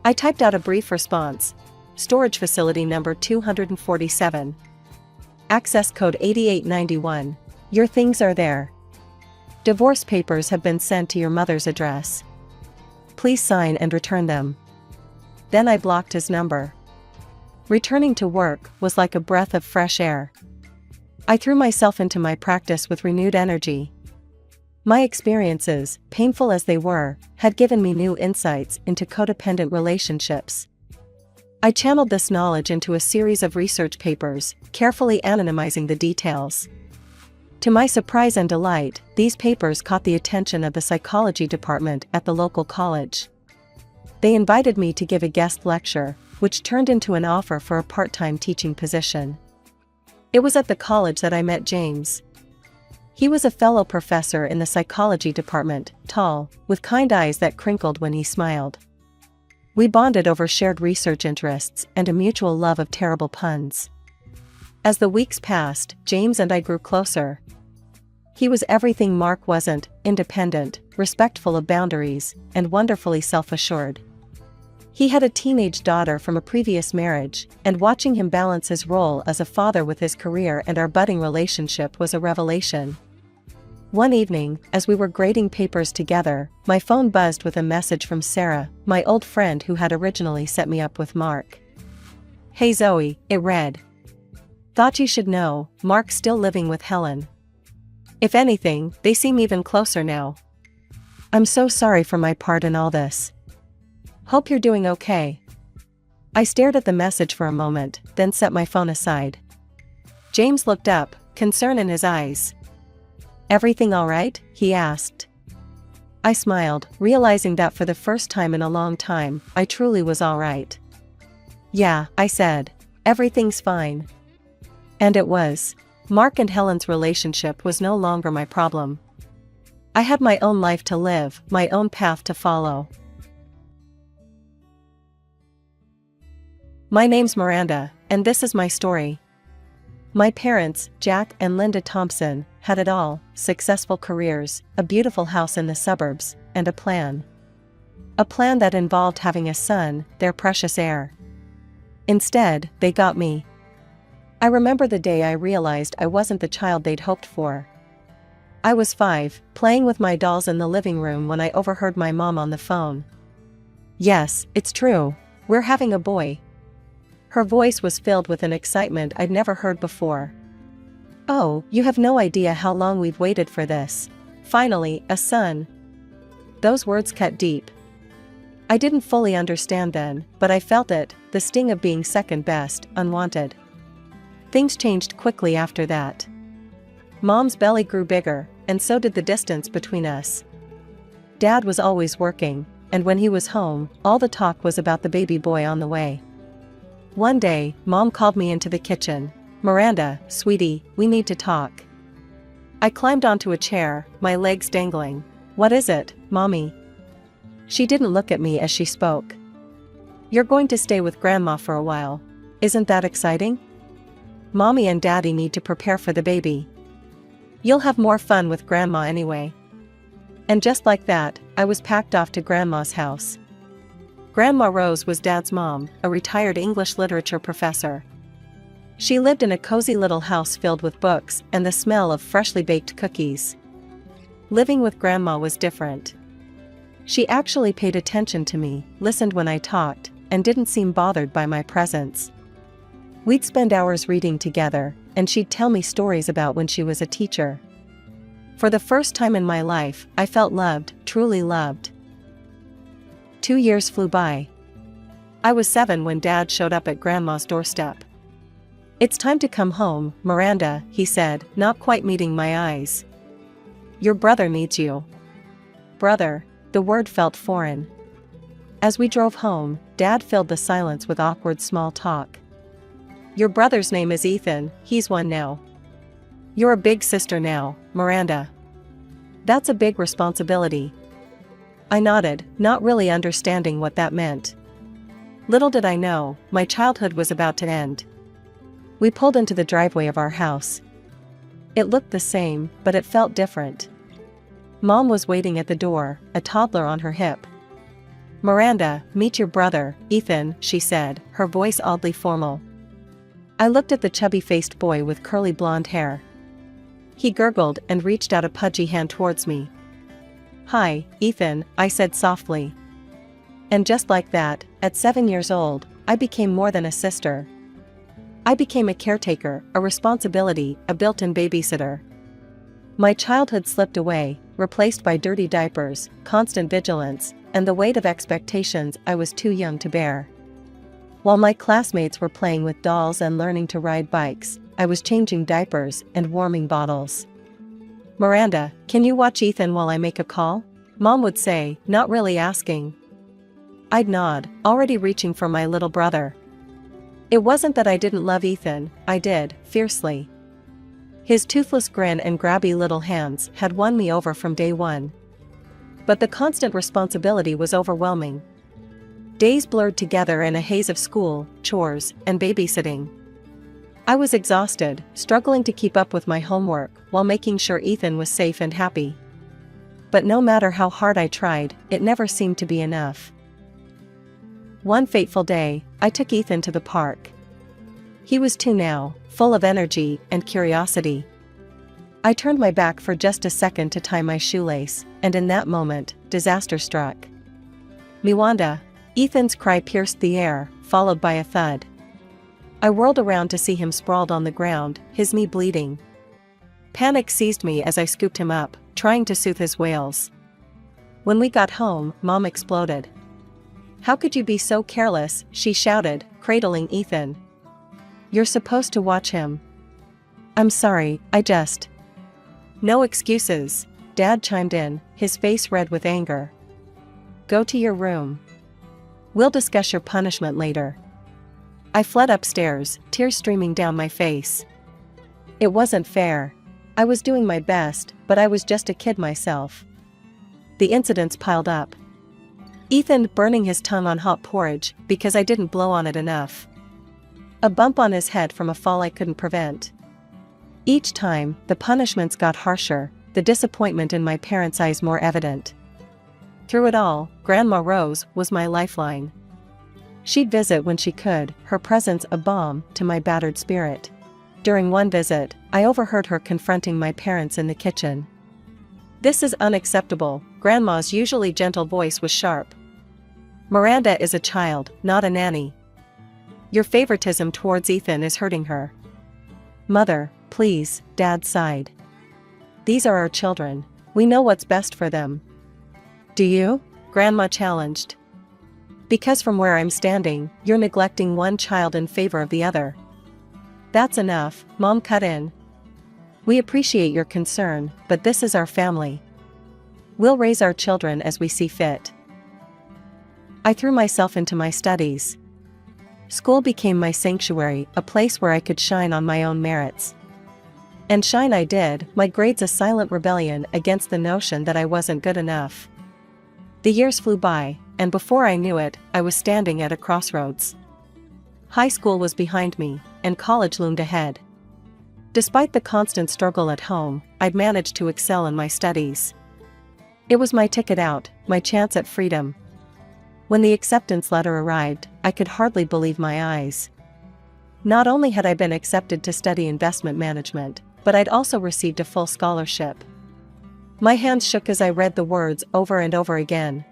S2: I typed out a brief response. Storage facility number 247. Access code 8891. Your things are there. Divorce papers have been sent to your mother's address. Please sign and return them. Then I blocked his number. Returning to work was like a breath of fresh air. I threw myself into my practice with renewed energy. My experiences, painful as they were, had given me new insights into codependent relationships. I channeled this knowledge into a series of research papers, carefully anonymizing the details. To my surprise and delight, these papers caught the attention of the psychology department at the local college. They invited me to give a guest lecture, which turned into an offer for a part-time teaching position. It was at the college that I met James. He was a fellow professor in the psychology department, tall, with kind eyes that crinkled when he smiled. We bonded over shared research interests and a mutual love of terrible puns. As the weeks passed, James and I grew closer. He was everything Mark wasn't: independent, respectful of boundaries, and wonderfully self-assured. He had a teenage daughter from a previous marriage, and watching him balance his role as a father with his career and our budding relationship was a revelation. One evening, as we were grading papers together, my phone buzzed with a message from Sarah, my old friend who had originally set me up with Mark. Hey Zoe, it read. Thought you should know, Mark's still living with Helen. If anything, they seem even closer now. I'm so sorry for my part in all this. Hope you're doing okay. I stared at the message for a moment, then set my phone aside. James looked up, concern in his eyes. Everything all right? He asked. I smiled, realizing that for the first time in a long time, I truly was all right. Yeah, I said. Everything's fine. And it was. Mark and Helen's relationship was no longer my problem. I had my own life to live, my own path to follow. My name's Miranda, and this is my story. My parents, Jack and Linda Thompson, had it all: successful careers, a beautiful house in the suburbs, and a plan. A plan that involved having a son, their precious heir. Instead, they got me. I remember the day I realized I wasn't the child they'd hoped for. I was 5, playing with my dolls in the living room when I overheard my mom on the phone. "Yes, it's true. We're having a boy." Her voice was filled with an excitement I'd never heard before. "Oh, you have no idea how long we've waited for this. Finally, a son." Those words cut deep. I didn't fully understand then, but I felt it, the sting of being second best, unwanted. Things changed quickly after that. Mom's belly grew bigger, and so did the distance between us. Dad was always working, and when he was home, all the talk was about the baby boy on the way. One day, Mom called me into the kitchen. "Miranda, sweetie, we need to talk." I climbed onto a chair, my legs dangling. "What is it, Mommy?" She didn't look at me as she spoke. "You're going to stay with Grandma for a while. Isn't that exciting? Mommy and Daddy need to prepare for the baby. You'll have more fun with Grandma anyway." And just like that, I was packed off to Grandma's house. Grandma Rose was Dad's mom, a retired English literature professor. She lived in a cozy little house filled with books and the smell of freshly baked cookies. Living with Grandma was different. She actually paid attention to me, listened when I talked, and didn't seem bothered by my presence. We'd spend hours reading together, and she'd tell me stories about when she was a teacher. For the first time in my life, I felt loved, truly loved. 2 years flew by. I was 7 when Dad showed up at Grandma's doorstep. "It's time to come home, Miranda," he said, not quite meeting my eyes. "Your brother needs you." Brother, the word felt foreign. As we drove home, Dad filled the silence with awkward small talk. "Your brother's name is Ethan, he's 1 now. You're a big sister now, Miranda. That's a big responsibility." I nodded, not really understanding what that meant. Little did I know, my childhood was about to end. We pulled into the driveway of our house. It looked the same, but it felt different. Mom was waiting at the door, a toddler on her hip. "Miranda, meet your brother, Ethan," she said, her voice oddly formal. I looked at the chubby-faced boy with curly blonde hair. He gurgled and reached out a pudgy hand towards me. "Hi, Ethan," I said softly. And just like that, at 7 years old, I became more than a sister. I became a caretaker, a responsibility, a built-in babysitter. My childhood slipped away, replaced by dirty diapers, constant vigilance, and the weight of expectations I was too young to bear. While my classmates were playing with dolls and learning to ride bikes, I was changing diapers and warming bottles. "Miranda, can you watch Ethan while I make a call?" Mom would say, not really asking. I'd nod, already reaching for my little brother. It wasn't that I didn't love Ethan, I did, fiercely. His toothless grin and grabby little hands had won me over from day one. But the constant responsibility was overwhelming. Days blurred together in a haze of school, chores, and babysitting. I was exhausted, struggling to keep up with my homework while making sure Ethan was safe and happy. But no matter how hard I tried, it never seemed to be enough. One fateful day, I took Ethan to the park. He was 2 now, full of energy and curiosity. I turned my back for just a second to tie my shoelace, and in that moment, disaster struck. "Miwanda!" Ethan's cry pierced the air, followed by a thud. I whirled around to see him sprawled on the ground, his knee bleeding. Panic seized me as I scooped him up, trying to soothe his wails. When we got home, Mom exploded. "How could you be so careless?" she shouted, cradling Ethan. "You're supposed to watch him." "I'm sorry, I just..." "No excuses," Dad chimed in, his face red with anger. "Go to your room. We'll discuss your punishment later." I fled upstairs, tears streaming down my face. It wasn't fair. I was doing my best, but I was just a kid myself. The incidents piled up. Ethan burning his tongue on hot porridge because I didn't blow on it enough. A bump on his head from a fall I couldn't prevent. Each time, the punishments got harsher, the disappointment in my parents' eyes more evident. Through it all, Grandma Rose was my lifeline. She'd visit when she could, her presence a balm to my battered spirit. During one visit, I overheard her confronting my parents in the kitchen. "This is unacceptable," Grandma's usually gentle voice was sharp. "Miranda is a child, not a nanny. Your favoritism towards Ethan is hurting her." "Mother, please," Dad sighed. "These are our children. We know what's best for them." "Do you?" Grandma challenged. "Because from where I'm standing, you're neglecting one child in favor of the other." "That's enough," Mom cut in. "We appreciate your concern, but this is our family. We'll raise our children as we see fit." I threw myself into my studies. School became my sanctuary, a place where I could shine on my own merits. And shine I did, my grades a silent rebellion against the notion that I wasn't good enough. The years flew by, and before I knew it, I was standing at a crossroads. High school was behind me, and college loomed ahead. Despite the constant struggle at home, I'd managed to excel in my studies. It was my ticket out, my chance at freedom. When the acceptance letter arrived, I could hardly believe my eyes. Not only had I been accepted to study investment management, but I'd also received a full scholarship. My hands shook as I read the words over and over again.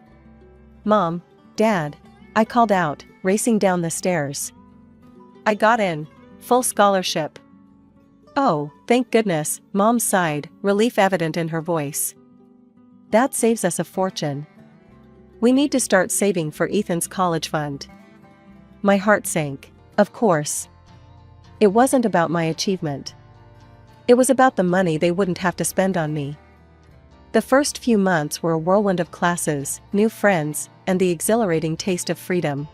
S2: "Mom, Dad," I called out, racing down the stairs. "I got in. Full scholarship." "Oh, thank goodness," Mom sighed, relief evident in her voice. "That saves us a fortune. We need to start saving for Ethan's college fund." My heart sank. Of course. It wasn't about my achievement. It was about the money they wouldn't have to spend on me. The first few months were a whirlwind of classes, new friends, and the exhilarating taste of freedom.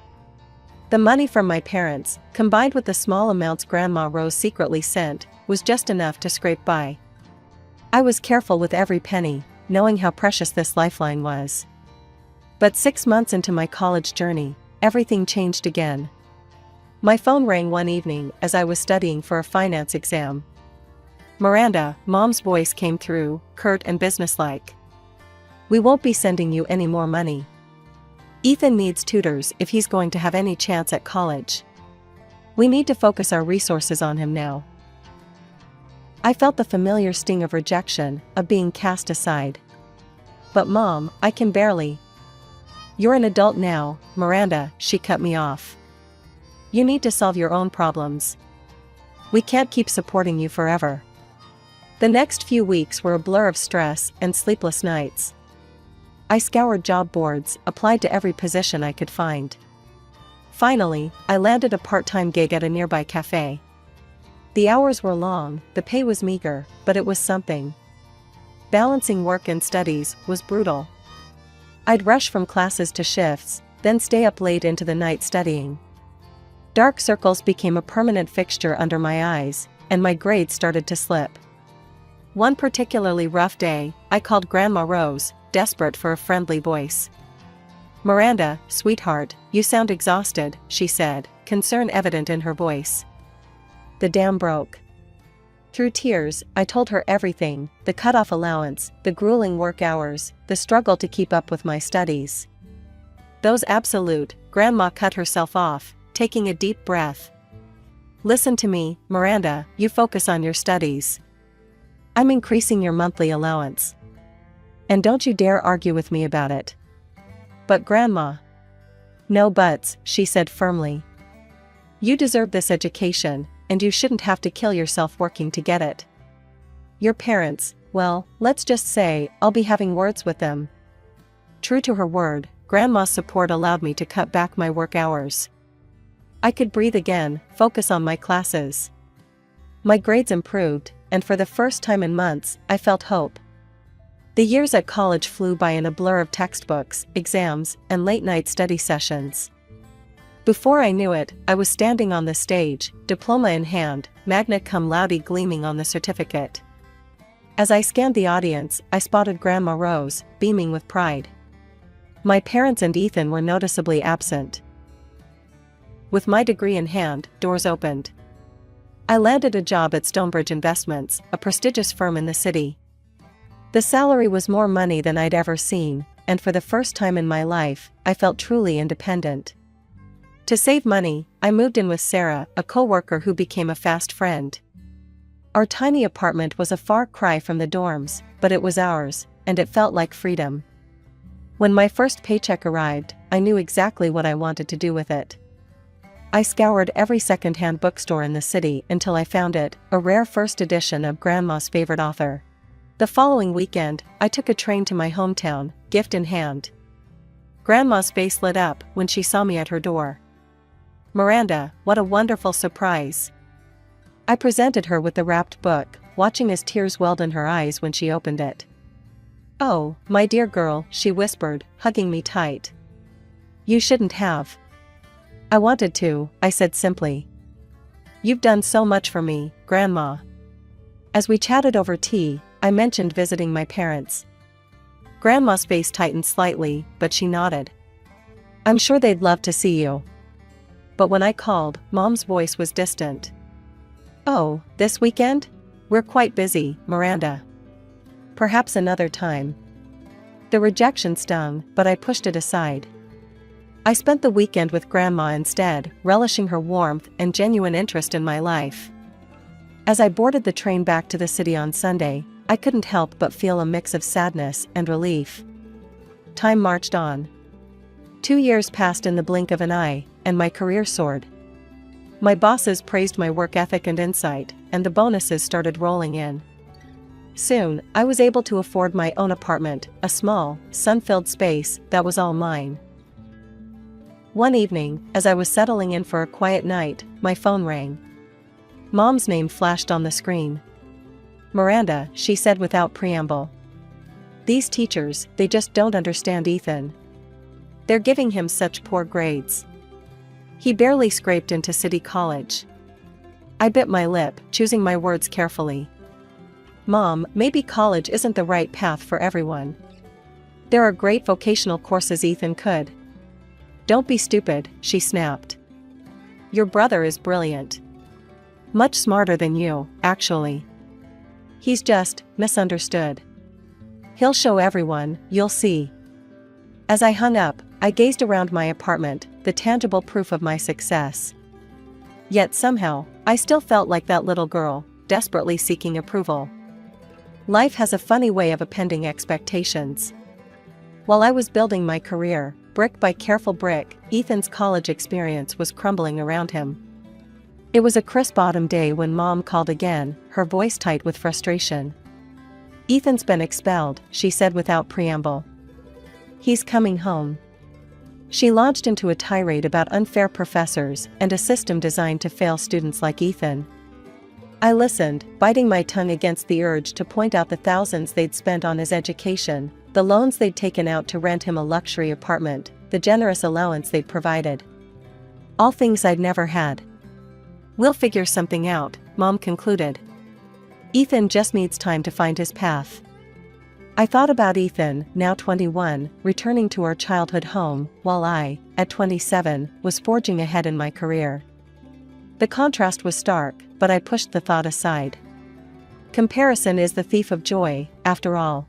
S2: The money from my parents, combined with the small amounts Grandma Rose secretly sent, was just enough to scrape by. I was careful with every penny, knowing how precious this lifeline was. But 6 months into my college journey, everything changed again. My phone rang one evening as I was studying for a finance exam. "Miranda," Mom's voice came through, curt and businesslike. "We won't be sending you any more money. Ethan needs tutors if he's going to have any chance at college. We need to focus our resources on him now." I felt the familiar sting of rejection, of being cast aside. "But Mom, I can barely." "You're an adult now, Miranda," she cut me off. "You need to solve your own problems. We can't keep supporting you forever." The next few weeks were a blur of stress and sleepless nights. I scoured job boards, applied to every position I could find. Finally, I landed a part-time gig at a nearby cafe. The hours were long, the pay was meager, but it was something. Balancing work and studies was brutal. I'd rush from classes to shifts, then stay up late into the night studying. Dark circles became a permanent fixture under my eyes, and my grades started to slip. One particularly rough day, I called Grandma Rose, desperate for a friendly voice. "Miranda, sweetheart, you sound exhausted," she said, concern evident in her voice. The dam broke. Through tears, I told her everything, the cut-off allowance, the grueling work hours, the struggle to keep up with my studies. "Those absolute," Grandma cut herself off, taking a deep breath. "Listen to me, Miranda, you focus on your studies. I'm increasing your monthly allowance. And don't you dare argue with me about it." "But Grandma." "No buts," she said firmly. "You deserve this education, and you shouldn't have to kill yourself working to get it. Your parents, well, let's just say, I'll be having words with them." True to her word, Grandma's support allowed me to cut back my work hours. I could breathe again, focus on my classes. My grades improved, and for the first time in months, I felt hope. The years at college flew by in a blur of textbooks, exams, and late-night study sessions. Before I knew it, I was standing on the stage, diploma in hand, magna cum laude gleaming on the certificate. As I scanned the audience, I spotted Grandma Rose, beaming with pride. My parents and Ethan were noticeably absent. With my degree in hand, doors opened. I landed a job at Stonebridge Investments, a prestigious firm in the city. The salary was more money than I'd ever seen, and for the first time in my life, I felt truly independent. To save money, I moved in with Sarah, a coworker who became a fast friend. Our tiny apartment was a far cry from the dorms, but it was ours, and it felt like freedom. When my first paycheck arrived, I knew exactly what I wanted to do with it. I scoured every second-hand bookstore in the city until I found it, a rare first edition of Grandma's favorite author. The following weekend, I took a train to my hometown, gift in hand. Grandma's face lit up when she saw me at her door. "Miranda, what a wonderful surprise." I presented her with the wrapped book, watching as tears welled in her eyes when she opened it. "Oh, my dear girl," she whispered, hugging me tight. "You shouldn't have." "I wanted to," I said simply. "You've done so much for me, Grandma." As we chatted over tea, I mentioned visiting my parents. Grandma's face tightened slightly, but she nodded. "I'm sure they'd love to see you." But when I called, Mom's voice was distant. "Oh, this weekend? We're quite busy, Miranda. Perhaps another time." The rejection stung, but I pushed it aside. I spent the weekend with Grandma instead, relishing her warmth and genuine interest in my life. As I boarded the train back to the city on Sunday, I couldn't help but feel a mix of sadness and relief. Time marched on. 2 years passed in the blink of an eye, and my career soared. My bosses praised my work ethic and insight, and the bonuses started rolling in. Soon, I was able to afford my own apartment, a small, sun-filled space that was all mine. One evening, as I was settling in for a quiet night, my phone rang. Mom's name flashed on the screen. "Miranda," she said without preamble. "These teachers, they just don't understand Ethan. They're giving him such poor grades. He barely scraped into City College." I bit my lip, choosing my words carefully. "Mom, maybe college isn't the right path for everyone. There are great vocational courses Ethan could." "Don't be stupid," she snapped. "Your brother is brilliant. Much smarter than you, actually. He's just misunderstood. He'll show everyone, you'll see." As I hung up, I gazed around my apartment, the tangible proof of my success. Yet somehow, I still felt like that little girl, desperately seeking approval. Life has a funny way of appending expectations. While I was building my career, brick by careful brick, Ethan's college experience was crumbling around him. It was a crisp autumn day when Mom called again, her voice tight with frustration. "Ethan's been expelled," she said without preamble. "He's coming home." She launched into a tirade about unfair professors and a system designed to fail students like Ethan. I listened, biting my tongue against the urge to point out the thousands they'd spent on his education, the loans they'd taken out to rent him a luxury apartment, the generous allowance they'd provided. All things I'd never had. "We'll figure something out," Mom concluded. "Ethan just needs time to find his path." I thought about Ethan, now 21, returning to our childhood home, while I, at 27, was forging ahead in my career. The contrast was stark, but I pushed the thought aside. Comparison is the thief of joy, after all.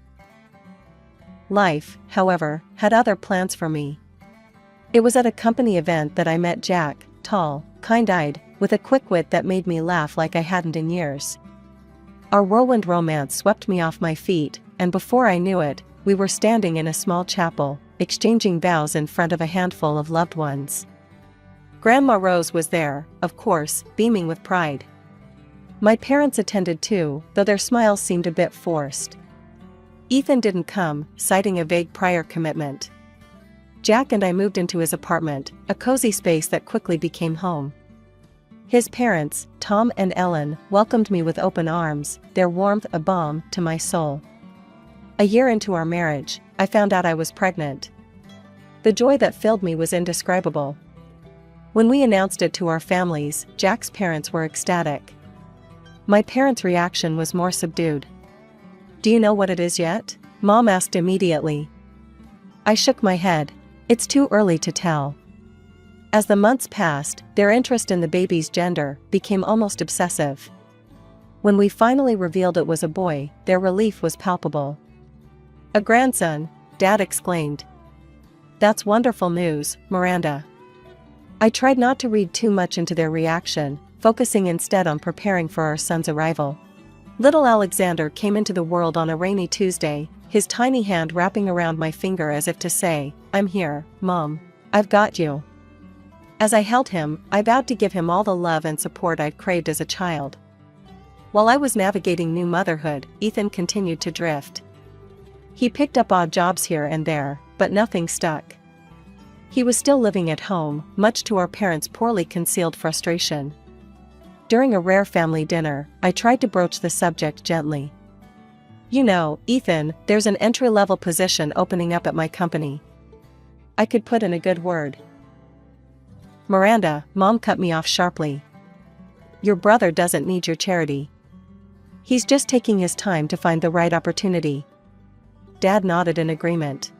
S2: Life, however, had other plans for me. It was at a company event that I met Jack, tall, kind-eyed, with a quick wit that made me laugh like I hadn't in years. Our whirlwind romance swept me off my feet, and before I knew it, we were standing in a small chapel, exchanging vows in front of a handful of loved ones. Grandma Rose was there, of course, beaming with pride. My parents attended too, though their smiles seemed a bit forced. Ethan didn't come, citing a vague prior commitment. Jack and I moved into his apartment, a cozy space that quickly became home. His parents, Tom and Ellen, welcomed me with open arms, their warmth a balm to my soul. A year into our marriage, I found out I was pregnant. The joy that filled me was indescribable. When we announced it to our families, Jack's parents were ecstatic. My parents' reaction was more subdued. "Do you know what it is yet?" Mom asked immediately. I shook my head. "It's too early to tell." As the months passed, their interest in the baby's gender became almost obsessive. When we finally revealed it was a boy, their relief was palpable. "A grandson," Dad exclaimed. "That's wonderful news, Miranda." I tried not to read too much into their reaction, focusing instead on preparing for our son's arrival. Little Alexander came into the world on a rainy Tuesday, his tiny hand wrapping around my finger as if to say, "I'm here, Mom. I've got you." As I held him, I vowed to give him all the love and support I'd craved as a child. While I was navigating new motherhood, Ethan continued to drift. He picked up odd jobs here and there, but nothing stuck. He was still living at home, much to our parents' poorly concealed frustration. During a rare family dinner, I tried to broach the subject gently. "You know, Ethan, there's an entry-level position opening up at my company. I could put in a good word." "Miranda," Mom cut me off sharply. "Your brother doesn't need your charity. He's just taking his time to find the right opportunity." Dad nodded in agreement.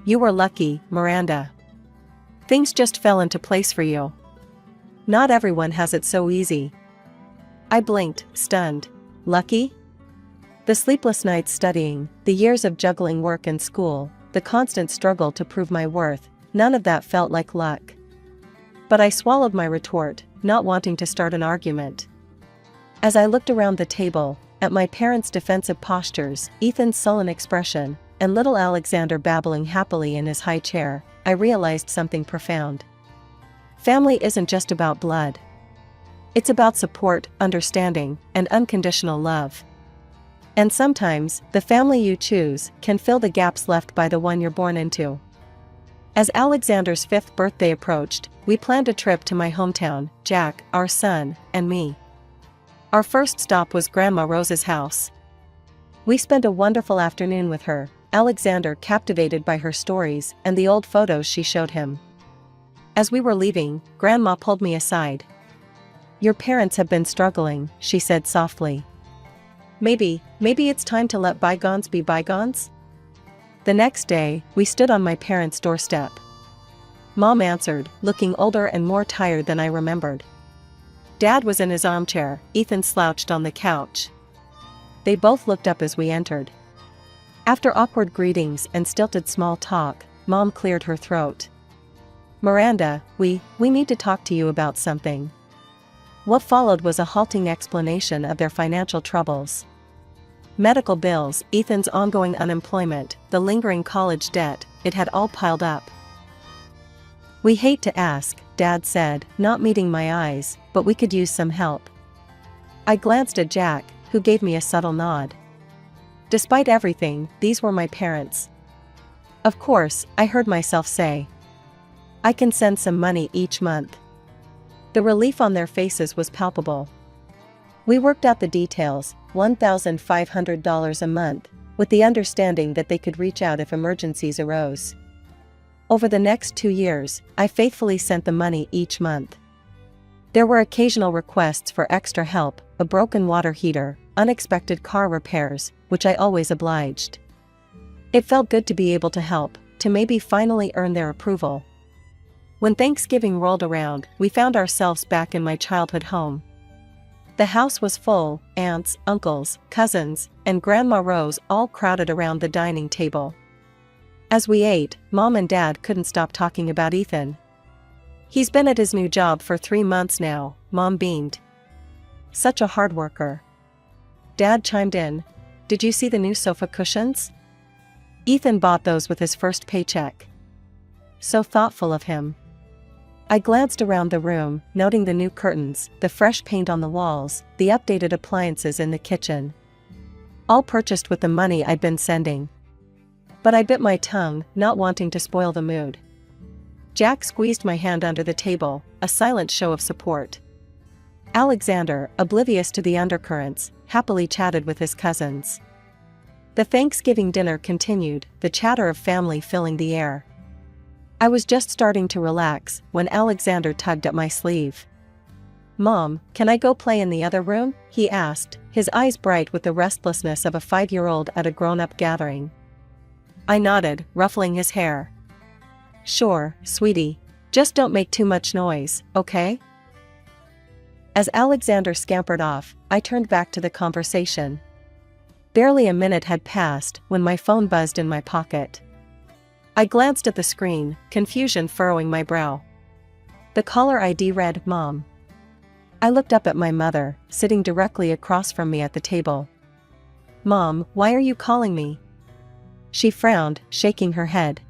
S2: "You were lucky, Miranda. Things just fell into place for you. Not everyone has it so easy." I blinked, stunned. Lucky? The sleepless nights studying, the years of juggling work and school, the constant struggle to prove my worth, none of that felt like luck. But I swallowed my retort, not wanting to start an argument. As I looked around the table, at my parents' defensive postures, Ethan's sullen expression, and little Alexander babbling happily in his high chair, I realized something profound. Family isn't just about blood. It's about support, understanding, and unconditional love. And sometimes, the family you choose can fill the gaps left by the one you're born into. As Alexander's 5th birthday approached, we planned a trip to my hometown, Jack, our son, and me. Our first stop was Grandma Rose's house. We spent a wonderful afternoon with her, Alexander captivated by her stories and the old photos she showed him. As we were leaving, Grandma pulled me aside. "Your parents have been struggling," she said softly. Maybe it's time to let bygones be bygones?" The next day, we stood on my parents' doorstep. Mom answered, looking older and more tired than I remembered. Dad was in his armchair, Ethan slouched on the couch. They both looked up as we entered. After awkward greetings and stilted small talk, Mom cleared her throat. "Miranda, we need to talk to you about something." What followed was a halting explanation of their financial troubles. Medical bills, Ethan's ongoing unemployment, the lingering college debt, it had all piled up. "We hate to ask," Dad said, not meeting my eyes, "but we could use some help." I glanced at Jack, who gave me a subtle nod. Despite everything, these were my parents. "Of course," I heard myself say. "I can send some money each month." The relief on their faces was palpable. We worked out the details, $1,500 a month, with the understanding that they could reach out if emergencies arose. Over the next 2 years, I faithfully sent the money each month. There were occasional requests for extra help, a broken water heater, unexpected car repairs, which I always obliged. It felt good to be able to help, to maybe finally earn their approval. When Thanksgiving rolled around, we found ourselves back in my childhood home. The house was full, aunts, uncles, cousins, and Grandma Rose all crowded around the dining table. As we ate, Mom and Dad couldn't stop talking about Ethan. "He's been at his new job for 3 months now," Mom beamed. "Such a hard worker." Dad chimed in, "Did you see the new sofa cushions? Ethan bought those with his first paycheck." So thoughtful of him. I glanced around the room, noting the new curtains, the fresh paint on the walls, the updated appliances in the kitchen. All purchased with the money I'd been sending. But I bit my tongue, not wanting to spoil the mood. Jack squeezed my hand under the table, a silent show of support. Alexander, oblivious to the undercurrents, happily chatted with his cousins. The Thanksgiving dinner continued, the chatter of family filling the air. I was just starting to relax when Alexander tugged at my sleeve. "Mom, can I go play in the other room?" he asked, his eyes bright with the restlessness of a 5-year-old at a grown-up gathering. I nodded, ruffling his hair. "Sure, sweetie. Just don't make too much noise, okay?" As Alexander scampered off, I turned back to the conversation. Barely a minute had passed when my phone buzzed in my pocket. I glanced at the screen, confusion furrowing my brow. The caller ID read, Mom. I looked up at my mother, sitting directly across from me at the table. Mom, why are you calling me? She frowned, shaking her head.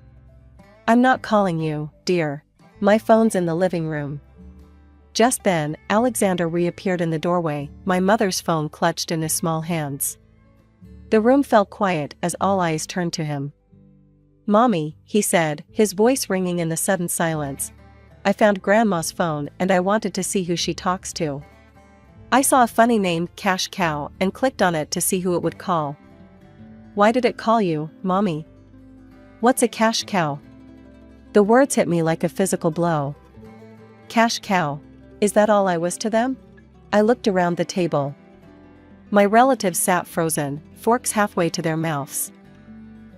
S2: I'm not calling you, dear. My phone's in the living room. Just then, Alexander reappeared in the doorway, my mother's phone clutched in his small hands. The room fell quiet as all eyes turned to him. Mommy, he said, his voice ringing in the sudden silence. I found Grandma's phone and I wanted to see who she talks to. I saw a funny name, Cash Cow, and clicked on it to see who it would call. Why did it call you, Mommy? What's a cash cow? The words hit me like a physical blow. Cash cow. Is that all I was to them? I looked around the table. My relatives sat frozen, forks halfway to their mouths.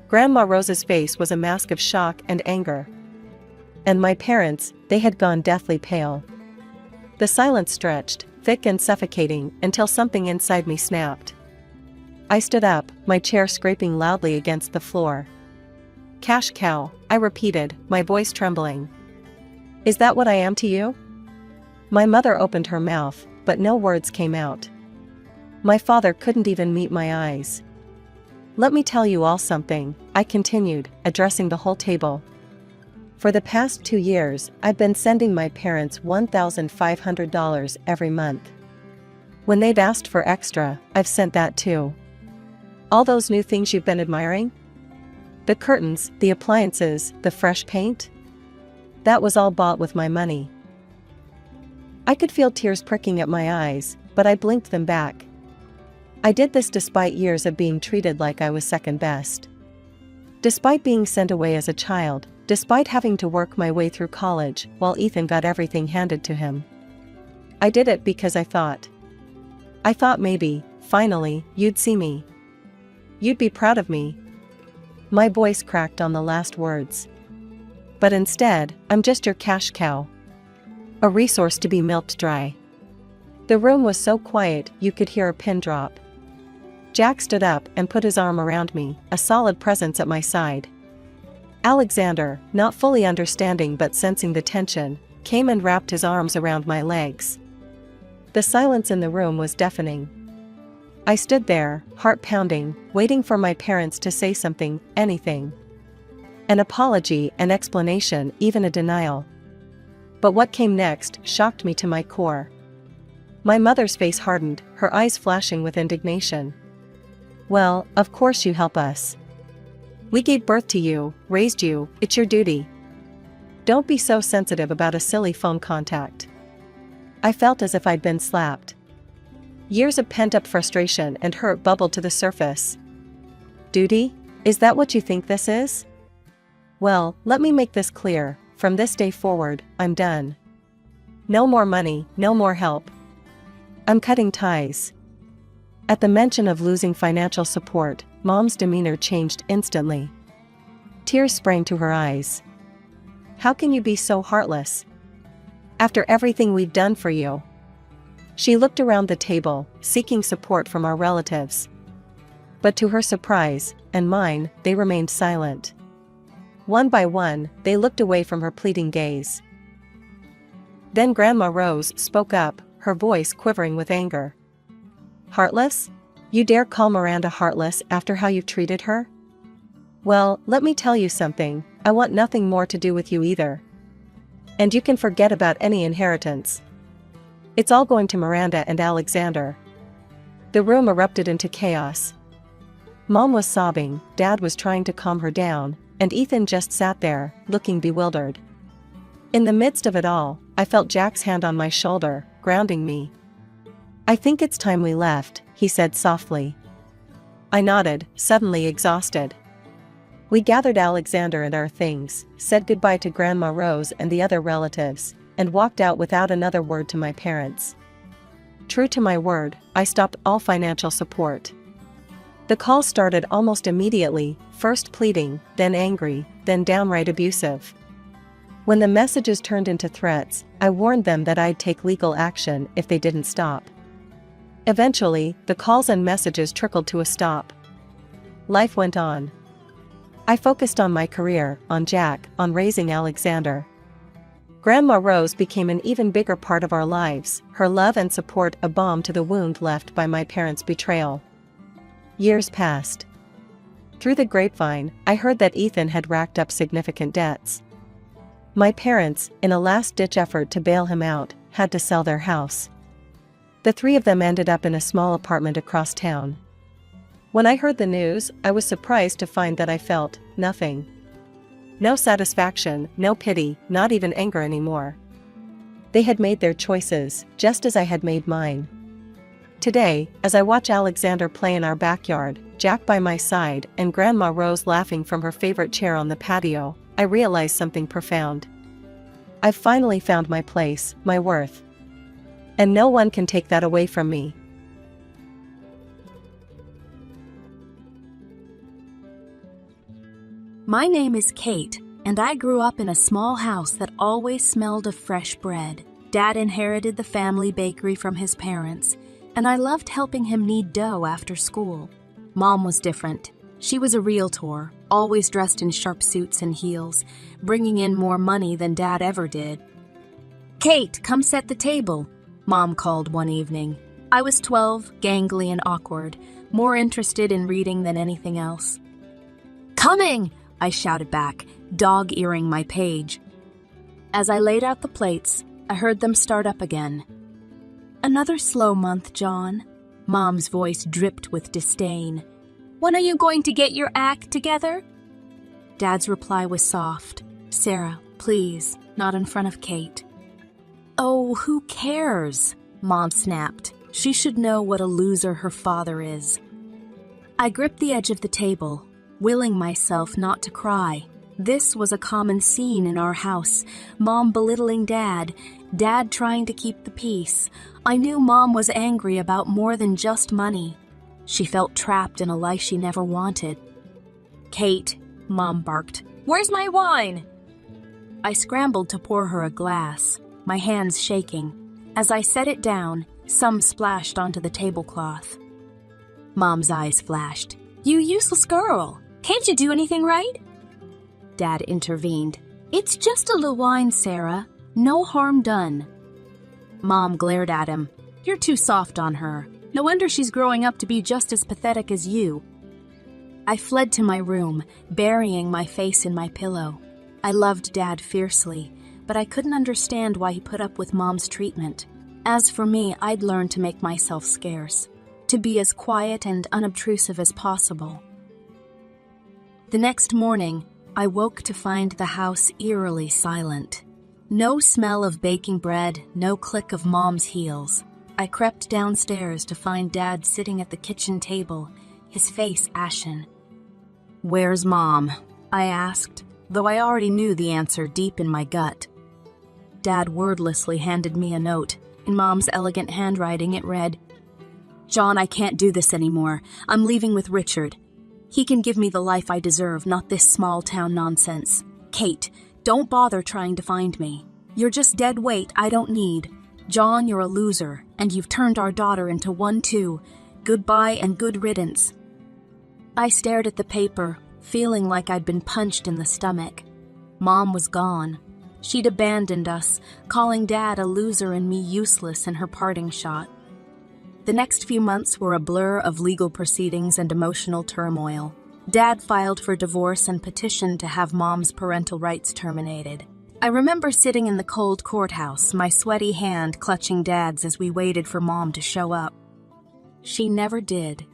S2: Grandma Rose's face was a mask of shock and anger. And my parents, they had gone deathly pale. The silence stretched, thick and suffocating, until something inside me snapped. I stood up, my chair scraping loudly against the floor. Cash cow, I repeated, my voice trembling. Is that what I am to you? My mother opened her mouth, but no words came out. My father couldn't even meet my eyes. Let me tell you all something, I continued, addressing the whole table. For the past 2 years, I've been sending my parents $1,500 every month. When they've asked for extra, I've sent that too. All those new things you've been admiring? The curtains, the appliances, the fresh paint? That was all bought with my money. I could feel tears pricking at my eyes, but I blinked them back. I did this despite years of being treated like I was second best. Despite being sent away as a child, despite having to work my way through college while Ethan got everything handed to him. I did it because I thought maybe, finally, you'd see me. You'd be proud of me. My voice cracked on the last words. But instead, I'm just your cash cow. A resource to be milked dry. The room was so quiet you could hear a pin drop. Jack stood up and put his arm around me, a solid presence at my side. Alexander, not fully understanding but sensing the tension, came and wrapped his arms around my legs. The silence in the room was deafening. I stood there, heart pounding, waiting for my parents to say something, anything. An apology, an explanation, even a denial. But what came next shocked me to my core. My mother's face hardened, her eyes flashing with indignation. Well, of course you help us. We gave birth to you, raised you, it's your duty. Don't be so sensitive about a silly phone contact. I felt as if I'd been slapped. Years of pent-up frustration and hurt bubbled to the surface. Duty? Is that what you think this is? Well, let me make this clear, from this day forward, I'm done. No more money, no more help. I'm cutting ties. At the mention of losing financial support, Mom's demeanor changed instantly. Tears sprang to her eyes. How can you be so heartless? After everything we've done for you. She looked around the table, seeking support from our relatives. But to her surprise, and mine, they remained silent. One by one, they looked away from her pleading gaze. Then Grandma Rose spoke up, her voice quivering with anger. Heartless? You dare call Miranda heartless after how you've treated her? Well, let me tell you something, I want nothing more to do with you either. And you can forget about any inheritance. It's all going to Miranda and Alexander. The room erupted into chaos. Mom was sobbing, Dad was trying to calm her down, and Ethan just sat there, looking bewildered. In the midst of it all, I felt Jack's hand on my shoulder, grounding me. I think it's time we left, he said softly. I nodded, suddenly exhausted. We gathered Alexander and our things, said goodbye to Grandma Rose and the other relatives, and walked out without another word to my parents. True to my word, I stopped all financial support. The call started almost immediately, first pleading, then angry, then downright abusive. When the messages turned into threats, I warned them that I'd take legal action if they didn't stop. Eventually, the calls and messages trickled to a stop. Life went on. I focused on my career, on Jack, on raising Alexander. Grandma Rose became an even bigger part of our lives, her love and support a balm to the wound left by my parents' betrayal. Years passed. Through the grapevine, I heard that Ethan had racked up significant debts. My parents, in a last-ditch effort to bail him out, had to sell their house. The three of them ended up in a small apartment across town. When I heard the news, I was surprised to find that I felt nothing. No satisfaction, no pity, not even anger anymore. They had made their choices, just as I had made mine. Today, as I watch Alexander play in our backyard, Jack by my side, and Grandma Rose laughing from her favorite chair on the patio, I realize something profound. I've finally found my place, my worth. And no one can take that away from me.
S3: My name is Kate, and I grew up in a small house that always smelled of fresh bread. Dad inherited the family bakery from his parents, and I loved helping him knead dough after school. Mom was different. She was a realtor, always dressed in sharp suits and heels, bringing in more money than Dad ever did. "Kate, come set the table," Mom called one evening. I was 12, gangly and awkward, more interested in reading than anything else. "Coming!" I shouted back, dog-earing my page. As I laid out the plates, I heard them start up again. "Another slow month, John." Mom's voice dripped with disdain. "When are you going to get your act together?" Dad's reply was soft. "Sarah, please, not in front of Kate." "Oh, who cares?" Mom snapped. "She should know what a loser her father is." I gripped the edge of the table, willing myself not to cry. This was a common scene in our house. Mom belittling Dad, Dad trying to keep the peace. I knew Mom was angry about more than just money. She felt trapped in a life she never wanted. "Kate," Mom barked, "where's my wine?" I scrambled to pour her a glass, my hands shaking. As I set it down, some splashed onto the tablecloth. Mom's eyes flashed. "You useless girl! Can't you do anything right?" Dad intervened. "It's just a little wine, Sarah. No harm done." Mom glared at him. "You're too soft on her. No wonder she's growing up to be just as pathetic as you." I fled to my room, burying my face in my pillow. I loved Dad fiercely, but I couldn't understand why he put up with Mom's treatment. As for me, I'd learned to make myself scarce, to be as quiet and unobtrusive as possible. The next morning, I woke to find the house eerily silent. No smell of baking bread, no click of Mom's heels. I crept downstairs to find Dad sitting at the kitchen table, his face ashen. "Where's Mom?" I asked, though I already knew the answer deep in my gut. Dad wordlessly handed me a note. In Mom's elegant handwriting, it read, "John, I can't do this anymore. I'm leaving with Richard. He can give me the life I deserve, not this small-town nonsense. Kate, don't bother trying to find me. You're just dead weight I don't need. John, you're a loser, and you've turned our daughter into one too. Goodbye and good riddance." I stared at the paper, feeling like I'd been punched in the stomach. Mom was gone. She'd abandoned us, calling Dad a loser and me useless in her parting shot. The next few months were a blur of legal proceedings and emotional turmoil. Dad filed for divorce and petitioned to have Mom's parental rights terminated. I remember sitting in the cold courthouse, my sweaty hand clutching Dad's as we waited for Mom to show up. She never did.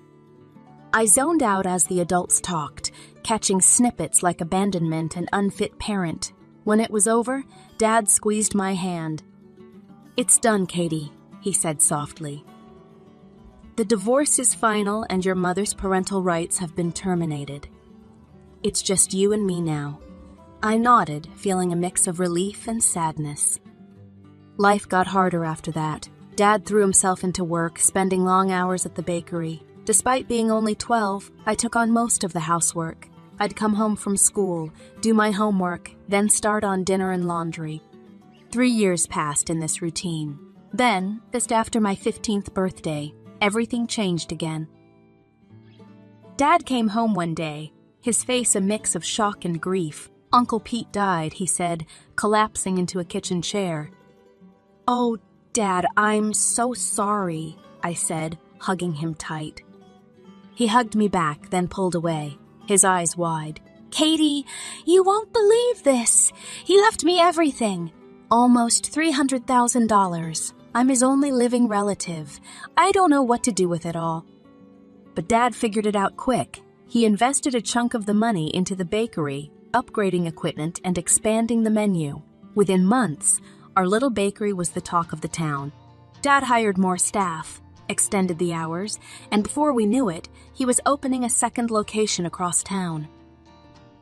S3: I zoned out as the adults talked, catching snippets like abandonment and unfit parent. When it was over, Dad squeezed my hand. "It's done, Katie," he said softly. "The divorce is final and your mother's parental rights have been terminated. It's just you and me now." I nodded, feeling a mix of relief and sadness. Life got harder after that. Dad threw himself into work, spending long hours at the bakery. Despite being only 12, I took on most of the housework. I'd come home from school, do my homework, then start on dinner and laundry. 3 years passed in this routine. Then, just after my 15th birthday, everything changed again. Dad came home one day. his face a mix of shock and grief. "Uncle Pete died," he said, collapsing into a kitchen chair. "Oh, Dad, I'm so sorry," I said, hugging him tight. He hugged me back, then pulled away, his eyes wide. "Katie, you won't believe this. He left me everything. Almost $300,000. I'm his only living relative. I don't know what to do with it all." But Dad figured it out quick. He invested a chunk of the money into the bakery, upgrading equipment and expanding the menu. Within months, our little bakery was the talk of the town. Dad hired more staff, extended the hours, and before we knew it, he was opening a second location across town.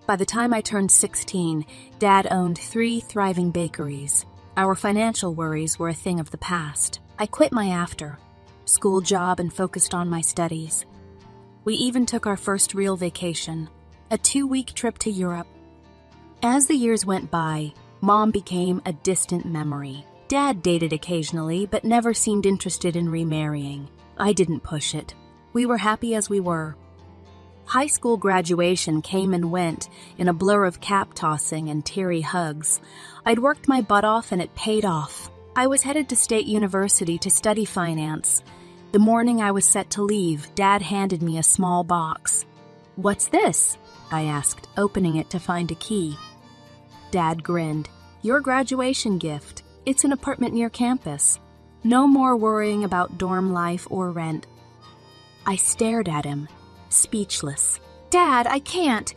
S3: By the time I turned 16, Dad owned 3 thriving bakeries. Our financial worries were a thing of the past. I quit my after-school job and focused on my studies. We even took our first real vacation, a 2-week trip to Europe. As the years went by, Mom became a distant memory. Dad dated occasionally, but never seemed interested in remarrying. I didn't push it. We were happy as we were. High school graduation came and went in a blur of cap-tossing and teary hugs. I'd worked my butt off and it paid off. I was headed to State University to study finance. The morning I was set to leave, Dad handed me a small box. "What's this?" I asked, opening it to find a key. Dad grinned. "Your graduation gift. It's an apartment near campus. No more worrying about dorm life or rent." I stared at him, speechless. "Dad, I can't.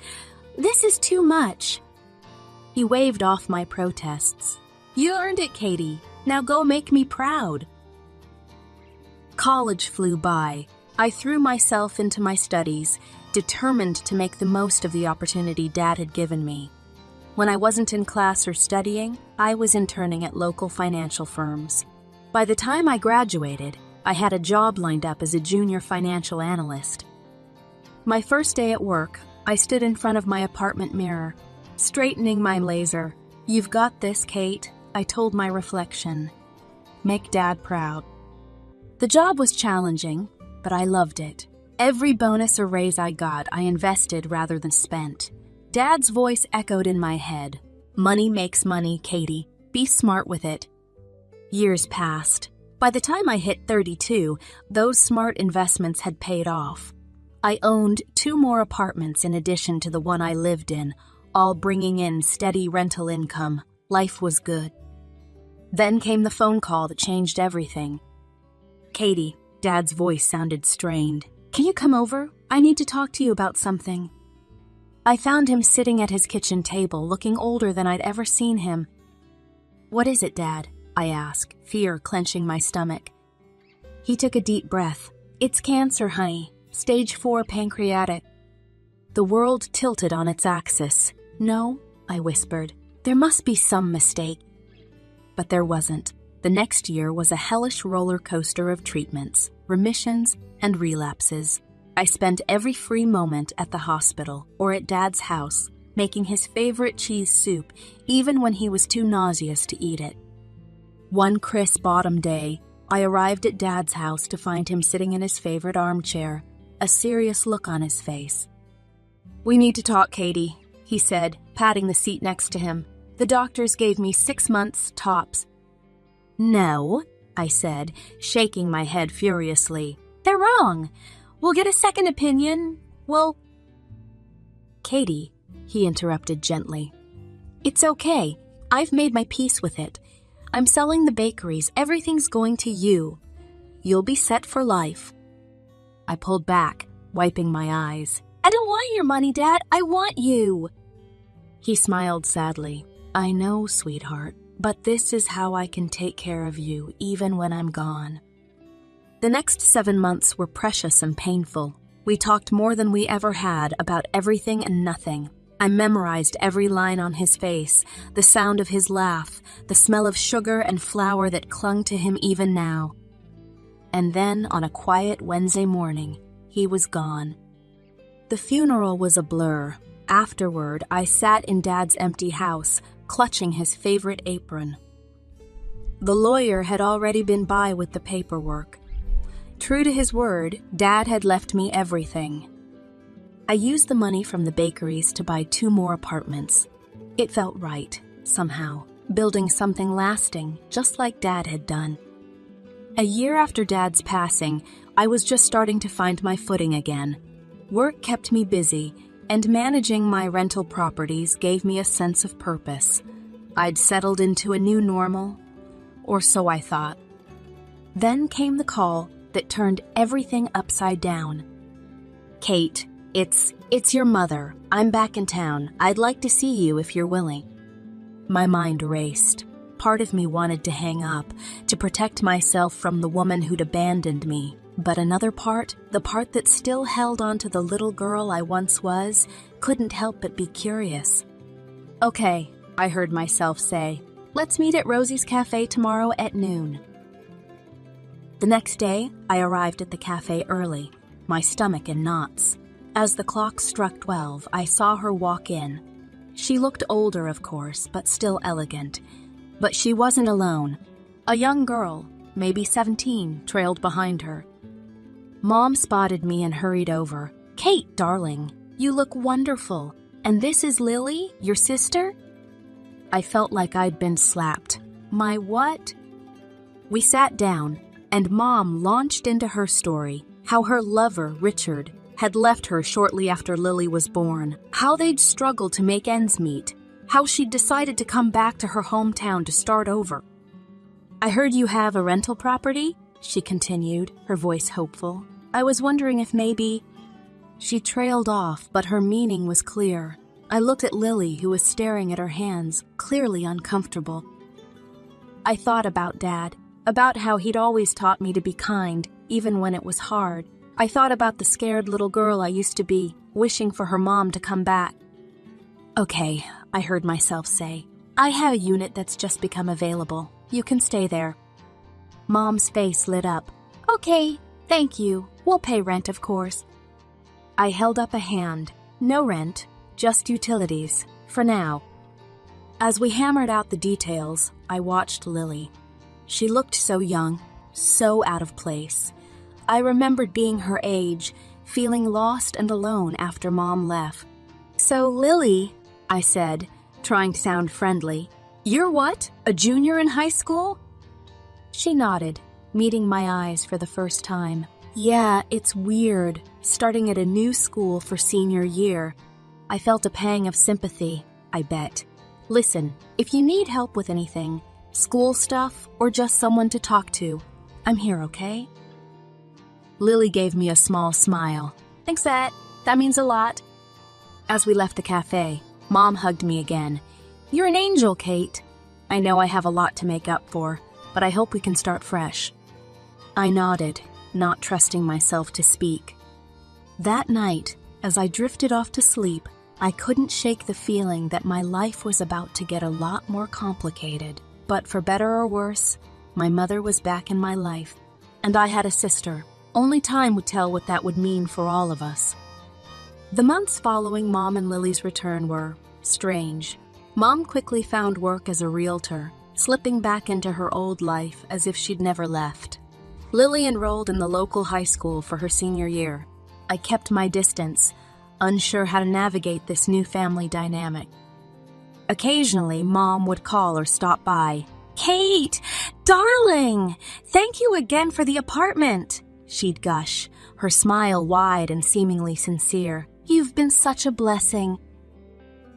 S3: This is too much." He waved off my protests. "You earned it, Katie. Now go make me proud." College flew by. I threw myself into my studies, determined to make the most of the opportunity Dad had given me. When I wasn't in class or studying, I was interning at local financial firms. By the time I graduated, I had a job lined up as a junior financial analyst. My first day at work, I stood in front of my apartment mirror, straightening my laser. "You've got this, Kate," I told my reflection. "Make Dad proud." The job was challenging, but I loved it. Every bonus or raise I got, I invested rather than spent. Dad's voice echoed in my head. "Money makes money, Katie. Be smart with it." Years passed. By the time I hit 32, those smart investments had paid off. I owned 2 more apartments in addition to the one I lived in, all bringing in steady rental income. Life was good. Then came the phone call that changed everything. "Katie," Dad's voice sounded strained. "Can you come over? I need to talk to you about something." I found him sitting at his kitchen table, looking older than I'd ever seen him. "What is it, Dad?" I asked, fear clenching my stomach. He took a deep breath. "It's cancer, honey. Stage 4 pancreatic." The world tilted on its axis. "No," I whispered. "There must be some mistake." But there wasn't. The next year was a hellish roller coaster of treatments, remissions, and relapses. I spent every free moment at the hospital or at Dad's house, making his favorite cheese soup, even when he was too nauseous to eat it. One crisp autumn day, I arrived at Dad's house to find him sitting in his favorite armchair, a serious look on his face. "We need to talk, Katie," he said, patting the seat next to him. "The doctors gave me 6 months tops." "No," I said, shaking my head furiously. "They're wrong. We'll get a second opinion. Well—" "Katie," he interrupted gently. "It's okay. I've made my peace with it. I'm selling the bakeries. Everything's going to you. You'll be set for life." I pulled back, wiping my eyes. "I don't want your money, Dad. I want you." He smiled sadly. "I know, sweetheart, but this is how I can take care of you even when I'm gone." The next 7 months were precious and painful. We talked more than we ever had about everything and nothing. I memorized every line on his face, the sound of his laugh, the smell of sugar and flour that clung to him even now. And then, on a quiet Wednesday morning, he was gone. The funeral was a blur. Afterward, I sat in Dad's empty house, clutching his favorite apron. The lawyer had already been by with the paperwork. True to his word, Dad had left me everything. I used the money from the bakeries to buy 2 more apartments. It felt right, somehow, building something lasting, just like Dad had done. A year after Dad's passing, I was just starting to find my footing again. Work kept me busy, and managing my rental properties gave me a sense of purpose. I'd settled into a new normal, or so I thought. Then came the call that turned everything upside down. "Kate, it's your mother. I'm back in town. I'd like to see you if you're willing." My mind raced. Part of me wanted to hang up, to protect myself from the woman who'd abandoned me. But another part, the part that still held on to the little girl I once was, couldn't help but be curious. "Okay," I heard myself say. "Let's meet at Rosie's Cafe tomorrow at noon." The next day, I arrived at the cafe early, my stomach in knots. As the clock struck 12, I saw her walk in. She looked older, of course, but still elegant. But she wasn't alone. A young girl, maybe 17, trailed behind her. Mom spotted me and hurried over. "Kate, darling, you look wonderful. And this is Lily, your sister?" I felt like I'd been slapped. My what? We sat down, and Mom launched into her story, how her lover, Richard, had left her shortly after Lily was born, how they'd struggled to make ends meet, how she'd decided to come back to her hometown to start over. "I heard you have a rental property," she continued, her voice hopeful. "I was wondering if maybe—" She trailed off, but her meaning was clear. I looked at Lily, who was staring at her hands, clearly uncomfortable. I thought about Dad, about how he'd always taught me to be kind, even when it was hard. I thought about the scared little girl I used to be, wishing for her mom to come back. "Okay," I heard myself say. "I have a unit that's just become available. You can stay there." Mom's face lit up. "Okay, thank you. We'll pay rent, of course." I held up a hand. "No rent, just utilities, for now." As we hammered out the details, I watched Lily. She looked so young, so out of place. I remembered being her age, feeling lost and alone after Mom left. "So, Lily," I said, trying to sound friendly, "you're what, a junior in high school?" She nodded, meeting my eyes for the first time. "Yeah, it's weird, starting at a new school for senior year." I felt a pang of sympathy, I bet. "Listen, if you need help with anything, school stuff, or just someone to talk to, I'm here, okay?" Lily gave me a small smile. "Thanks, that means a lot." As we left the cafe, Mom hugged me again. "You're an angel, Kate. I know I have a lot to make up for, but I hope we can start fresh." I nodded, not trusting myself to speak. That night, as I drifted off to sleep, I couldn't shake the feeling that my life was about to get a lot more complicated. But for better or worse, my mother was back in my life, and I had a sister. Only time would tell what that would mean for all of us. The months following Mom and Lily's return were strange. Mom quickly found work as a realtor, slipping back into her old life as if she'd never left. Lily enrolled in the local high school for her senior year. I kept my distance, unsure how to navigate this new family dynamic. Occasionally, Mom would call or stop by. "Kate, darling, thank you again for the apartment," she'd gush, her smile wide and seemingly sincere. "You've been such a blessing."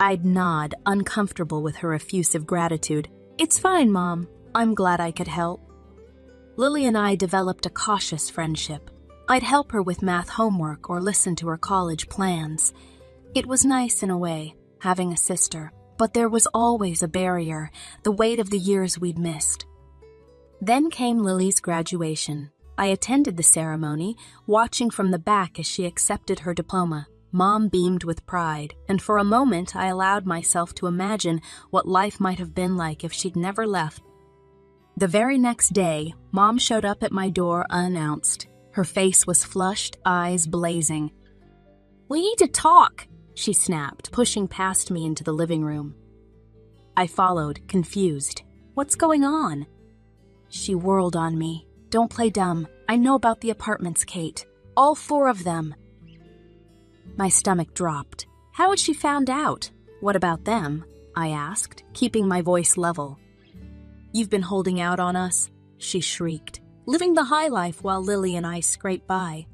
S3: I'd nod, uncomfortable with her effusive gratitude. "It's fine, Mom. I'm glad I could help." Lily and I developed a cautious friendship. I'd help her with math homework or listen to her college plans. It was nice in a way, having a sister, but there was always a barrier, the weight of the years we'd missed. Then came Lily's graduation. I attended the ceremony, watching from the back as she accepted her diploma. Mom beamed with pride, and for a moment I allowed myself to imagine what life might have been like if she'd never left. The very next day, Mom showed up at my door unannounced. Her face was flushed, eyes blazing. "We need to talk," she snapped, pushing past me into the living room. I followed, confused. "What's going on?" She whirled on me. "Don't play dumb. I know about the apartments, Kate. All 4 of them." My stomach dropped. How had she found out? What about them? I asked, keeping my voice level. You've been holding out on us, she shrieked, living the high life while Lily and I scraped by.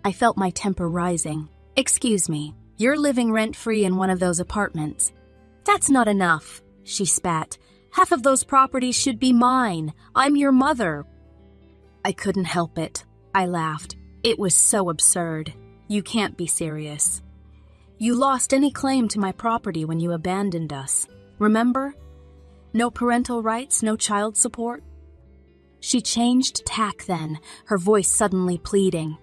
S3: I felt my temper rising. Excuse me, you're living rent-free in one of those apartments. That's not enough, she spat. Half of those properties should be mine. I'm your mother. I couldn't help it. I laughed. It was so absurd. You can't be serious. You lost any claim to my property when you abandoned us. Remember? No parental rights, no child support? She changed tack then, her voice suddenly pleading.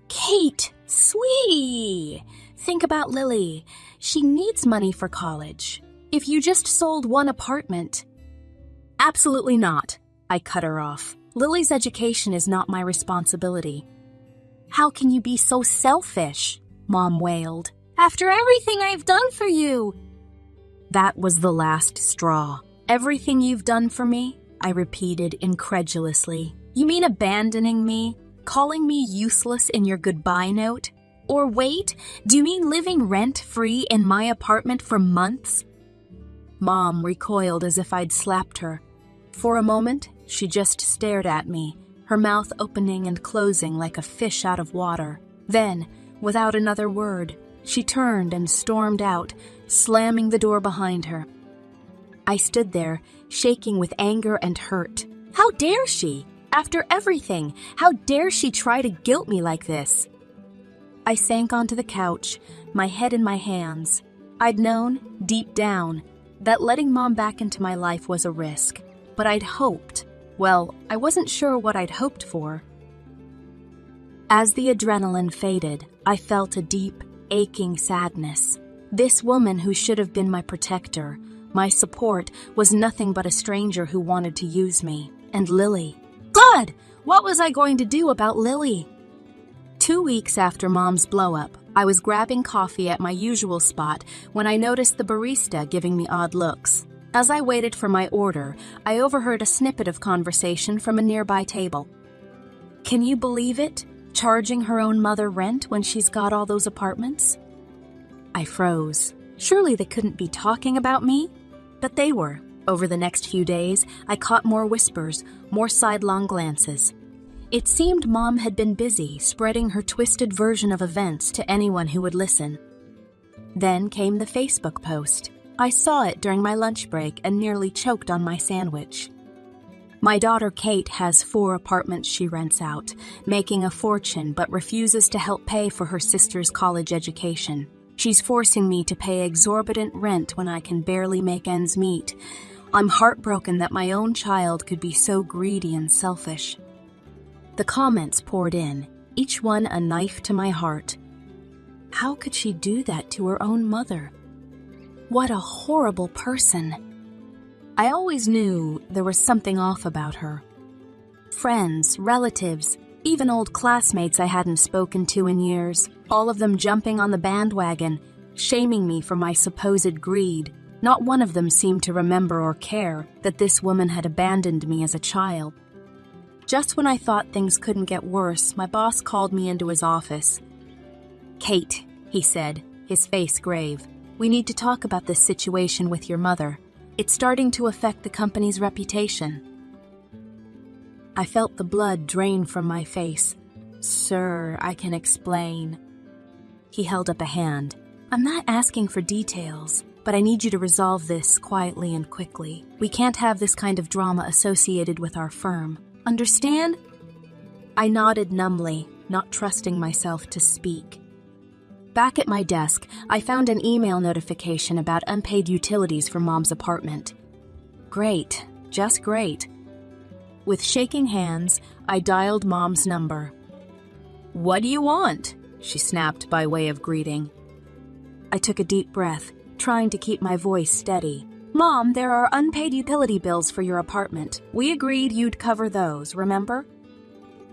S3: Kate, sweetie, think about Lily. She needs money for college. If you just sold one apartment... Absolutely not, I cut her off. Lily's education is not my responsibility. How can you be so selfish? Mom wailed. After everything I've done for you. That was the last straw. Everything you've done for me? I repeated incredulously. You mean abandoning me? Calling me useless in your goodbye note? Or wait, do you mean living rent-free in my apartment for months? Mom recoiled as if I'd slapped her. For a moment, she just stared at me, her mouth opening and closing like a fish out of water. Then, without another word, she turned and stormed out, slamming the door behind her. I stood there, shaking with anger and hurt. How dare she? After everything, how dare she try to guilt me like this? I sank onto the couch, my head in my hands. I'd known, deep down, that letting Mom back into my life was a risk. But I'd hoped. Well, I wasn't sure what I'd hoped for. As the adrenaline faded, I felt a deep, aching sadness. This woman who should have been my protector, my support, was nothing but a stranger who wanted to use me. And Lily. God! What was I going to do about Lily? 2 weeks after Mom's blow-up, I was grabbing coffee at my usual spot when I noticed the barista giving me odd looks. As I waited for my order, I overheard a snippet of conversation from a nearby table. Can you believe it? Charging her own mother rent when she's got all those apartments? I froze. Surely they couldn't be talking about me? But they were. Over the next few days, I caught more whispers, more sidelong glances. It seemed Mom had been busy spreading her twisted version of events to anyone who would listen. Then came the Facebook post. I saw it during my lunch break and nearly choked on my sandwich. My daughter Kate has 4 apartments she rents out, making a fortune but refuses to help pay for her sister's college education. She's forcing me to pay exorbitant rent when I can barely make ends meet. I'm heartbroken that my own child could be so greedy and selfish. The comments poured in, each one a knife to my heart. How could she do that to her own mother? What a horrible person. I always knew there was something off about her. Friends, relatives, even old classmates I hadn't spoken to in years, all of them jumping on the bandwagon, shaming me for my supposed greed. Not one of them seemed to remember or care that this woman had abandoned me as a child. Just when I thought things couldn't get worse, my boss called me into his office. Kate, he said, his face grave, we need to talk about this situation with your mother. It's starting to affect the company's reputation. I felt the blood drain from my face. Sir, I can explain. He held up a hand. I'm not asking for details, but I need you to resolve this quietly and quickly. We can't have this kind of drama associated with our firm. Understand? I nodded numbly, not trusting myself to speak. Back at my desk, I found an email notification about unpaid utilities for Mom's apartment. Great, just great. With shaking hands, I dialed Mom's number. What do you want? She snapped by way of greeting. I took a deep breath, trying to keep my voice steady. Mom, there are unpaid utility bills for your apartment. We agreed you'd cover those, remember?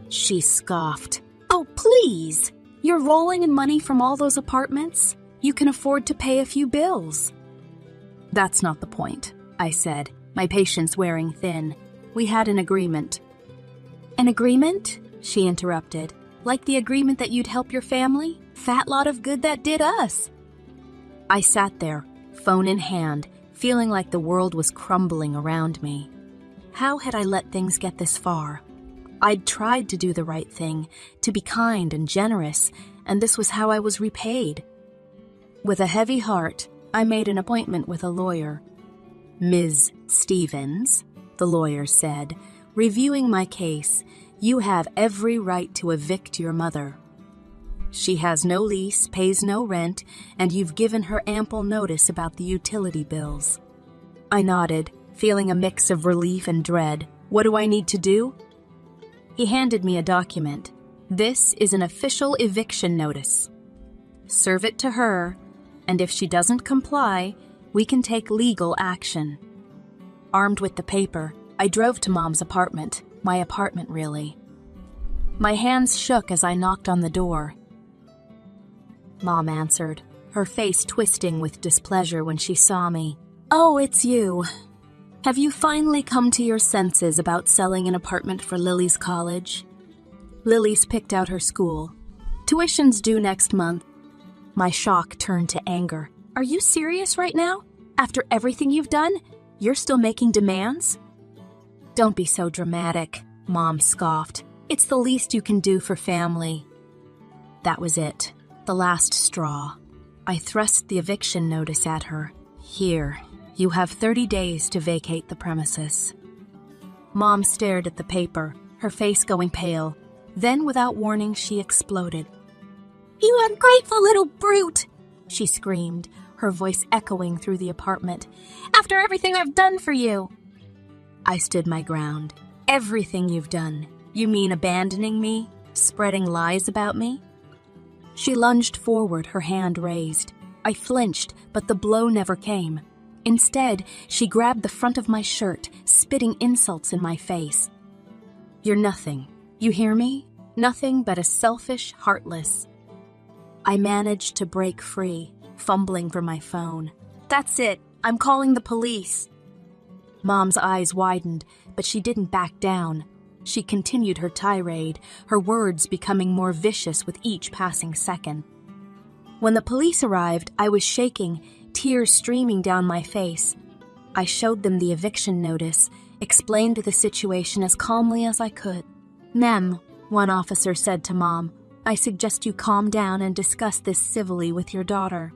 S3: She scoffed. Oh, please! You're rolling in money from all those apartments? You can afford to pay a few bills. That's not the point, I said, my patience wearing thin. We had an agreement. An agreement? She interrupted. Like the agreement that you'd help your family? Fat lot of good that did us. I sat there, phone in hand, feeling like the world was crumbling around me. How had I let things get this far? I'd tried to do the right thing, to be kind and generous, and this was how I was repaid. With a heavy heart, I made an appointment with a lawyer. "Ms. Stevens," the lawyer said, reviewing my case, "you have every right to evict your mother. She has no lease, pays no rent, and you've given her ample notice about the utility bills." I nodded, feeling a mix of relief and dread. "What do I need to do?" He handed me a document. "This is an official eviction notice. Serve it to her, and if she doesn't comply, we can take legal action." Armed with the paper, I drove to Mom's apartment. My apartment, really. My hands shook as I knocked on the door. Mom answered, her face twisting with displeasure when she saw me. "Oh, it's you. Have you finally come to your senses about selling an apartment for Lily's college?" Lily's picked out her school. "Tuition's due next month." My shock turned to anger. "Are you serious right now? After everything you've done, you're still making demands?" "Don't be so dramatic," Mom scoffed. "It's the least you can do for family." That was it. The last straw. I thrust the eviction notice at her. "Here, you have 30 days to vacate the premises." Mom stared at the paper, her face going pale. Then, without warning, she exploded. "You ungrateful little brute!" she screamed, her voice echoing through the apartment. "After everything I've done for you!" I stood my ground. "Everything you've done? You mean abandoning me? Spreading lies about me?" She lunged forward, her hand raised. I flinched, but the blow never came. Instead, she grabbed the front of my shirt, spitting insults in my face. "You're nothing. You hear me? Nothing but a selfish, heartless." I managed to break free, fumbling for my phone. "That's it. I'm calling the police." Mom's eyes widened, but she didn't back down. She continued her tirade, her words becoming more vicious with each passing second. When the police arrived, I was shaking, tears streaming down my face. I showed them the eviction notice, explained the situation as calmly as I could. "Ma'am," one officer said to Mom, "I suggest you calm down and discuss this civilly with your daughter."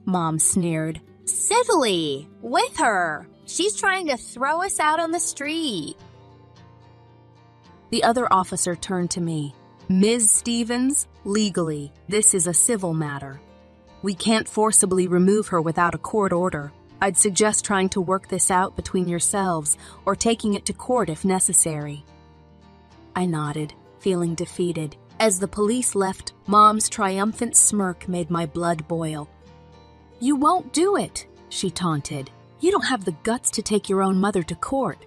S3: Mom sneered. "Civilly? With her? She's trying to throw us out on the street." The other officer turned to me. "Ms. Stevens, legally, this is a civil matter. We can't forcibly remove her without a court order. I'd suggest trying to work this out between yourselves or taking it to court if necessary." I nodded, feeling defeated. As the police left, Mom's triumphant smirk made my blood boil. "You won't do it," she taunted. "You don't have the guts to take your own mother to court."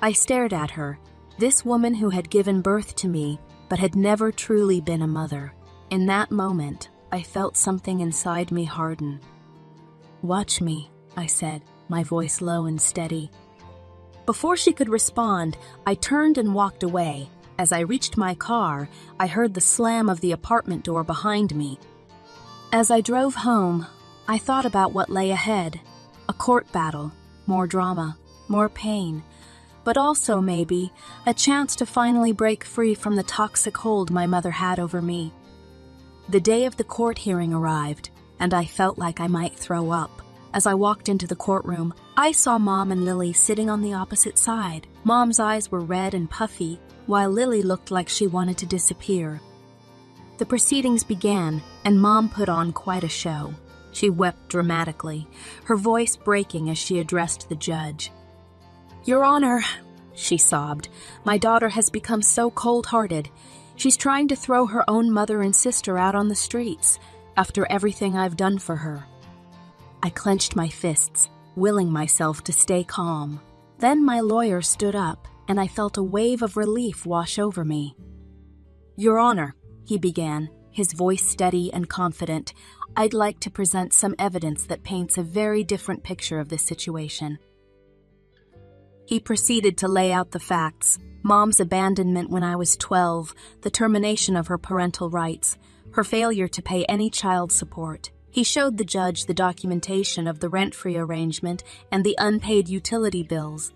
S3: I stared at her, this woman who had given birth to me, but had never truly been a mother. In that moment, I felt something inside me harden. "Watch me," I said, my voice low and steady. Before she could respond, I turned and walked away. As I reached my car, I heard the slam of the apartment door behind me. As I drove home, I thought about what lay ahead. A court battle, more drama, more pain, but also, maybe, a chance to finally break free from the toxic hold my mother had over me. The day of the court hearing arrived, and I felt like I might throw up. As I walked into the courtroom, I saw Mom and Lily sitting on the opposite side. Mom's eyes were red and puffy, while Lily looked like she wanted to disappear. The proceedings began, and Mom put on quite a show. She wept dramatically, her voice breaking as she addressed the judge. "Your Honor," she sobbed, "my daughter has become so cold-hearted. She's trying to throw her own mother and sister out on the streets after everything I've done for her." I clenched my fists, willing myself to stay calm. Then my lawyer stood up, and I felt a wave of relief wash over me. "Your Honor," he began, his voice steady and confident, "I'd like to present some evidence that paints a very different picture of this situation." He proceeded to lay out the facts: Mom's abandonment when I was 12, the termination of her parental rights, her failure to pay any child support. He showed the judge the documentation of the rent-free arrangement and the unpaid utility bills.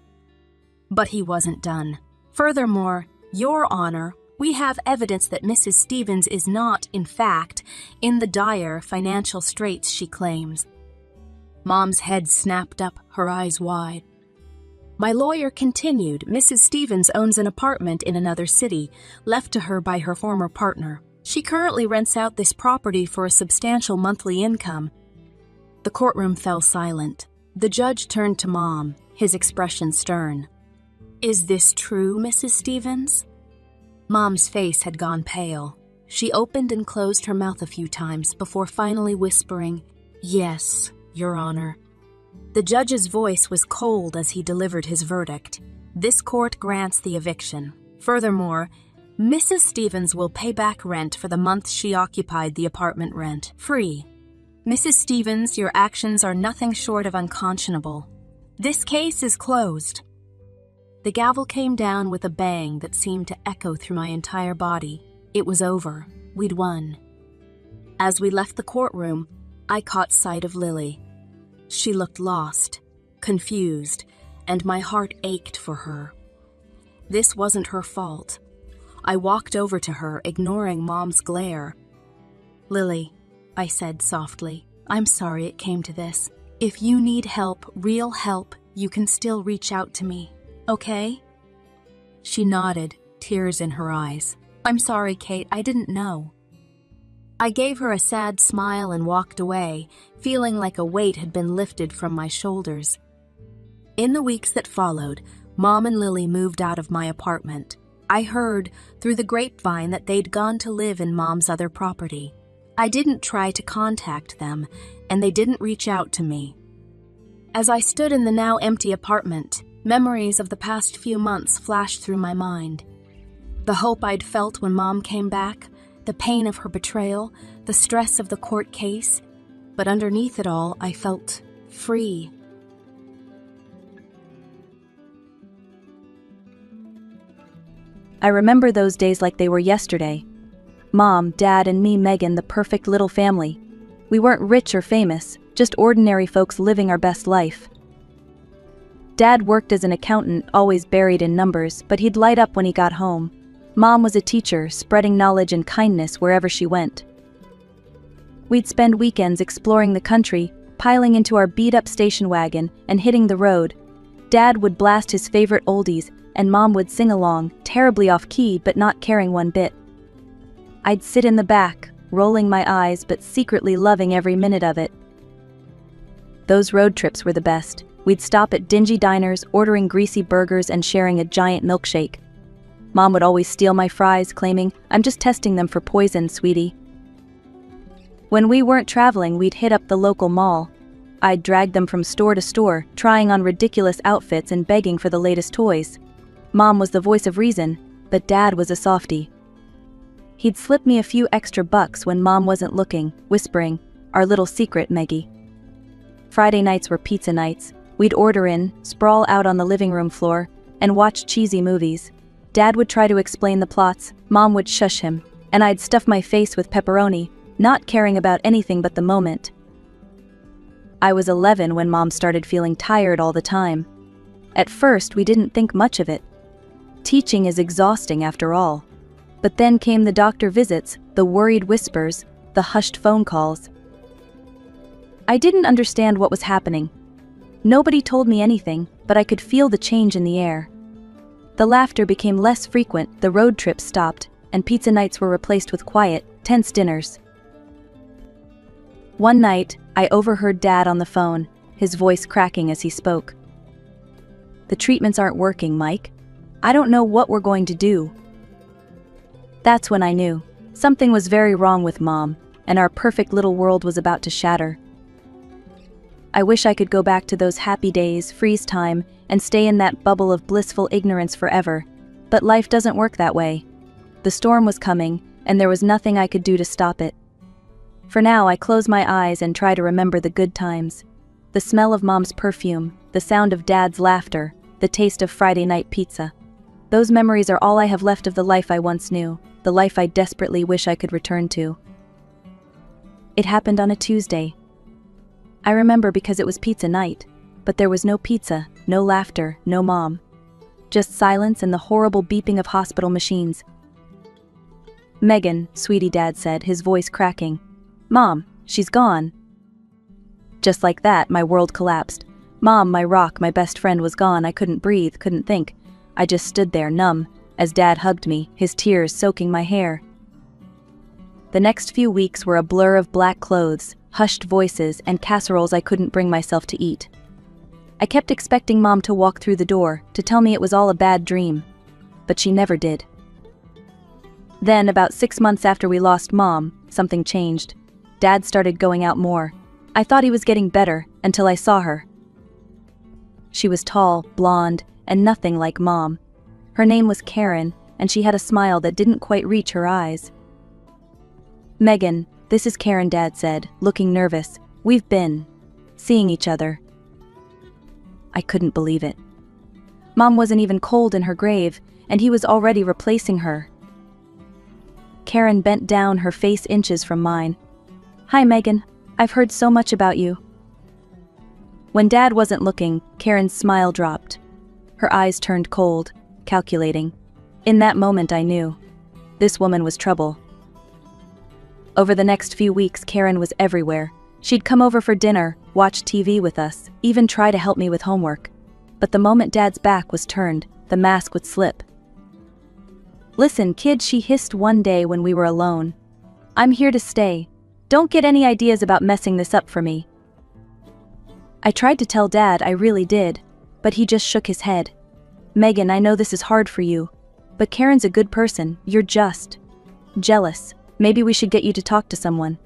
S3: But he wasn't done. Furthermore, Your Honor, we have evidence that Mrs. Stevens is not, in fact, in the dire financial straits she claims. Mom's head snapped up, her eyes wide. My lawyer continued, Mrs. Stevens owns an apartment in another city, left to her by her former partner. She currently rents out this property for a substantial monthly income. The courtroom fell silent. The judge turned to Mom, his expression stern. Is this true, Mrs. Stevens? Mom's face had gone pale. She opened and closed her mouth a few times before finally whispering, Yes, Your Honor. The judge's voice was cold as he delivered his verdict. This court grants the eviction. Furthermore, Mrs. Stevens will pay back rent for the month she occupied the apartment rent-free. Mrs. Stevens, your actions are nothing short of unconscionable. This case is closed. The gavel came down with a bang that seemed to echo through my entire body. It was over. We'd won. As we left the courtroom, I caught sight of Lily. She looked lost, confused, and my heart ached for her. This wasn't her fault. I walked over to her, ignoring Mom's glare. Lily, I said softly, I'm sorry it came to this. If you need help, real help, you can still reach out to me, okay? She nodded, tears in her eyes. I'm sorry, Kate, I didn't know. I gave her a sad smile and walked away, feeling like a weight had been lifted from my shoulders. In the weeks that followed, Mom and Lily moved out of my apartment. I heard through the grapevine that they'd gone to live in Mom's other property. I didn't try to contact them, and they didn't reach out to me. As I stood in the now empty apartment, memories of the past few months flashed through my mind. The hope I'd felt when Mom came back, the pain of her betrayal, the stress of the court case, but underneath it all, I felt free.
S4: I remember those days like they were yesterday. Mom, Dad, and me, Megan, the perfect little family. We weren't rich or famous, just ordinary folks living our best life. Dad worked as an accountant, always buried in numbers, but he'd light up when he got home. Mom was a teacher, spreading knowledge and kindness wherever she went. We'd spend weekends exploring the country, piling into our beat-up station wagon and hitting the road. Dad would blast his favorite oldies, and Mom would sing along, terribly off-key but not caring one bit. I'd sit in the back, rolling my eyes but secretly loving every minute of it. Those road trips were the best. We'd stop at dingy diners, ordering greasy burgers and sharing a giant milkshake. Mom would always steal my fries, claiming, I'm just testing them for poison, sweetie. When we weren't traveling, we'd hit up the local mall. I'd drag them from store to store, trying on ridiculous outfits and begging for the latest toys. Mom was the voice of reason, but Dad was a softie. He'd slip me a few extra bucks when Mom wasn't looking, whispering, our little secret, Meggie. Friday nights were pizza nights. We'd order in, sprawl out on the living room floor, and watch cheesy movies. Dad would try to explain the plots, Mom would shush him, and I'd stuff my face with pepperoni, not caring about anything but the moment. I was 11 when Mom started feeling tired all the time. At first, we didn't think much of it. Teaching is exhausting after all. But then came the doctor visits, the worried whispers, the hushed phone calls. I didn't understand what was happening. Nobody told me anything, but I could feel the change in the air. The laughter became less frequent, the road trips stopped, and pizza nights were replaced with quiet, tense dinners. One night, I overheard Dad on the phone, his voice cracking as he spoke. The treatments aren't working, Mike. I don't know what we're going to do. That's when I knew. Something was very wrong with Mom, and our perfect little world was about to shatter. I wish I could go back to those happy days, freeze time, and stay in that bubble of blissful ignorance forever, but life doesn't work that way. The storm was coming, and there was nothing I could do to stop it. For now, I close my eyes and try to remember the good times. The smell of Mom's perfume, the sound of Dad's laughter, the taste of Friday night pizza. Those memories are all I have left of the life I once knew, the life I desperately wish I could return to. It happened on a Tuesday. I remember because it was pizza night, but there was no pizza, no laughter, no mom. Just silence and the horrible beeping of hospital machines. "Megan, sweetie," Dad said, his voice cracking. "Mom, she's gone." Just like that, my world collapsed. Mom, my rock, my best friend, was gone. I couldn't breathe, couldn't think. I just stood there, numb, as Dad hugged me, his tears soaking my hair. The next few weeks were a blur of black clothes, hushed voices, and casseroles I couldn't bring myself to eat. I kept expecting Mom to walk through the door, to tell me it was all a bad dream. But she never did. Then, about 6 months after we lost Mom, something changed. Dad started going out more. I thought he was getting better, until I saw her. She was tall, blonde, and nothing like Mom. Her name was Karen, and she had a smile that didn't quite reach her eyes. "Megan, this is Karen," Dad said, looking nervous. "We've been seeing each other." I couldn't believe it. Mom wasn't even cold in her grave, and he was already replacing her. Karen bent down, her face inches from mine. "Hi, Megan. I've heard so much about you." When Dad wasn't looking, Karen's smile dropped. Her eyes turned cold, calculating. In that moment I knew. This woman was trouble. Over the next few weeks, Karen was everywhere. She'd come over for dinner, watch TV with us, even try to help me with homework. But the moment Dad's back was turned, the mask would slip. "Listen, kid," she hissed one day when we were alone. "I'm here to stay. Don't get any ideas about messing this up for me." I tried to tell Dad, I really did, but he just shook his head. "Megan, I know this is hard for you, but Karen's a good person. You're just jealous. Maybe we should get you to talk to someone."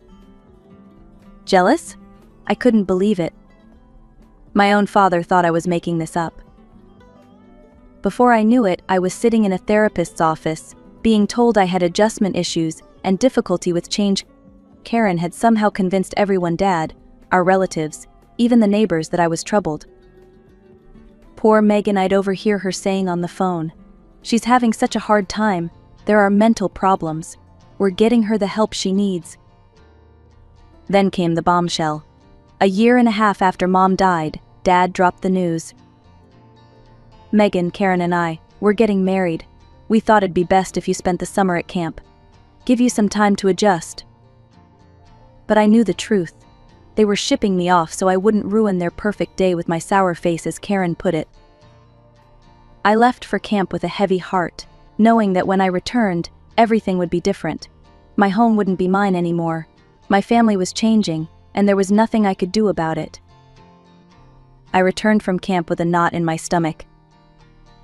S4: Jealous? I couldn't believe it. My own father thought I was making this up. Before I knew it, I was sitting in a therapist's office, being told I had adjustment issues and difficulty with change. Karen had somehow convinced everyone, Dad, our relatives, even the neighbors, that I was troubled. Poor Megan, I'd overhear her saying on the phone. "She's having such a hard time. There are mental problems. We're getting her the help she needs." Then came the bombshell. A year and a half after Mom died, Dad dropped the news. "Megan, Karen and I, we're getting married. We thought it'd be best if you spent the summer at camp. Give you some time to adjust." But I knew the truth. They were shipping me off so I wouldn't ruin their perfect day with my sour face, as Karen put it. I left for camp with a heavy heart, knowing that when I returned, everything would be different. My home wouldn't be mine anymore. My family was changing, and there was nothing I could do about it. I returned from camp with a knot in my stomach.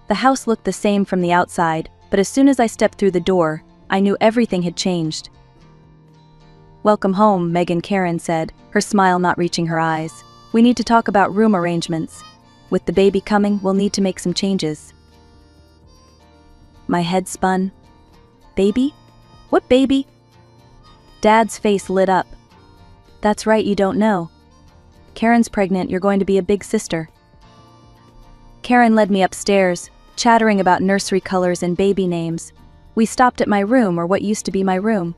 S4: The house looked the same from the outside, but as soon as I stepped through the door, I knew everything had changed. "Welcome home, Megan," Karen said, her smile not reaching her eyes. "We need to talk about room arrangements. With the baby coming, we'll need to make some changes." My head spun. "Baby? What baby?" Dad's face lit up. "That's right, you don't know. Karen's pregnant. You're going to be a big sister." Karen led me upstairs, chattering about nursery colors and baby names. We stopped at my room, or what used to be my room.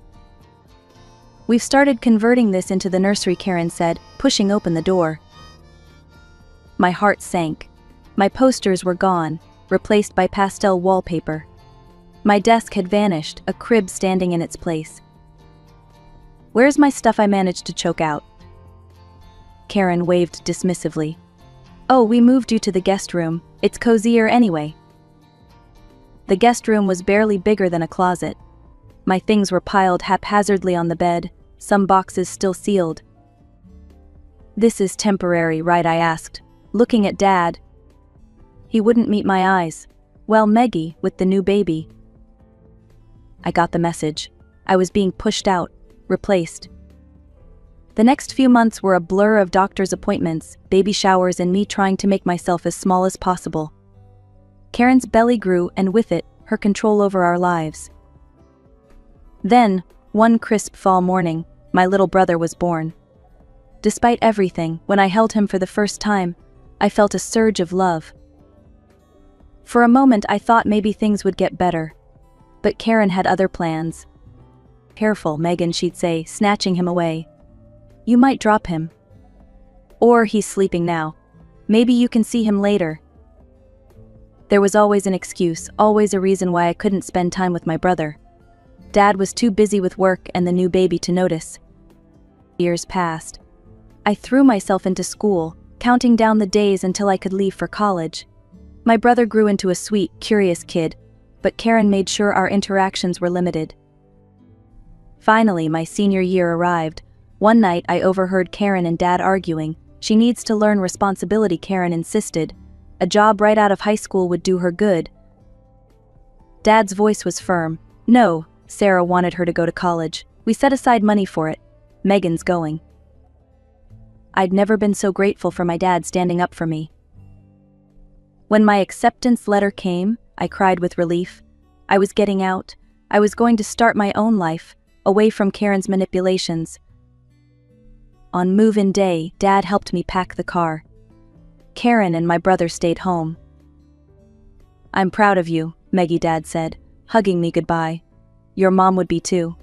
S4: "We've started converting this into the nursery," Karen said, pushing open the door. My heart sank. My posters were gone, replaced by pastel wallpaper. My desk had vanished, a crib standing in its place. "Where's my stuff?" I managed to choke out. Karen waved dismissively. "Oh, we moved you to the guest room. It's cozier anyway." The guest room was barely bigger than a closet. My things were piled haphazardly on the bed, some boxes still sealed. "This is temporary, right?" I asked, looking at Dad. He wouldn't meet my eyes. "Well, Meggie, with the new baby." I got the message. I was being pushed out, replaced. The next few months were a blur of doctor's appointments, baby showers, and me trying to make myself as small as possible. Karen's belly grew, and with it, her control over our lives. Then, one crisp fall morning, my little brother was born. Despite everything, when I held him for the first time, I felt a surge of love. For a moment I thought maybe things would get better. But Karen had other plans. "Careful, Megan," she'd say, snatching him away. "You might drop him. Or he's sleeping now. Maybe you can see him later." There was always an excuse, always a reason why I couldn't spend time with my brother. Dad was too busy with work and the new baby to notice. Years passed. I threw myself into school, counting down the days until I could leave for college. My brother grew into a sweet, curious kid, but Karen made sure our interactions were limited. Finally, my senior year arrived. One night I overheard Karen and Dad arguing. "She needs to learn responsibility," Karen insisted. "A job right out of high school would do her good." Dad's voice was firm. "No, Sarah wanted her to go to college. We set aside money for it. Megan's going." I'd never been so grateful for my dad standing up for me. When my acceptance letter came, I cried with relief. I was getting out. I was going to start my own life, away from Karen's manipulations. On move-in day, Dad helped me pack the car. Karen and my brother stayed home. "I'm proud of you," Meggie, Dad said, hugging me goodbye. "Your mom would be too."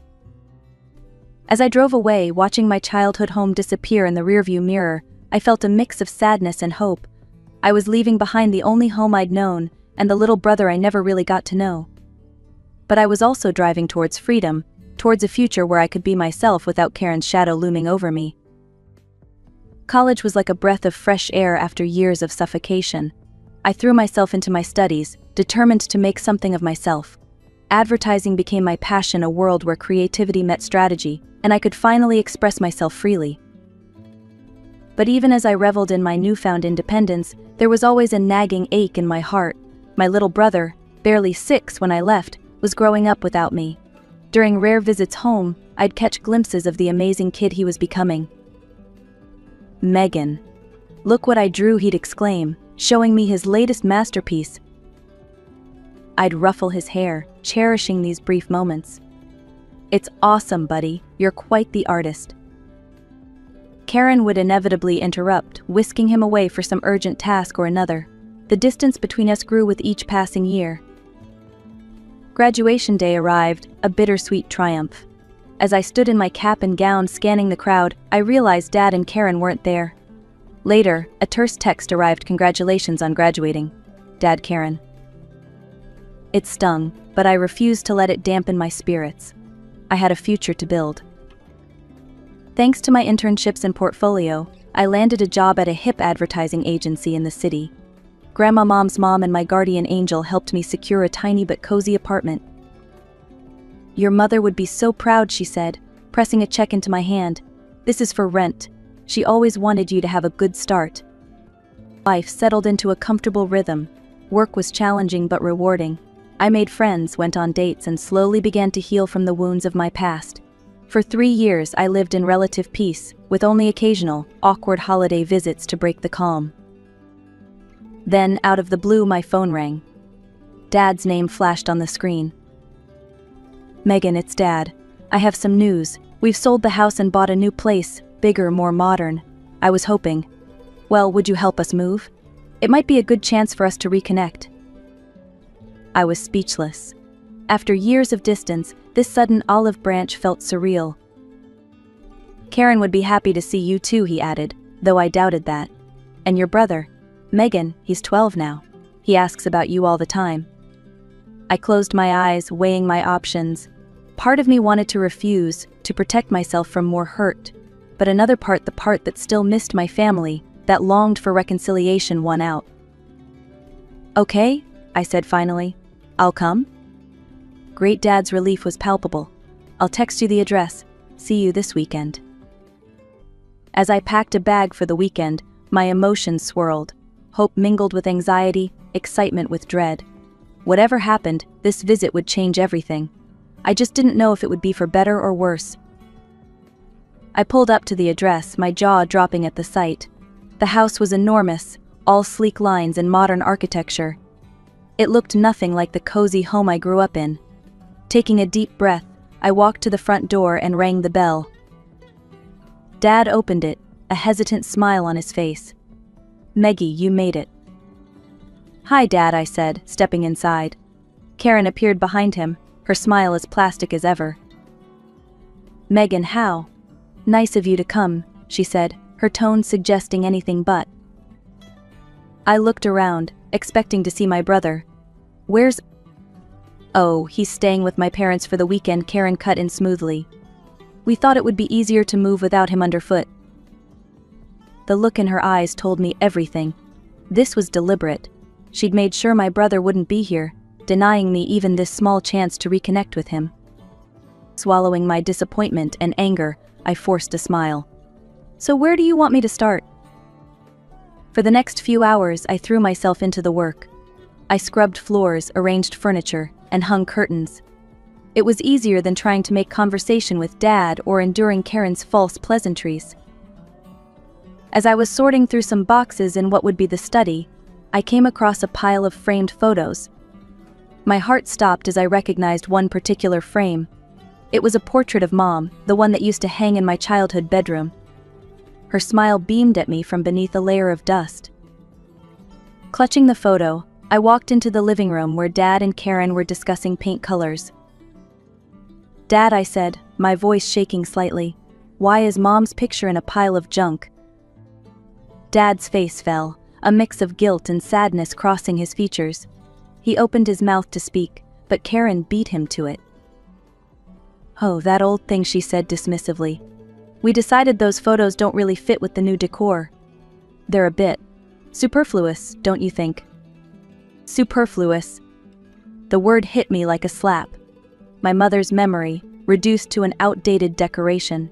S4: As I drove away, watching my childhood home disappear in the rearview mirror, I felt a mix of sadness and hope. I was leaving behind the only home I'd known, and the little brother I never really got to know. But I was also driving towards freedom, towards a future where I could be myself without Karen's shadow looming over me. College was like a breath of fresh air after years of suffocation. I threw myself into my studies, determined to make something of myself. Advertising became my passion, a world where creativity met strategy, and I could finally express myself freely. But even as I reveled in my newfound independence, there was always a nagging ache in my heart. My little brother, barely 6 when I left, was growing up without me. During rare visits home, I'd catch glimpses of the amazing kid he was becoming. "Megan, look what I drew," he'd exclaim, showing me his latest masterpiece. I'd ruffle his hair, cherishing these brief moments. "It's awesome, buddy, you're quite the artist." Karen would inevitably interrupt, whisking him away for some urgent task or another. The distance between us grew with each passing year. Graduation day arrived, a bittersweet triumph. As I stood in my cap and gown scanning the crowd, I realized Dad and Karen weren't there. Later, a terse text arrived: "Congratulations on graduating. Dad, Karen." It stung, but I refused to let it dampen my spirits. I had a future to build. Thanks to my internships and portfolio, I landed a job at a hip advertising agency in the city. Grandma Mom's mom and my guardian angel helped me secure a tiny but cozy apartment. "Your mother would be so proud," she said, pressing a check into my hand. "This is for rent. She always wanted you to have a good start." Life settled into a comfortable rhythm. Work was challenging but rewarding. I made friends, went on dates, and slowly began to heal from the wounds of my past. For 3 years I lived in relative peace, with only occasional, awkward holiday visits to break the calm. Then, out of the blue, my phone rang. Dad's name flashed on the screen. "Megan, it's Dad. I have some news. We've sold the house and bought a new place, bigger, more modern. I was hoping. Well, would you help us move? It might be a good chance for us to reconnect." I was speechless. After years of distance, this sudden olive branch felt surreal. "Karen would be happy to see you too," he added, though I doubted that. "And your brother? Megan, he's 12 now. He asks about you all the time." I closed my eyes, weighing my options. Part of me wanted to refuse, to protect myself from more hurt. But another part, the part that still missed my family, that longed for reconciliation, won out. "Okay," I said finally. "I'll come." Great Dad's relief was palpable. "I'll text you the address. See you this weekend." As I packed a bag for the weekend, my emotions swirled. Hope mingled with anxiety, excitement with dread. Whatever happened, this visit would change everything. I just didn't know if it would be for better or worse. I pulled up to the address, my jaw dropping at the sight. The house was enormous, all sleek lines and modern architecture. It looked nothing like the cozy home I grew up in. Taking a deep breath, I walked to the front door and rang the bell. Dad opened it, a hesitant smile on his face. "Meggie, you made it." "Hi, Dad," I said, stepping inside. Karen appeared behind him, her smile as plastic as ever. "Megan, how nice of you to come," she said, her tone suggesting anything but. I looked around, expecting to see my brother. "Where's—" "Oh, he's staying with my parents for the weekend," Karen cut in smoothly. "We thought it would be easier to move without him underfoot." The look in her eyes told me everything. This was deliberate. She'd made sure my brother wouldn't be here, denying me even this small chance to reconnect with him. Swallowing my disappointment and anger, I forced a smile. "So where do you want me to start?" For the next few hours, I threw myself into the work. I scrubbed floors, arranged furniture, and hung curtains. It was easier than trying to make conversation with Dad or enduring Karen's false pleasantries. As I was sorting through some boxes in what would be the study, I came across a pile of framed photos. My heart stopped as I recognized one particular frame. It was a portrait of Mom, the one that used to hang in my childhood bedroom. Her smile beamed at me from beneath a layer of dust. Clutching the photo, I walked into the living room where Dad and Karen were discussing paint colors. "Dad," I said, my voice shaking slightly, "why is Mom's picture in a pile of junk?" Dad's face fell, a mix of guilt and sadness crossing his features. He opened his mouth to speak, but Karen beat him to it. "Oh, that old thing," she said dismissively. "We decided those photos don't really fit with the new decor. They're a bit superfluous, don't you think?" Superfluous. The word hit me like a slap. My mother's memory, reduced to an outdated decoration.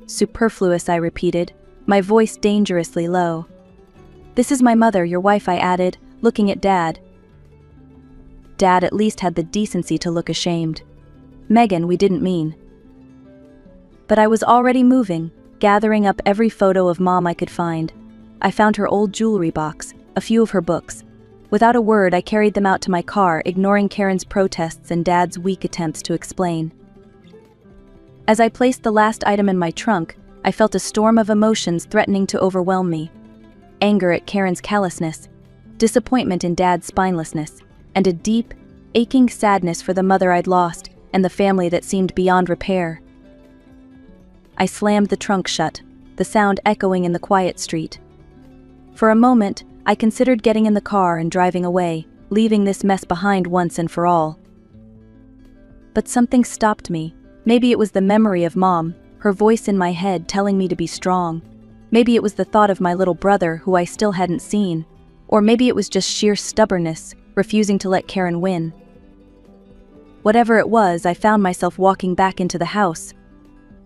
S4: "Superfluous," I repeated, my voice dangerously low. "This is my mother, your wife," I added, looking at Dad. Dad at least had the decency to look ashamed. "Megan, we didn't mean." But I was already moving, gathering up every photo of Mom I could find. I found her old jewelry box, a few of her books. Without a word, I carried them out to my car, ignoring Karen's protests and Dad's weak attempts to explain. As I placed the last item in my trunk, I felt a storm of emotions threatening to overwhelm me. Anger at Karen's callousness, disappointment in Dad's spinelessness, and a deep, aching sadness for the mother I'd lost and the family that seemed beyond repair. I slammed the trunk shut, the sound echoing in the quiet street. For a moment, I considered getting in the car and driving away, leaving this mess behind once and for all. But something stopped me. Maybe it was the memory of Mom, her voice in my head telling me to be strong. Maybe it was the thought of my little brother who I still hadn't seen. Or maybe it was just sheer stubbornness, refusing to let Karen win. Whatever it was, I found myself walking back into the house.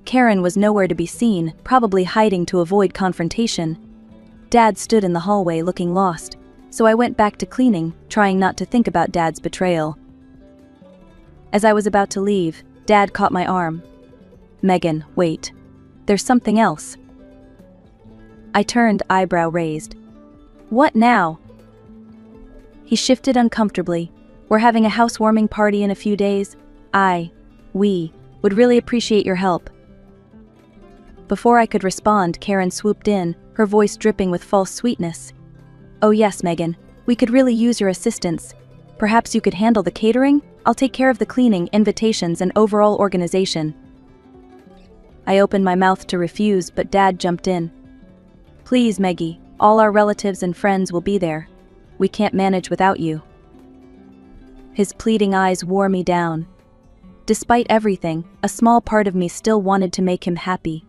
S4: Karen was nowhere to be seen, probably hiding to avoid confrontation. Dad stood in the hallway looking lost, so I went back to cleaning, trying not to think about Dad's betrayal. As I was about to leave, Dad caught my arm. "Megan, wait. There's something else." I turned, eyebrow raised. "What now?" He shifted uncomfortably. "We're having a housewarming party in a few days. We would really appreciate your help." Before I could respond, Karen swooped in, her voice dripping with false sweetness. "Oh yes, Megan, we could really use your assistance. Perhaps you could handle the catering? I'll take care of the cleaning, invitations, and overall organization." I opened my mouth to refuse, but Dad jumped in. "Please, Meggie, all our relatives and friends will be there. We can't manage without you." His pleading eyes wore me down. Despite everything, a small part of me still wanted to make him happy.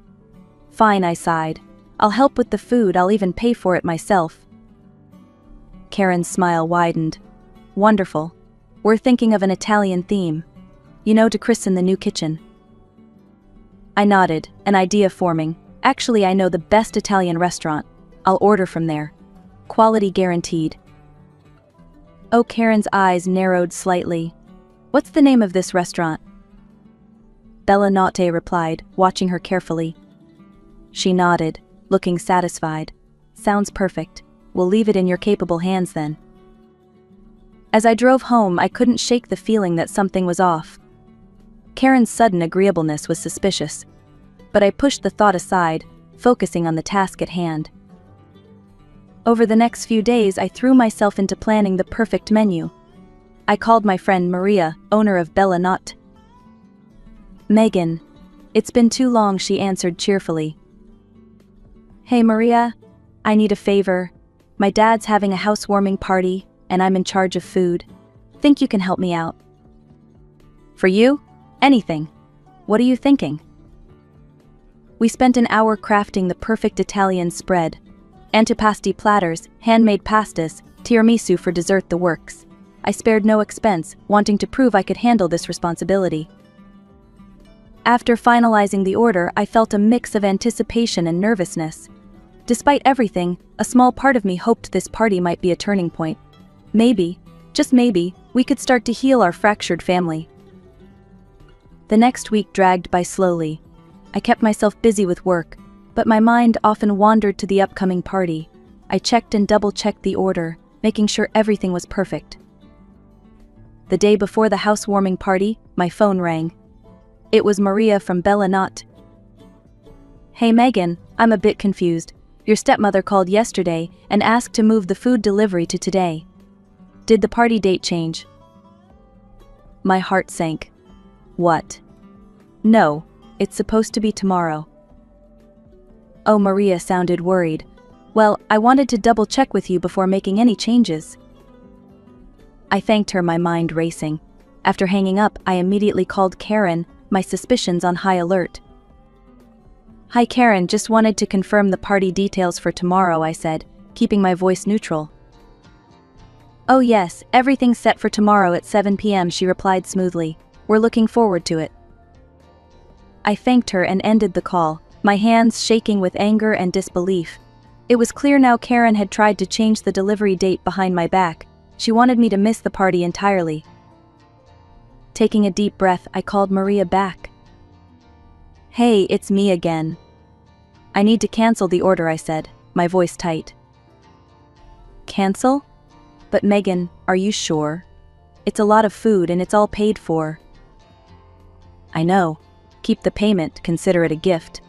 S4: "Fine," I sighed. "I'll help with the food, I'll even pay for it myself." Karen's smile widened. "Wonderful. We're thinking of an Italian theme. You know, to christen the new kitchen." I nodded, an idea forming. "Actually, I know the best Italian restaurant. I'll order from there. Quality guaranteed." Oh, Karen's eyes narrowed slightly. "What's the name of this restaurant?" "Bella Notte," replied, watching her carefully. She nodded, looking satisfied. "Sounds perfect. We'll leave it in your capable hands then." As I drove home, I couldn't shake the feeling that something was off. Karen's sudden agreeableness was suspicious, but I pushed the thought aside, focusing on the task at hand. Over the next few days, I threw myself into planning the perfect menu. I called my friend Maria, owner of Bella Not. "Megan, it's been too long," she answered cheerfully. "Hey Maria, I need a favor. My dad's having a housewarming party, and I'm in charge of food. Think you can help me out?" "For you? Anything. What are you thinking?" We spent an hour crafting the perfect Italian spread. Antipasti platters, handmade pastas, tiramisu for dessert, the works. I spared no expense, wanting to prove I could handle this responsibility. After finalizing the order, I felt a mix of anticipation and nervousness. Despite everything, a small part of me hoped this party might be a turning point. Maybe, just maybe, we could start to heal our fractured family. The next week dragged by slowly. I kept myself busy with work, but my mind often wandered to the upcoming party. I checked and double-checked the order, making sure everything was perfect. The day before the housewarming party, my phone rang. It was Maria from Bella Not. "Hey Megan, I'm a bit confused. Your stepmother called yesterday and asked to move the food delivery to today. Did the party date change?" My heart sank. "What? No, it's supposed to be tomorrow." Oh, Maria sounded worried. "Well, I wanted to double-check with you before making any changes." I thanked her, my mind racing. After hanging up, I immediately called Karen, my suspicions on high alert. "Hi Karen, just wanted to confirm the party details for tomorrow," I said, keeping my voice neutral. "Oh yes, everything's set for tomorrow at 7 p.m, she replied smoothly. "We're looking forward to it." I thanked her and ended the call, my hands shaking with anger and disbelief. It was clear now Karen had tried to change the delivery date behind my back. She wanted me to miss the party entirely. Taking a deep breath, I called Maria back. "Hey, it's me again. I need to cancel the order," I said, my voice tight. "Cancel? But Megan, are you sure? It's a lot of food and it's all paid for." "I know. Keep the payment, consider it a gift.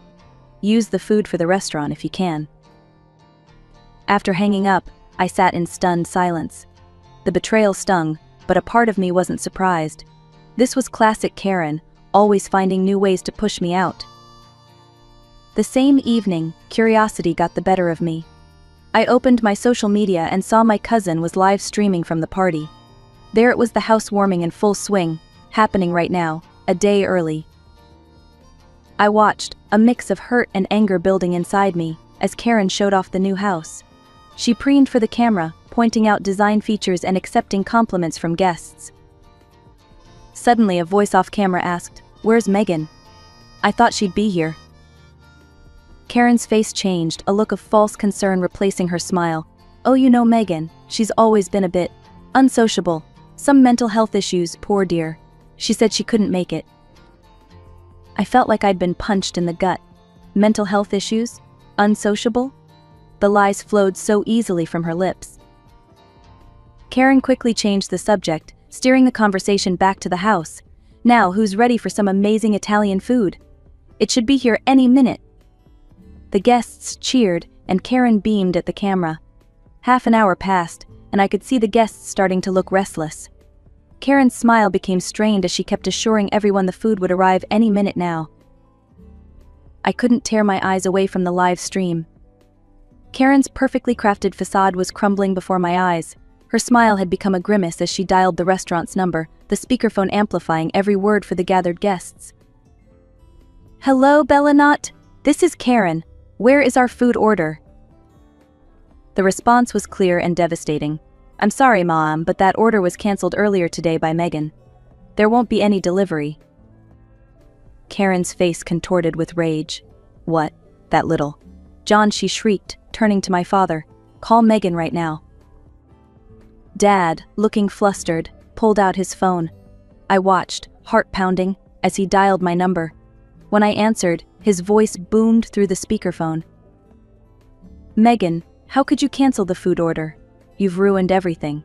S4: Use the food for the restaurant if you can." After hanging up, I sat in stunned silence. The betrayal stung, but a part of me wasn't surprised. This was classic Karen, always finding new ways to push me out. The same evening, curiosity got the better of me. I opened my social media and saw my cousin was live streaming from the party. There it was, the housewarming in full swing, happening right now, a day early. I watched, a mix of hurt and anger building inside me, as Karen showed off the new house. She preened for the camera, pointing out design features and accepting compliments from guests. Suddenly a voice off camera asked, "Where's Megan? I thought she'd be here." Karen's face changed, a look of false concern replacing her smile. "Oh, you know Megan, she's always been a bit unsociable. Some mental health issues, poor dear. She said she couldn't make it." I felt like I'd been punched in the gut. Mental health issues? Unsociable? The lies flowed so easily from her lips. Karen quickly changed the subject, steering the conversation back to the house. "Now, who's ready for some amazing Italian food? It should be here any minute." The guests cheered, and Karen beamed at the camera. Half an hour passed, and I could see the guests starting to look restless. Karen's smile became strained as she kept assuring everyone the food would arrive any minute now. I couldn't tear my eyes away from the live stream. Karen's perfectly crafted facade was crumbling before my eyes. Her smile had become a grimace as she dialed the restaurant's number, the speakerphone amplifying every word for the gathered guests. "Hello, Bella Not. This is Karen. Where is our food order?" The response was clear and devastating. "I'm sorry, Mom, but that order was cancelled earlier today by Megan. There won't be any delivery." Karen's face contorted with rage. "What? That little John," she shrieked, turning to my father. "Call Megan right now." Dad, looking flustered, pulled out his phone. I watched, heart pounding, as he dialed my number. When I answered, his voice boomed through the speakerphone. "Megan, how could you cancel the food order? You've ruined everything."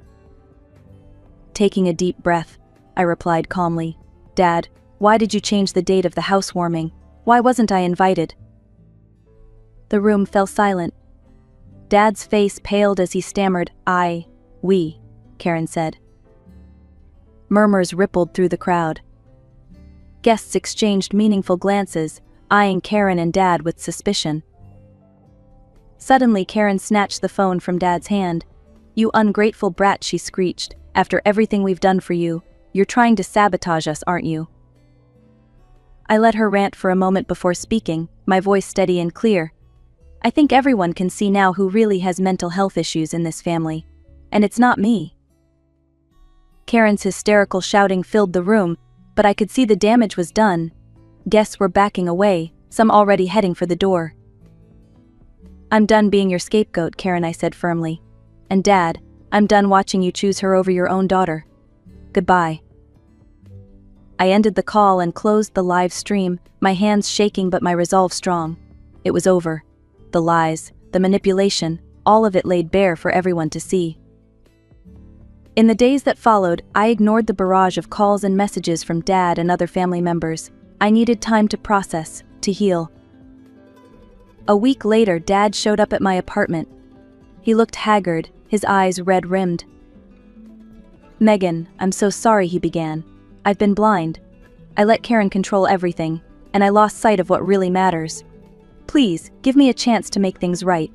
S4: Taking a deep breath, I replied calmly, "Dad, why did you change the date of the housewarming? Why wasn't I invited?" The room fell silent. Dad's face paled as he stammered, we, Karen said. Murmurs rippled through the crowd. Guests exchanged meaningful glances, eyeing Karen and Dad with suspicion. Suddenly Karen snatched the phone from Dad's hand. "You ungrateful brat," she screeched. "After everything we've done for you, you're trying to sabotage us, aren't you?" I let her rant for a moment before speaking, my voice steady and clear. "I think everyone can see now who really has mental health issues in this family. And it's not me." Karen's hysterical shouting filled the room, but I could see the damage was done. Guests were backing away, some already heading for the door. "I'm done being your scapegoat, Karen," I said firmly. "And Dad, I'm done watching you choose her over your own daughter. Goodbye." I ended the call and closed the live stream, my hands shaking but my resolve strong. It was over. The lies, the manipulation, all of it laid bare for everyone to see. In the days that followed, I ignored the barrage of calls and messages from Dad and other family members. I needed time to process, to heal. A week later, Dad showed up at my apartment. He looked haggard, his eyes red-rimmed. "Megan, I'm so sorry," he began. "I've been blind. I let Karen control everything, and I lost sight of what really matters. Please, give me a chance to make things right."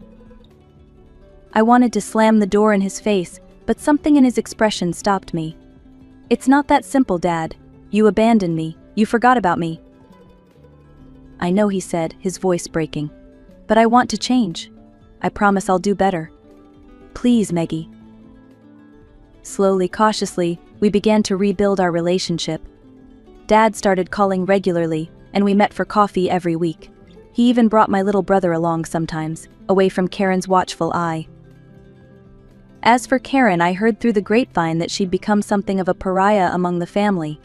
S4: I wanted to slam the door in his face, but something in his expression stopped me. "It's not that simple, Dad. You abandoned me. You forgot about me." "I know," he said, his voice breaking. "But I want to change. I promise I'll do better. Please, Meggie." Slowly, cautiously, we began to rebuild our relationship. Dad started calling regularly, and we met for coffee every week. He even brought my little brother along sometimes, away from Karen's watchful eye. As for Karen, I heard through the grapevine that she'd become something of a pariah among the family.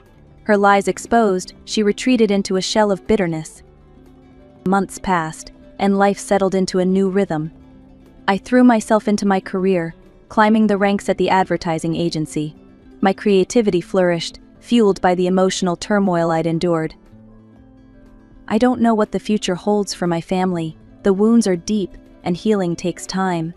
S4: Her lies exposed, she retreated into a shell of bitterness. Months passed, and life settled into a new rhythm. I threw myself into my career, climbing the ranks at the advertising agency. My creativity flourished, fueled by the emotional turmoil I'd endured. I don't know what the future holds for my family. The wounds are deep, and healing takes time.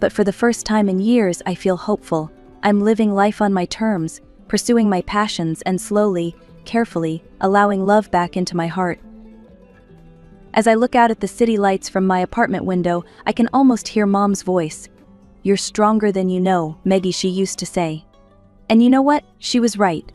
S4: But for the first time in years, I feel hopeful. I'm living life on my terms, pursuing my passions, and slowly, carefully, allowing love back into my heart. As I look out at the city lights from my apartment window, I can almost hear Mom's voice. "You're stronger than you know, Meggie," she used to say. And you know what? She was right.